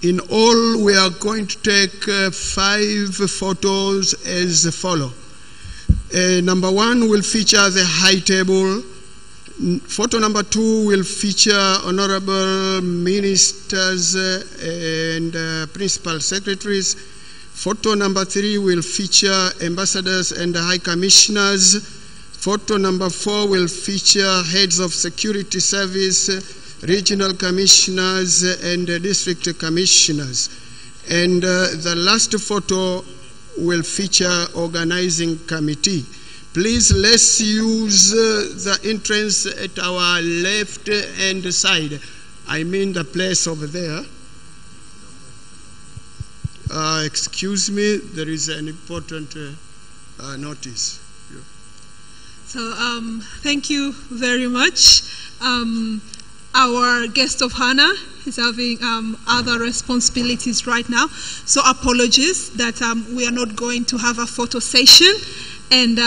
In all, we are going to take 5 photos as follow. Number 1 will feature the high table. Photo number 2 will feature honorable ministers and principal secretaries. Photo number 3 will feature ambassadors and high commissioners. Photo number 4 will feature heads of security service, regional commissioners and district commissioners. And the last photo will feature organizing committee. Please, let's use the entrance at our left hand side. I mean the place over there. Excuse me, there is an important notice. So thank you very much. Our guest of honor is having other responsibilities right now, so apologies that we are not going to have a photo session. And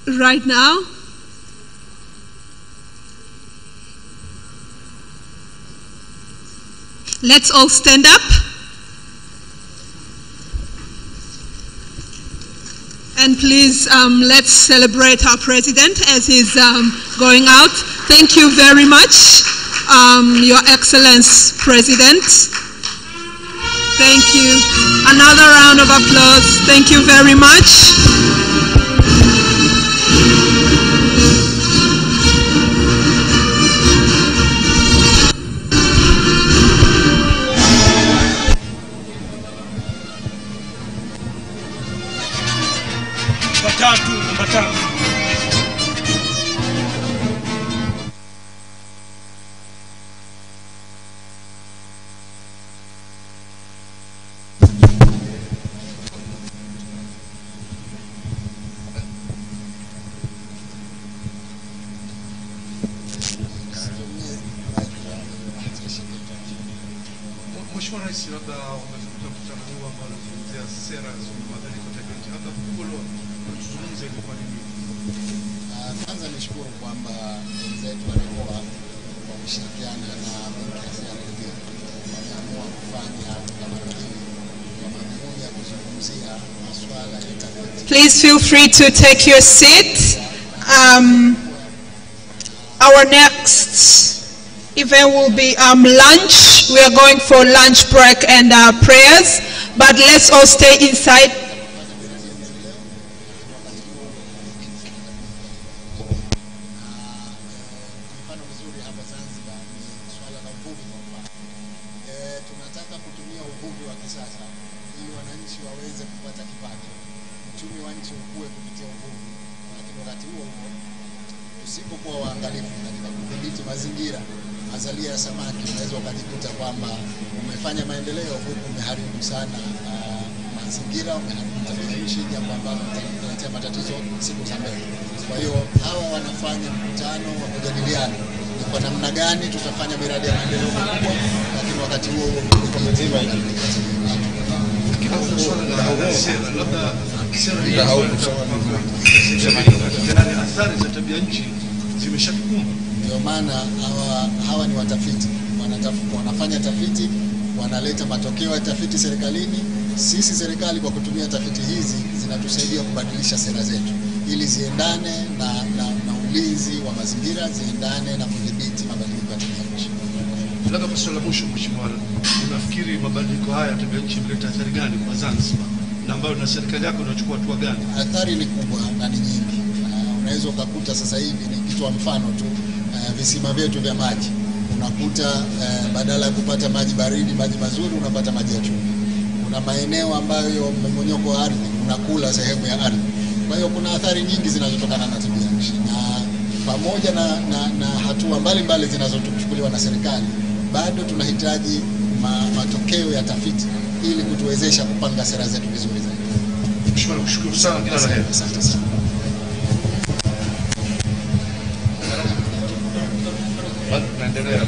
right now, let's all stand up. And please, let's celebrate our president as he's going out. Thank you very much, Your Excellence President. Thank you. Another round of applause. Thank you very much. Mheshimiwa Rais, labda umezungumza mkutano huu ambao unazungumzia sera za mabadiliko ya tabia nchi, labda kubwa leo tuzungumze kwa nini? Kwanza nishukuru kwamba wenzetu walikuwa kwa kushirikiana na benki ya SNTV wameamua kufanya mkutano huu kwa madhumuni ya kuzungumzia masuala ya tabia. Please feel free to take your seat. Our next event will be lunch. We are going for lunch break and prayers, but let's all stay inside. Tunataka kutumia uvuvi wa kisasa ili wananchi waweze kupata kipato, uchumi wa nchi ukue kupitia uvuvi, lakini wakati huo huo tusipokuwa waangalifu katika kudhibiti mazingira, mazalia ya samaki, unaweza ukajikuta kwamba umefanya maendeleo huku umeharibu sana mazingira, umeharibu tabia nchi, jambo ambalo litaletea matatizo siku za mbele. Kwa hiyo hawa wanafanya mkutano wa kujadiliana ni kwa namna gani tutafanya miradi ya maendeleo makubwa, lakini wakati huo kwa mzima athari za tabia nchi zimeshatukumba. Ndio maana hawa ni watafiti, wanafanya tafiti, wanaleta matokeo ya tafiti serikalini. Sisi serikali kwa kutumia tafiti hizi zinatusaidia kubadilisha sera zetu ili ziendane na ulinzi wa mazingira, ziendane na kudhibiti mabadiliko ya tabia nchi. Labda kwa swali la mwisho, Mheshimiwa, unafikiri mabadiliko haya ya tabia nchi yameleta athari gani kwa Zanzibar, na ambayo na serikali yako inachukua hatua gani? Athari ni kubwa na ni nyingi. Unaweza ukakuta sasa hivi, nikitoa mfano tu, visima vyetu vya maji, unakuta badala ya kupata maji baridi, maji mazuri, unapata maji ya chumvi. Kuna maeneo ambayo mmomonyoko wa ardhi unakula sehemu ya ardhi. Kwa hiyo kuna athari nyingi zinazotokana na tabia nchi, na pamoja na hatua mbalimbali zinazochukuliwa na serikali, bado tunahitaji matokeo ya tafiti ili kutuwezesha kupanga sera zetu vizuri zaidi. Mheshimiwa, nakushukuru sana, kila la heri. Asante sana. But Endelea.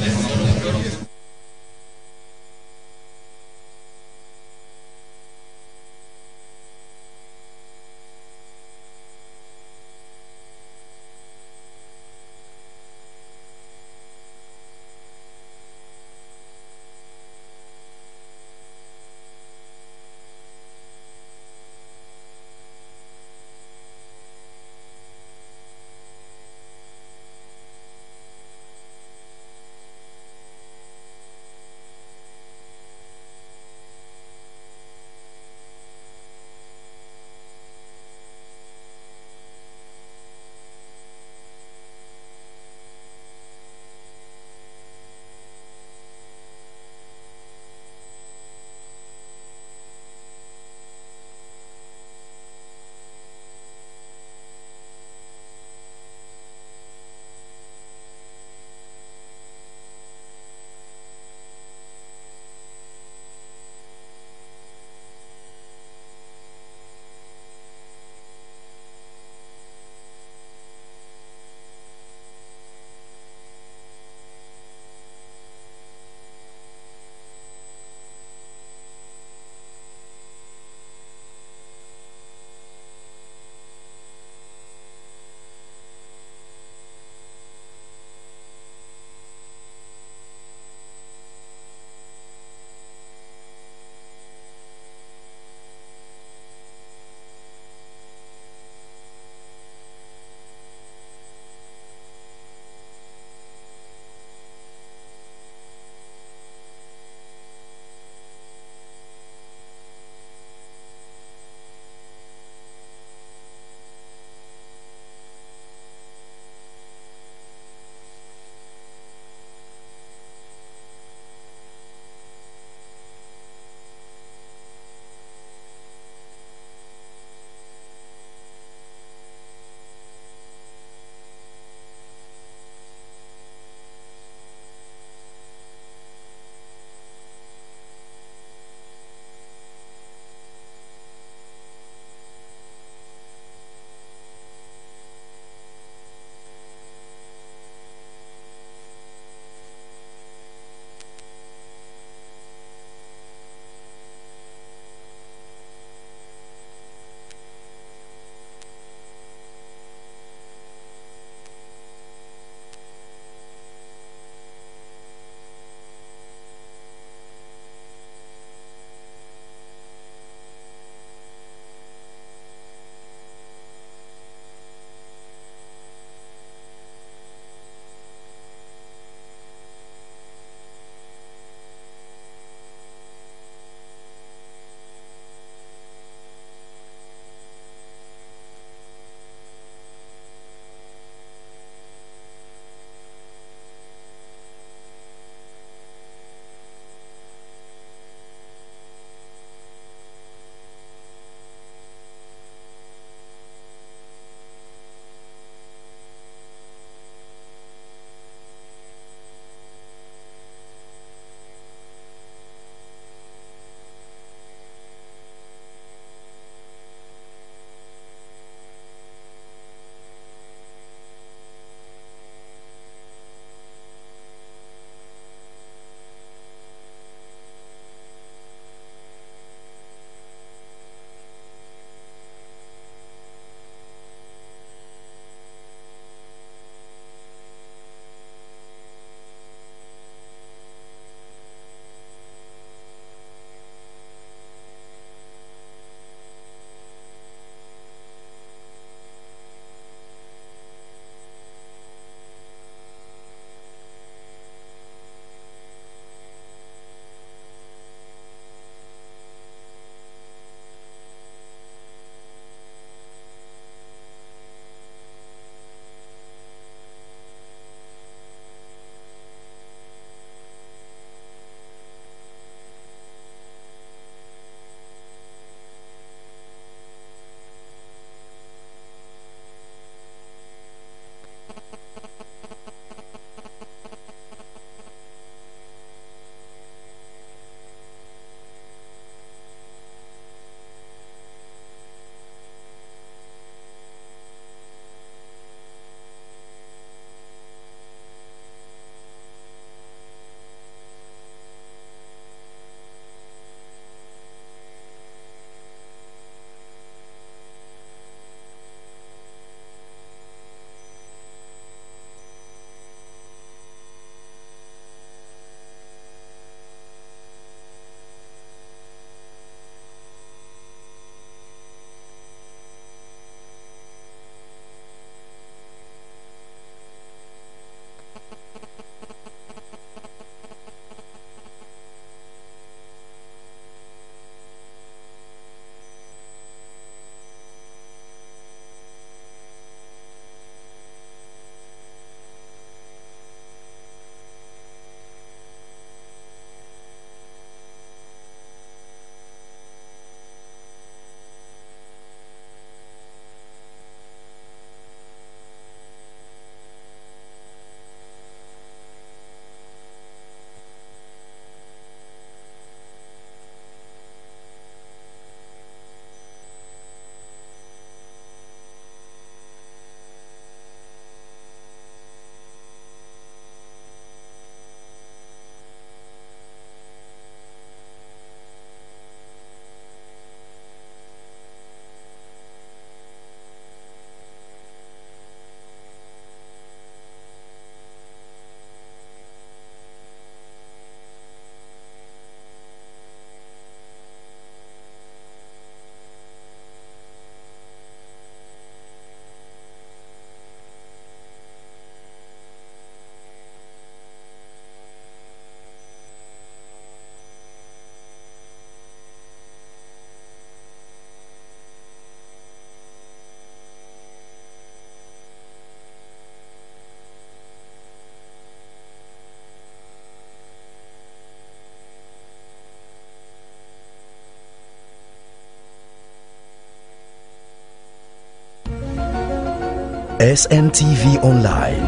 SNTV Online,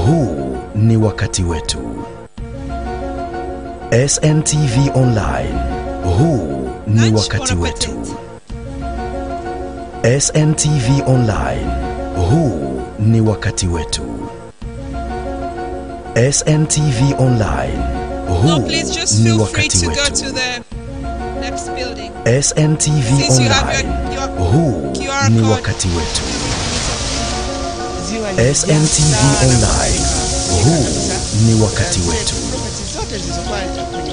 huu ni wakati wetu. SNTV Online, huu ni wakati wetu. SNTV Online, huu ni wakati wetu. SNTV Online, huu ni wakati wetu. SNTV Online, huu ni wakati wetu. SNTV Online, huu ni wakati wetu.